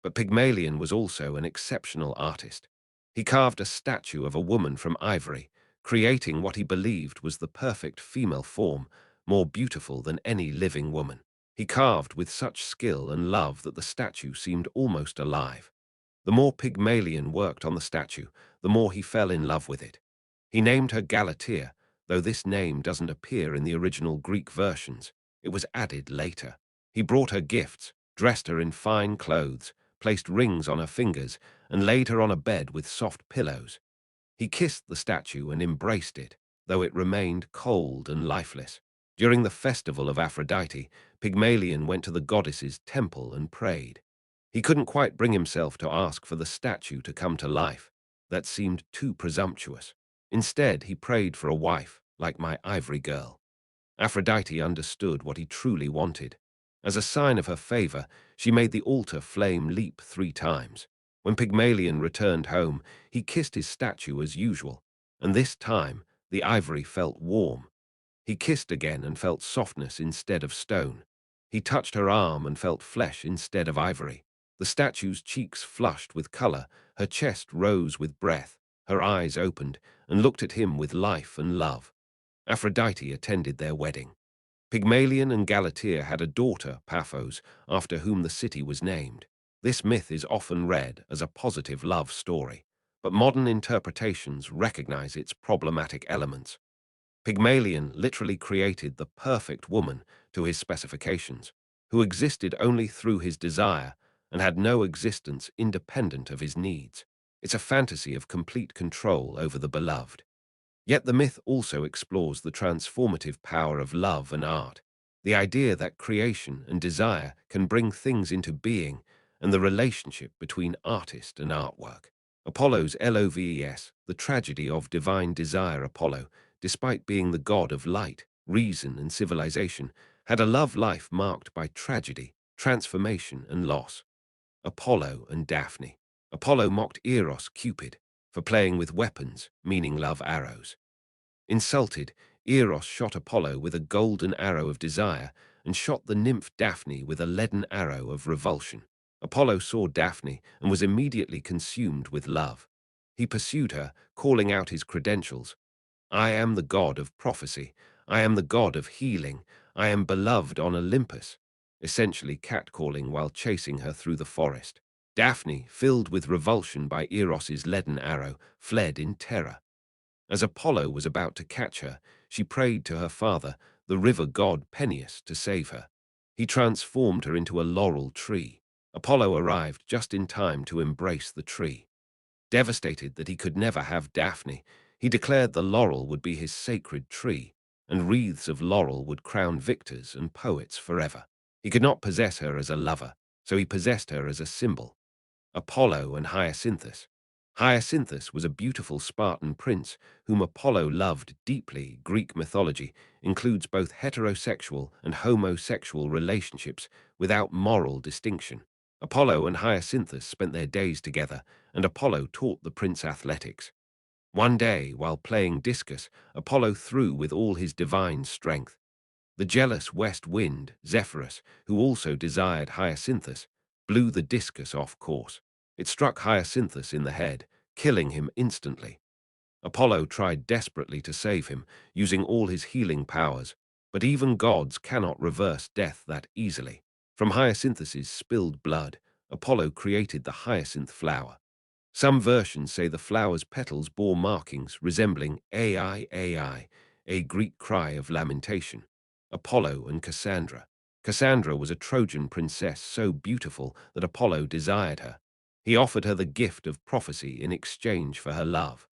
But Pygmalion was also an exceptional artist. He carved a statue of a woman from ivory, creating what he believed was the perfect female form, more beautiful than any living woman. He carved with such skill and love that the statue seemed almost alive. The more Pygmalion worked on the statue, the more he fell in love with it. He named her Galatea, though this name doesn't appear in the original Greek versions. It was added later. He brought her gifts, dressed her in fine clothes, placed rings on her fingers, and laid her on a bed with soft pillows. He kissed the statue and embraced it, though it remained cold and lifeless. During the festival of Aphrodite, Pygmalion went to the goddess's temple and prayed. He couldn't quite bring himself to ask for the statue to come to life. That seemed too presumptuous. Instead, he prayed for a wife, like my ivory girl. Aphrodite understood what he truly wanted. As a sign of her favor, she made the altar flame leap 3 times. When Pygmalion returned home, he kissed his statue as usual, and this time the ivory felt warm. He kissed again and felt softness instead of stone. He touched her arm and felt flesh instead of ivory. The statue's cheeks flushed with color, her chest rose with breath, her eyes opened and looked at him with life and love. Aphrodite attended their wedding. Pygmalion and Galatea had a daughter, Paphos, after whom the city was named. This myth is often read as a positive love story, but modern interpretations recognize its problematic elements. Pygmalion literally created the perfect woman to his specifications, who existed only through his desire and had no existence independent of his needs. It's a fantasy of complete control over the beloved. Yet the myth also explores the transformative power of love and art, the idea that creation and desire can bring things into being, and the relationship between artist and artwork. Apollo's Loves, the tragedy of divine desire. Apollo, despite being the god of light, reason, and civilization, had a love life marked by tragedy, transformation, and loss. Apollo and Daphne. Apollo mocked Eros, Cupid, for playing with weapons, meaning love arrows. Insulted, Eros shot Apollo with a golden arrow of desire and shot the nymph Daphne with a leaden arrow of revulsion. Apollo saw Daphne and was immediately consumed with love. He pursued her, calling out his credentials. I am the god of prophecy. I am the god of healing. I am beloved on Olympus, essentially catcalling while chasing her through the forest. Daphne, filled with revulsion by Eros's leaden arrow, fled in terror. As Apollo was about to catch her, she prayed to her father, the river god Peneus, to save her. He transformed her into a laurel tree. Apollo arrived just in time to embrace the tree. Devastated that he could never have Daphne, he declared the laurel would be his sacred tree, and wreaths of laurel would crown victors and poets forever. He could not possess her as a lover, so he possessed her as a symbol. Apollo and Hyacinthus. Hyacinthus was a beautiful Spartan prince whom Apollo loved deeply. Greek mythology includes both heterosexual and homosexual relationships without moral distinction. Apollo and Hyacinthus spent their days together, and Apollo taught the prince athletics. One day, while playing discus, Apollo threw with all his divine strength. The jealous west wind, Zephyrus, who also desired Hyacinthus, blew the discus off course. It struck Hyacinthus in the head, killing him instantly. Apollo tried desperately to save him, using all his healing powers, but even gods cannot reverse death that easily. From Hyacinthus's spilled blood, Apollo created the hyacinth flower. Some versions say the flower's petals bore markings resembling AI, a Greek cry of lamentation. Apollo and Cassandra. Cassandra was a Trojan princess so beautiful that Apollo desired her. He offered her the gift of prophecy in exchange for her love.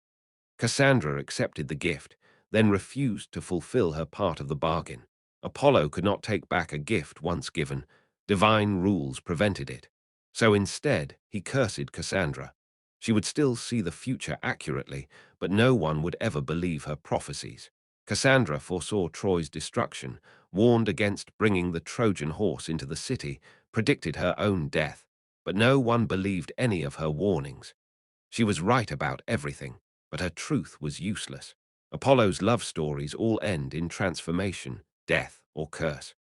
Cassandra accepted the gift, then refused to fulfill her part of the bargain. Apollo could not take back a gift once given. Divine rules prevented it. So instead, he cursed Cassandra. She would still see the future accurately, but no one would ever believe her prophecies. Cassandra foresaw Troy's destruction, warned against bringing the Trojan horse into the city, predicted her own death, but no one believed any of her warnings. She was right about everything, but her truth was useless. Apollo's love stories all end in transformation, death, or curse.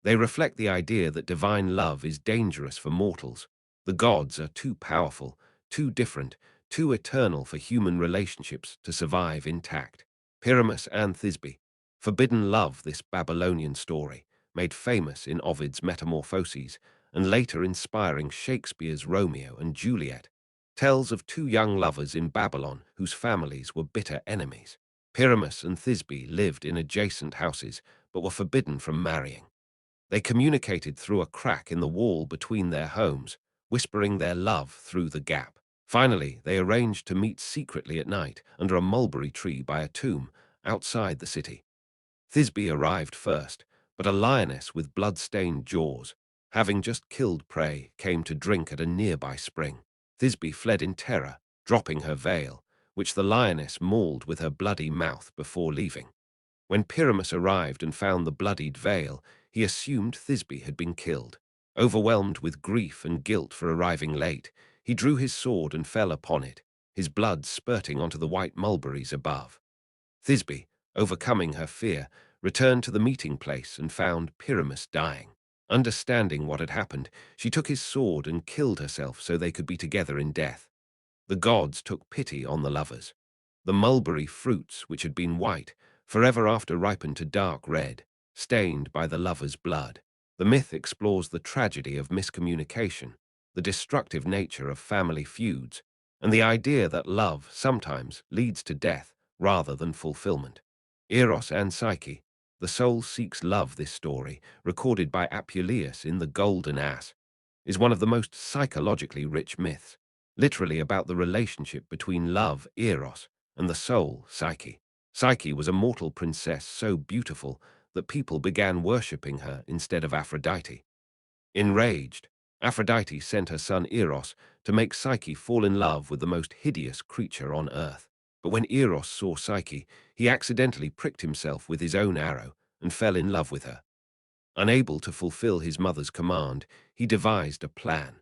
They reflect the idea that divine love is dangerous for mortals. The gods are too powerful, too different, too eternal for human relationships to survive intact. Pyramus and Thisbe. Forbidden love, this Babylonian story, made famous in Ovid's Metamorphoses and later inspiring Shakespeare's Romeo and Juliet, tells of two young lovers in Babylon whose families were bitter enemies. Pyramus and Thisbe lived in adjacent houses but were forbidden from marrying. They communicated through a crack in the wall between their homes, whispering their love through the gap. Finally, they arranged to meet secretly at night under a mulberry tree by a tomb outside the city. Thisbe arrived first, but a lioness with blood-stained jaws, having just killed prey, came to drink at a nearby spring. Thisbe fled in terror, dropping her veil, which the lioness mauled with her bloody mouth before leaving. When Pyramus arrived and found the bloodied veil, he assumed Thisbe had been killed. Overwhelmed with grief and guilt for arriving late, he drew his sword and fell upon it, his blood spurting onto the white mulberries above. Thisbe, overcoming her fear, returned to the meeting place and found Pyramus dying. Understanding what had happened, she took his sword and killed herself so they could be together in death. The gods took pity on the lovers. The mulberry fruits, which had been white, forever after ripened to dark red, stained by the lovers' blood. The myth explores the tragedy of miscommunication, the destructive nature of family feuds, and the idea that love sometimes leads to death rather than fulfillment. Eros and Psyche. The soul seeks love. This story, recorded by Apuleius in The Golden Ass, is one of the most psychologically rich myths. literally about the relationship between love, Eros, and the soul, Psyche. Psyche was a mortal princess so beautiful that people began worshipping her instead of Aphrodite. Enraged, Aphrodite sent her son Eros to make Psyche fall in love with the most hideous creature on earth. But when Eros saw Psyche, he accidentally pricked himself with his own arrow and fell in love with her. Unable to fulfill his mother's command, he devised a plan.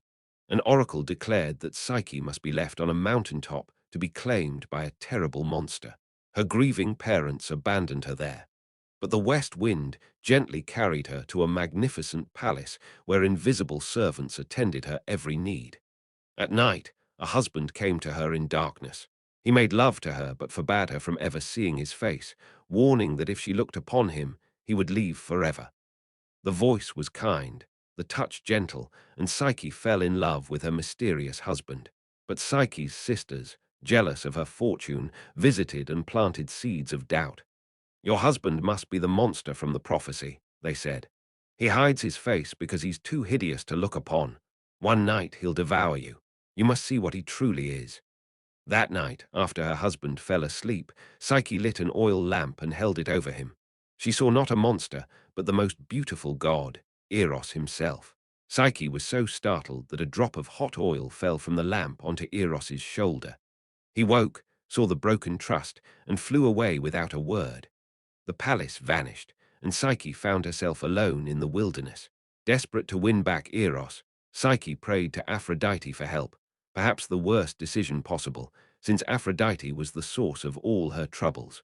An oracle declared that Psyche must be left on a mountaintop to be claimed by a terrible monster. Her grieving parents abandoned her there, but the west wind gently carried her to a magnificent palace where invisible servants attended her every need. At night, a husband came to her in darkness. He made love to her but forbade her from ever seeing his face, warning that if she looked upon him, he would leave forever. The voice was kind, the touch gentle, and Psyche fell in love with her mysterious husband. But Psyche's sisters, jealous of her fortune, visited and planted seeds of doubt. "Your husband must be the monster from the prophecy," they said. "He hides his face because he's too hideous to look upon. One night he'll devour you. You must see what he truly is." That night, after her husband fell asleep, Psyche lit an oil lamp and held it over him. She saw not a monster, but the most beautiful god, Eros himself. Psyche was so startled that a drop of hot oil fell from the lamp onto Eros's shoulder. He woke, saw the broken trust, and flew away without a word. The palace vanished, and Psyche found herself alone in the wilderness. Desperate to win back Eros, Psyche prayed to Aphrodite for help, perhaps the worst decision possible, since Aphrodite was the source of all her troubles.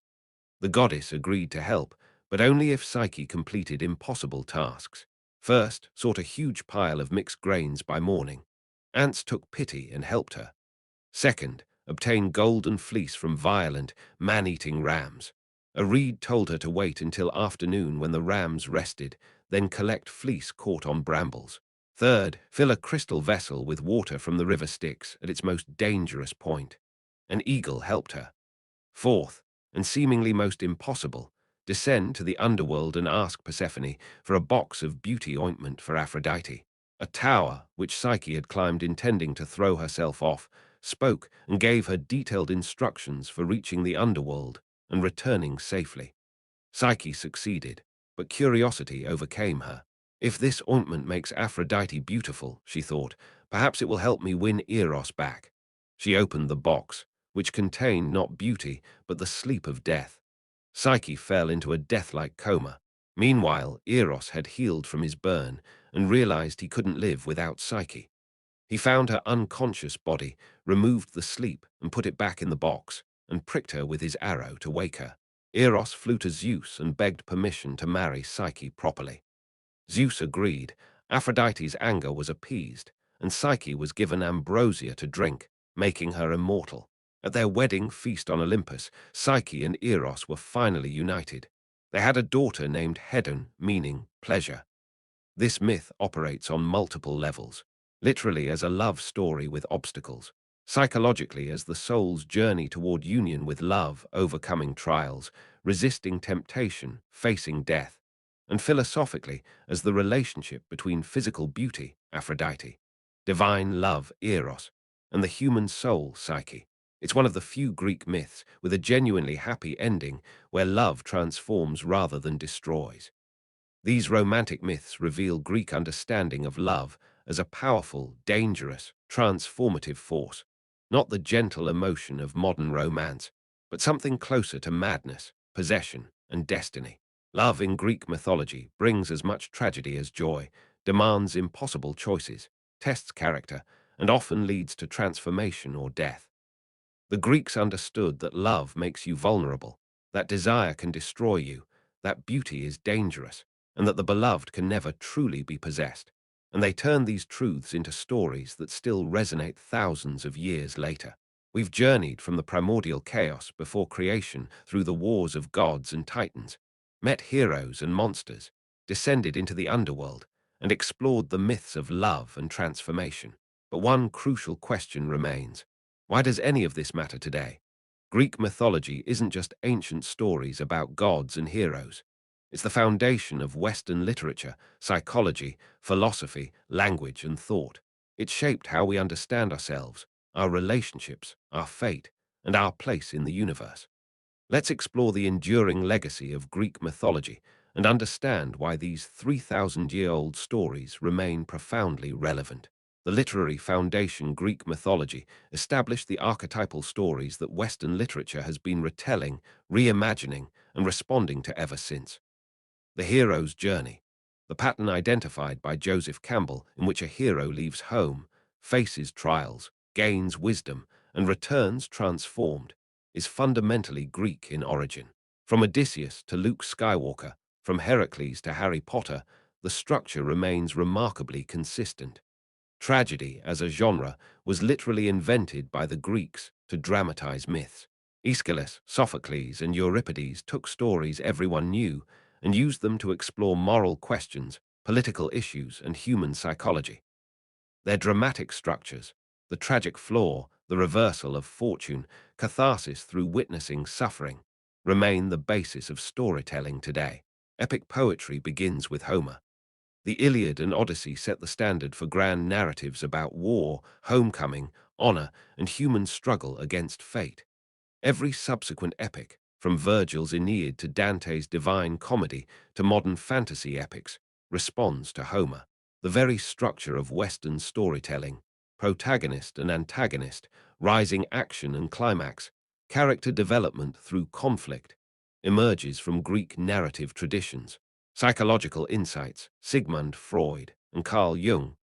The goddess agreed to help, but only if Psyche completed impossible tasks. First, sought a huge pile of mixed grains by morning. Ants took pity and helped her. Second, obtain golden fleece from violent, man-eating rams. A reed told her to wait until afternoon when the rams rested, then collect fleece caught on brambles. Third, fill a crystal vessel with water from the river Styx at its most dangerous point. An eagle helped her. Fourth, and seemingly most impossible, descend to the underworld and ask Persephone for a box of beauty ointment for Aphrodite. A tower, which Psyche had climbed intending to throw herself off, spoke and gave her detailed instructions for reaching the underworld and returning safely. Psyche succeeded, but curiosity overcame her. If this ointment makes Aphrodite beautiful, she thought, perhaps it will help me win Eros back. She opened the box, which contained not beauty, but the sleep of death. Psyche fell into a death-like coma. Meanwhile, Eros had healed from his burn and realized he couldn't live without Psyche. He found her unconscious body, removed the sleep and put it back in the box, and pricked her with his arrow to wake her. Eros flew to Zeus and begged permission to marry Psyche properly. Zeus agreed. Aphrodite's anger was appeased, and Psyche was given ambrosia to drink, making her immortal. At their wedding feast on Olympus, Psyche and Eros were finally united. They had a daughter named Hedon, meaning pleasure. This myth operates on multiple levels, literally as a love story with obstacles, psychologically as the soul's journey toward union with love, overcoming trials, resisting temptation, facing death, and philosophically as the relationship between physical beauty, Aphrodite, divine love, Eros, and the human soul, Psyche. It's one of the few Greek myths with a genuinely happy ending where love transforms rather than destroys. These romantic myths reveal Greek understanding of love as a powerful, dangerous, transformative force, not the gentle emotion of modern romance, but something closer to madness, possession, and destiny. Love in Greek mythology brings as much tragedy as joy, demands impossible choices, tests character, and often leads to transformation or death. The Greeks understood that love makes you vulnerable, that desire can destroy you, that beauty is dangerous, and that the beloved can never truly be possessed. And they turned these truths into stories that still resonate thousands of years later. We've journeyed from the primordial chaos before creation through the wars of gods and titans, met heroes and monsters, descended into the underworld, and explored the myths of love and transformation. But one crucial question remains. Why does any of this matter today? Greek mythology isn't just ancient stories about gods and heroes. It's the foundation of Western literature, psychology, philosophy, language, and thought. It shaped how we understand ourselves, our relationships, our fate, and our place in the universe. Let's explore the enduring legacy of Greek mythology and understand why these 3,000-year-old stories remain profoundly relevant. The literary foundation Greek mythology established the archetypal stories that Western literature has been retelling, reimagining, and responding to ever since. The hero's journey, the pattern identified by Joseph Campbell in which a hero leaves home, faces trials, gains wisdom, and returns transformed, is fundamentally Greek in origin. From Odysseus to Luke Skywalker, from Heracles to Harry Potter, the structure remains remarkably consistent. Tragedy, as a genre, was literally invented by the Greeks to dramatize myths. Aeschylus, Sophocles, and Euripides took stories everyone knew and used them to explore moral questions, political issues, and human psychology. Their dramatic structures, the tragic flaw, the reversal of fortune, catharsis through witnessing suffering, remain the basis of storytelling today. Epic poetry begins with Homer. The Iliad and Odyssey set the standard for grand narratives about war, homecoming, honor, and human struggle against fate. Every subsequent epic, from Virgil's Aeneid to Dante's Divine Comedy to modern fantasy epics, responds to Homer. The very structure of Western storytelling, protagonist and antagonist, rising action and climax, character development through conflict, emerges from Greek narrative traditions. Psychological insights, Sigmund Freud and Carl Jung,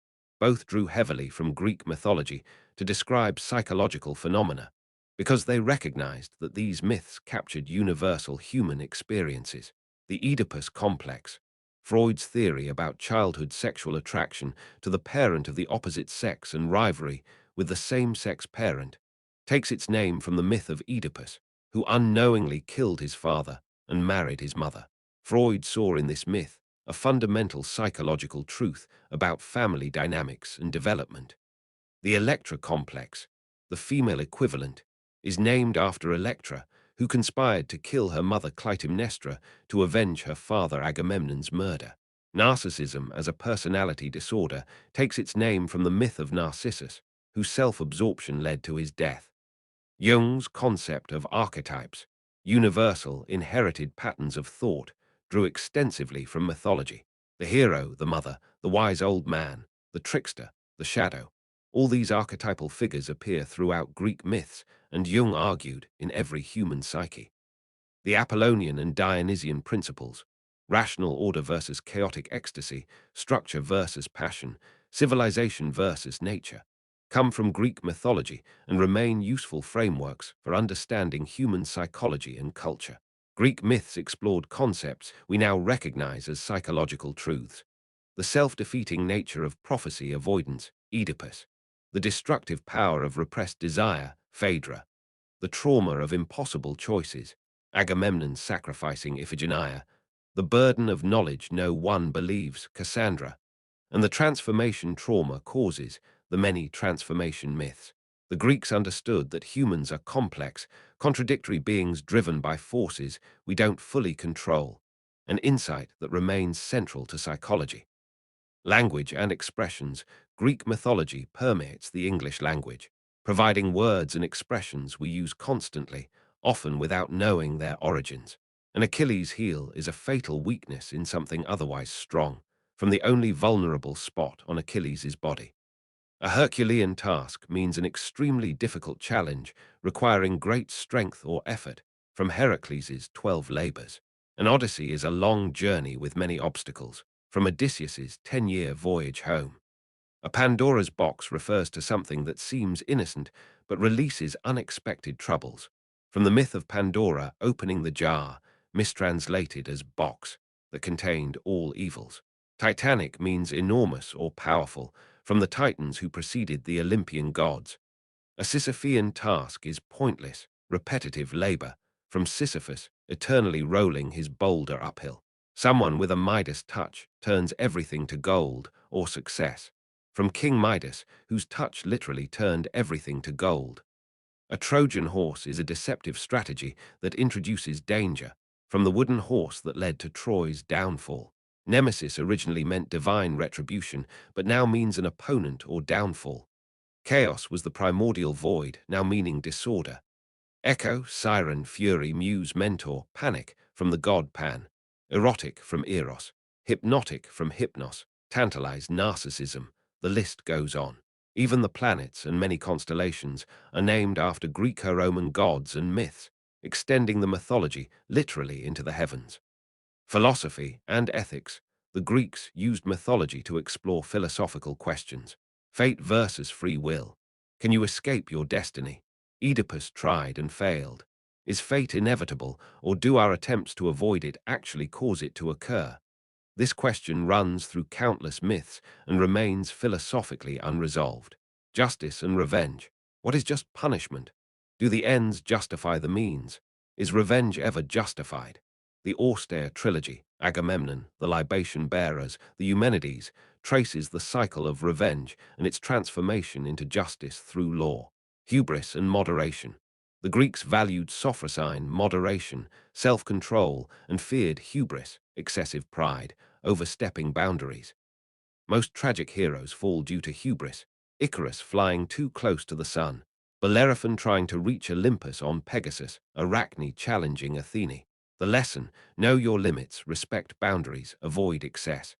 both drew heavily from Greek mythology to describe psychological phenomena, because they recognized that these myths captured universal human experiences. The Oedipus complex, Freud's theory about childhood sexual attraction to the parent of the opposite sex and rivalry with the same-sex parent, takes its name from the myth of Oedipus, who unknowingly killed his father and married his mother. Freud saw in this myth a fundamental psychological truth about family dynamics and development. The Electra complex, the female equivalent, is named after Electra, who conspired to kill her mother Clytemnestra to avenge her father Agamemnon's murder. Narcissism as a personality disorder takes its name from the myth of Narcissus, whose self-absorption led to his death. Jung's concept of archetypes, universal inherited patterns of thought, drew extensively from mythology. The hero, the mother, the wise old man, the trickster, the shadow. All these archetypal figures appear throughout Greek myths, and Jung argued in every human psyche. The Apollonian and Dionysian principles, rational order versus chaotic ecstasy, structure versus passion, civilization versus nature, come from Greek mythology and remain useful frameworks for understanding human psychology and culture. Greek myths explored concepts we now recognize as psychological truths. The self-defeating nature of prophecy avoidance, Oedipus. The destructive power of repressed desire, Phaedra. The trauma of impossible choices, Agamemnon sacrificing Iphigenia. The burden of knowledge no one believes, Cassandra. And the transformation trauma causes, the many transformation myths. The Greeks understood that humans are complex, contradictory beings driven by forces we don't fully control, an insight that remains central to psychology. Language and expressions, Greek mythology permeates the English language, providing words and expressions we use constantly, often without knowing their origins. An Achilles heel is a fatal weakness in something otherwise strong, from the only vulnerable spot on Achilles' body. A Herculean task means an extremely difficult challenge requiring great strength or effort, from Heracles' 12 labors. An odyssey is a long journey with many obstacles, from Odysseus' 10-year voyage home. A Pandora's box refers to something that seems innocent but releases unexpected troubles, from the myth of Pandora opening the jar, mistranslated as box, that contained all evils. Titanic means enormous or powerful, from the Titans who preceded the Olympian gods. A Sisyphean task is pointless, repetitive labor, from Sisyphus eternally rolling his boulder uphill. Someone with a Midas touch turns everything to gold or success, from King Midas, whose touch literally turned everything to gold. A Trojan horse is a deceptive strategy that introduces danger, from the wooden horse that led to Troy's downfall. Nemesis originally meant divine retribution, but now means an opponent or downfall. Chaos was the primordial void, now meaning disorder. Echo, siren, fury, muse, mentor, panic from the god Pan. Erotic from Eros. Hypnotic from Hypnos. Tantalize, narcissism. The list goes on. Even the planets and many constellations are named after Greco-Roman gods and myths, extending the mythology literally into the heavens. Philosophy and ethics. The Greeks used mythology to explore philosophical questions. Fate versus free will. Can you escape your destiny? Oedipus tried and failed. Is fate inevitable, or do our attempts to avoid it actually cause it to occur? This question runs through countless myths and remains philosophically unresolved. Justice and revenge. What is just punishment? Do the ends justify the means? Is revenge ever justified? The austere trilogy, Agamemnon, the libation bearers, the Eumenides, traces the cycle of revenge and its transformation into justice through law. Hubris and moderation. The Greeks valued sophrosyne, moderation, self-control, and feared hubris, excessive pride, overstepping boundaries. Most tragic heroes fall due to hubris. Icarus flying too close to the sun. Bellerophon trying to reach Olympus on Pegasus. Arachne challenging Athene. The lesson: know your limits, respect boundaries, avoid excess.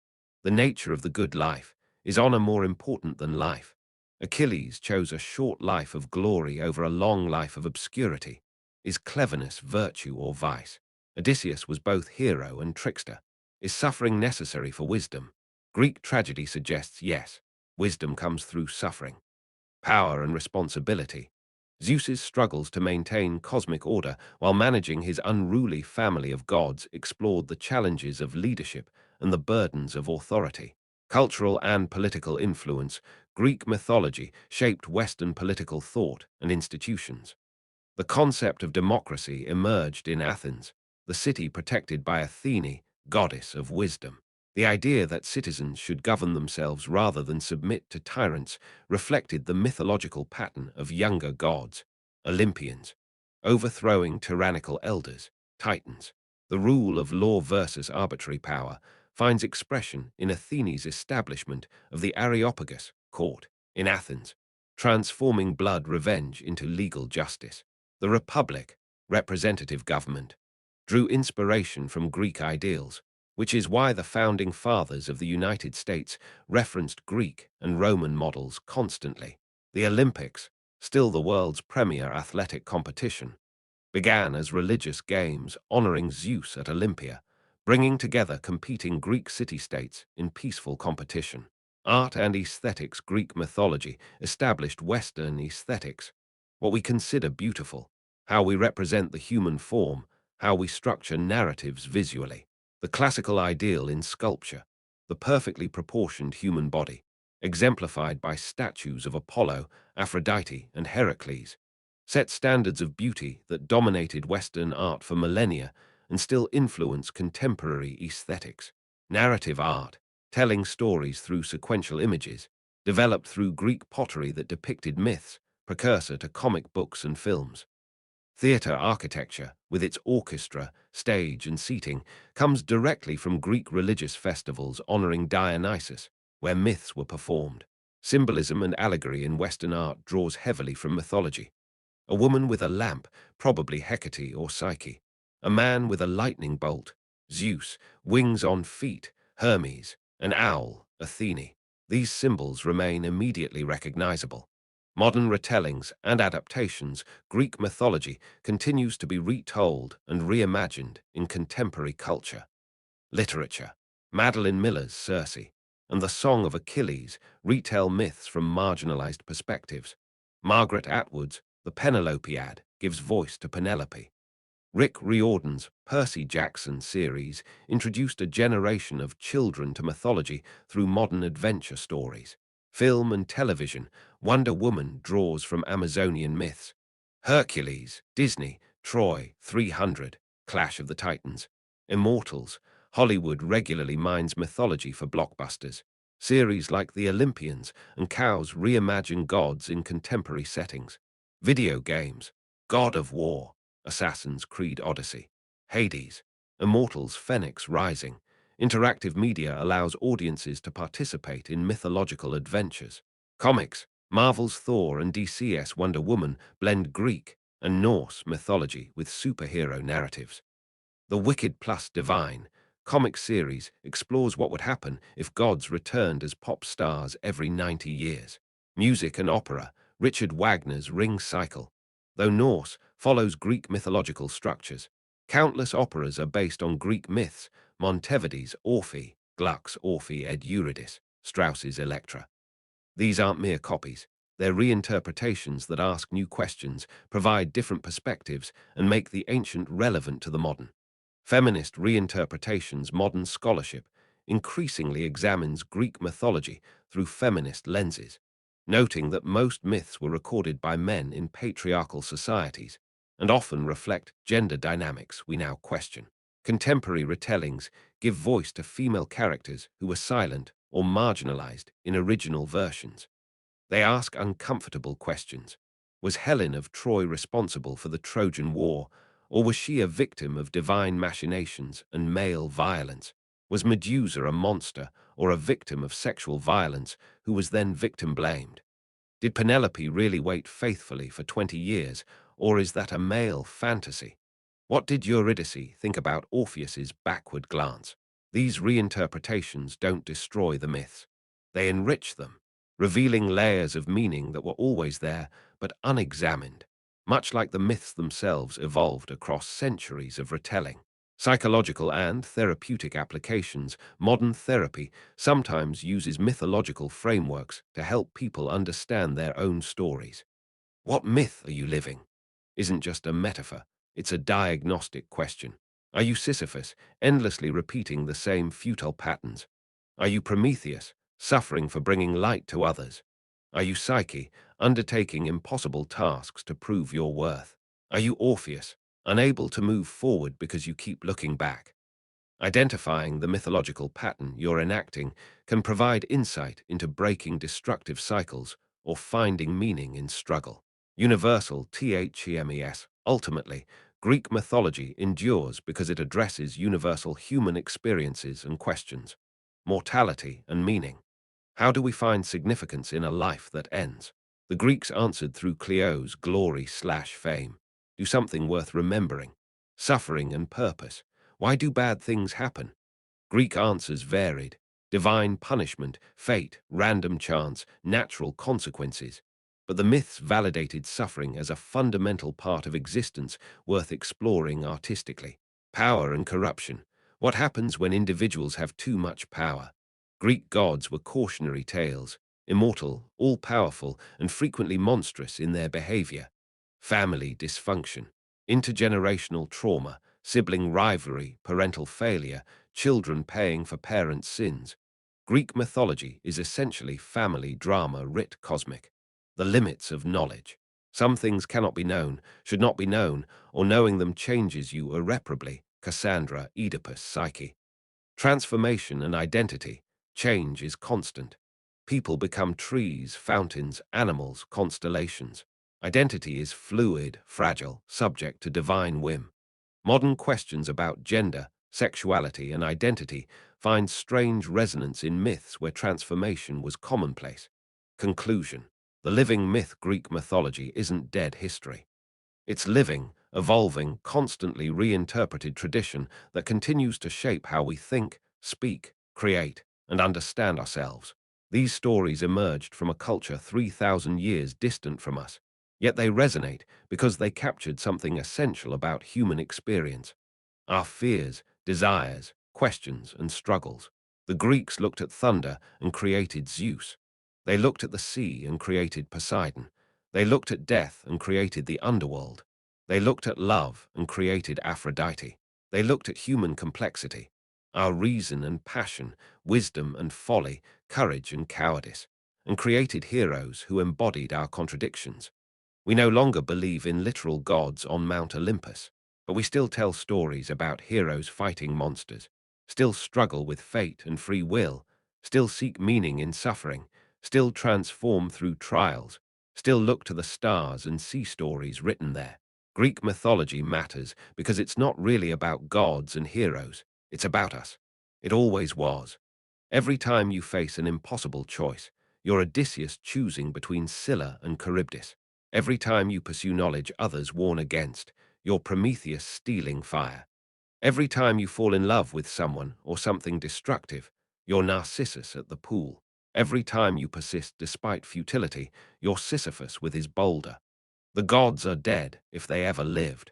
The nature of the good life. Is honor more important than life? Achilles chose a short life of glory over a long life of obscurity. Is cleverness virtue or vice? Odysseus was both hero and trickster. Is suffering necessary for wisdom? Greek tragedy suggests yes, wisdom comes through suffering. Power and responsibility. Zeus's struggles to maintain cosmic order while managing his unruly family of gods explored the challenges of leadership and the burdens of authority. Cultural and political influence. Greek mythology shaped Western political thought and institutions. The concept of democracy emerged in Athens, the city protected by Athene, goddess of wisdom. The idea that citizens should govern themselves rather than submit to tyrants reflected the mythological pattern of younger gods, Olympians, overthrowing tyrannical elders, titans. The rule of law versus arbitrary power finds expression in Athene's establishment of the Areopagus court in Athens, transforming blood revenge into legal justice. The Republic, representative government, drew inspiration from Greek ideals, which is why the founding fathers of the United States referenced Greek and Roman models constantly. The Olympics, still the world's premier athletic competition, began as religious games honoring Zeus at Olympia, bringing together competing Greek city-states in peaceful competition. Art and aesthetics. Greek mythology established Western aesthetics, what we consider beautiful, how we represent the human form, how we structure narratives visually. The classical ideal in sculpture, the perfectly proportioned human body, exemplified by statues of Apollo, Aphrodite, and Heracles, set standards of beauty that dominated Western art for millennia and still influence contemporary aesthetics. Narrative art, telling stories through sequential images, developed through Greek pottery that depicted myths, precursor to comic books and films. Theatre architecture, with its orchestra, stage, and seating, comes directly from Greek religious festivals honoring Dionysus, where myths were performed. Symbolism and allegory in Western art draws heavily from mythology. A woman with a lamp, probably Hecate or Psyche. A man with a lightning bolt, Zeus, wings on feet, Hermes, an owl, Athene. These symbols remain immediately recognizable. Modern retellings and adaptations. Greek mythology continues to be retold and reimagined in contemporary culture. Literature. Madeline Miller's Circe and the Song of Achilles retell myths from marginalized perspectives. Margaret Atwood's The Penelopiad gives voice to Penelope. Rick Riordan's Percy Jackson series introduced a generation of children to mythology through modern adventure stories. Film and television. Wonder Woman draws from Amazonian myths. Hercules, Disney, Troy, 300, Clash of the Titans. Immortals. Hollywood regularly mines mythology for blockbusters. Series like The Olympians and Cows reimagine gods in contemporary settings. Video games. God of War, Assassin's Creed Odyssey. Hades, Immortals Phoenix Rising. Interactive media allows audiences to participate in mythological adventures. Comics. Marvel's Thor and DC's Wonder Woman blend Greek and Norse mythology with superhero narratives. The Wicked plus Divine comic series explores what would happen if gods returned as pop stars every 90 years. Music and opera, Richard Wagner's Ring Cycle. Though Norse follows Greek mythological structures, countless operas are based on Greek myths, Monteverdi's Orpheus, Gluck's Orpheus ed Eurydice, Strauss's Electra. These aren't mere copies. They're reinterpretations that ask new questions, provide different perspectives, and make the ancient relevant to the modern. Feminist reinterpretations, modern scholarship, increasingly examines Greek mythology through feminist lenses, noting that most myths were recorded by men in patriarchal societies and often reflect gender dynamics we now question. Contemporary retellings give voice to female characters who were silent or marginalized in original versions. They ask uncomfortable questions. Was Helen of Troy responsible for the Trojan War, or was she a victim of divine machinations and male violence? Was Medusa a monster or a victim of sexual violence who was then victim blamed? Did Penelope really wait faithfully for 20 years, or is that a male fantasy? What did Eurydice think about Orpheus's backward glance? These reinterpretations don't destroy the myths. They enrich them, revealing layers of meaning that were always there but unexamined, much like the myths themselves evolved across centuries of retelling. Psychological and therapeutic applications. Modern therapy sometimes uses mythological frameworks to help people understand their own stories. What myth are you living? Isn't just a metaphor, it's a diagnostic question. Are you Sisyphus, endlessly repeating the same futile patterns? Are you Prometheus, suffering for bringing light to others? Are you Psyche, undertaking impossible tasks to prove your worth? Are you Orpheus, unable to move forward because you keep looking back? Identifying the mythological pattern you're enacting can provide insight into breaking destructive cycles or finding meaning in struggle. Universal THEMES. Ultimately, Greek mythology endures because it addresses universal human experiences and questions. Mortality and meaning. How do we find significance in a life that ends? The Greeks answered through Clio's glory/fame. Do something worth remembering. Suffering and purpose. Why do bad things happen? Greek answers varied. Divine punishment, fate, random chance, natural consequences. But the myths validated suffering as a fundamental part of existence worth exploring artistically. Power and corruption. What happens when individuals have too much power? Greek gods were cautionary tales, immortal, all-powerful, and frequently monstrous in their behavior. Family dysfunction, intergenerational trauma, sibling rivalry, parental failure, children paying for parents' sins. Greek mythology is essentially family drama writ cosmic. The limits of knowledge. Some things cannot be known, should not be known, or knowing them changes you irreparably. Cassandra, Oedipus, Psyche. Transformation and identity. Change is constant. People become trees, fountains, animals, constellations. Identity is fluid, fragile, subject to divine whim. Modern questions about gender, sexuality, and identity find strange resonance in myths where transformation was commonplace. Conclusion. The living myth Greek mythology isn't dead history. It's living, evolving, constantly reinterpreted tradition that continues to shape how we think, speak, create, and understand ourselves. These stories emerged from a culture 3,000 years distant from us, yet they resonate because they captured something essential about human experience: our fears, desires, questions, and struggles. The Greeks looked at thunder and created Zeus. They looked at the sea and created Poseidon. They looked at death and created the underworld. They looked at love and created Aphrodite. They looked at human complexity, our reason and passion, wisdom and folly, courage and cowardice, and created heroes who embodied our contradictions. We no longer believe in literal gods on Mount Olympus, but we still tell stories about heroes fighting monsters, still struggle with fate and free will, still seek meaning in suffering, still transform through trials, still look to the stars and see stories written there. Greek mythology matters because it's not really about gods and heroes, it's about us. It always was. Every time you face an impossible choice, you're Odysseus choosing between Scylla and Charybdis. Every time you pursue knowledge others warn against, you're Prometheus stealing fire. Every time you fall in love with someone or something destructive, you're Narcissus at the pool. Every time you persist despite futility, you're Sisyphus with his boulder. The gods are dead if they ever lived.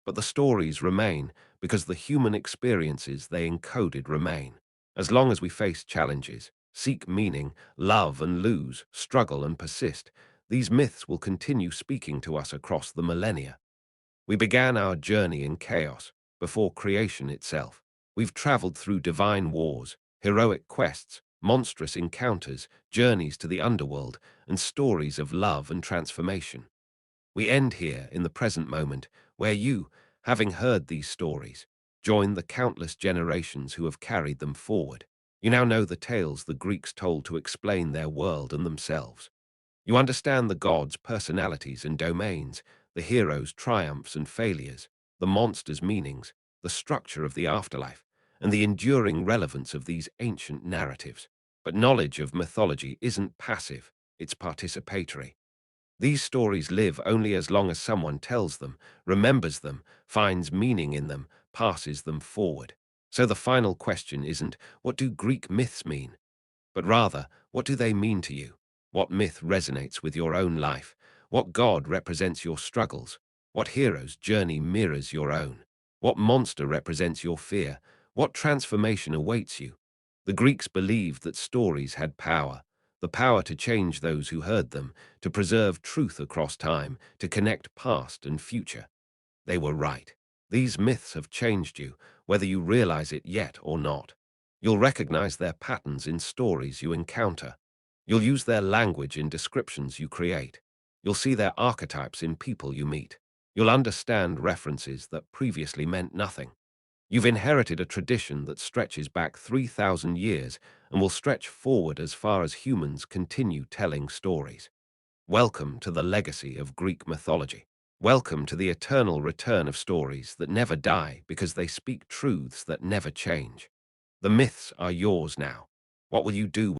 But the stories remain because the human experiences they encoded remain. As long as we face challenges, seek meaning, love and lose, struggle and persist, these myths will continue speaking to us across the millennia. We began our journey in chaos, before creation itself. We've traveled through divine wars, heroic quests, monstrous encounters, journeys to the underworld, and stories of love and transformation. We end here in the present moment, where you, having heard these stories, join the countless generations who have carried them forward. You now know the tales the Greeks told to explain their world and themselves. You understand the gods' personalities and domains, the heroes' triumphs and failures, the monsters' meanings, the structure of the afterlife, and the enduring relevance of these ancient narratives. But knowledge of mythology isn't passive, it's participatory. These stories live only as long as someone tells them, remembers them, finds meaning in them, passes them forward. So the final question isn't, what do Greek myths mean? But rather, what do they mean to you? What myth resonates with your own life? What god represents your struggles? What hero's journey mirrors your own? What monster represents your fear? What transformation awaits you? The Greeks believed that stories had power, the power to change those who heard them, to preserve truth across time, to connect past and future. They were right. These myths have changed you, whether you realize it yet or not. You'll recognize their patterns in stories you encounter. You'll use their language in descriptions you create. You'll see their archetypes in people you meet. You'll understand references that previously meant nothing. You've inherited a tradition that stretches back 3,000 years and will stretch forward as far as humans continue telling stories. Welcome to the legacy of Greek mythology. Welcome to the eternal return of stories that never die because they speak truths that never change. The myths are yours now. What will you do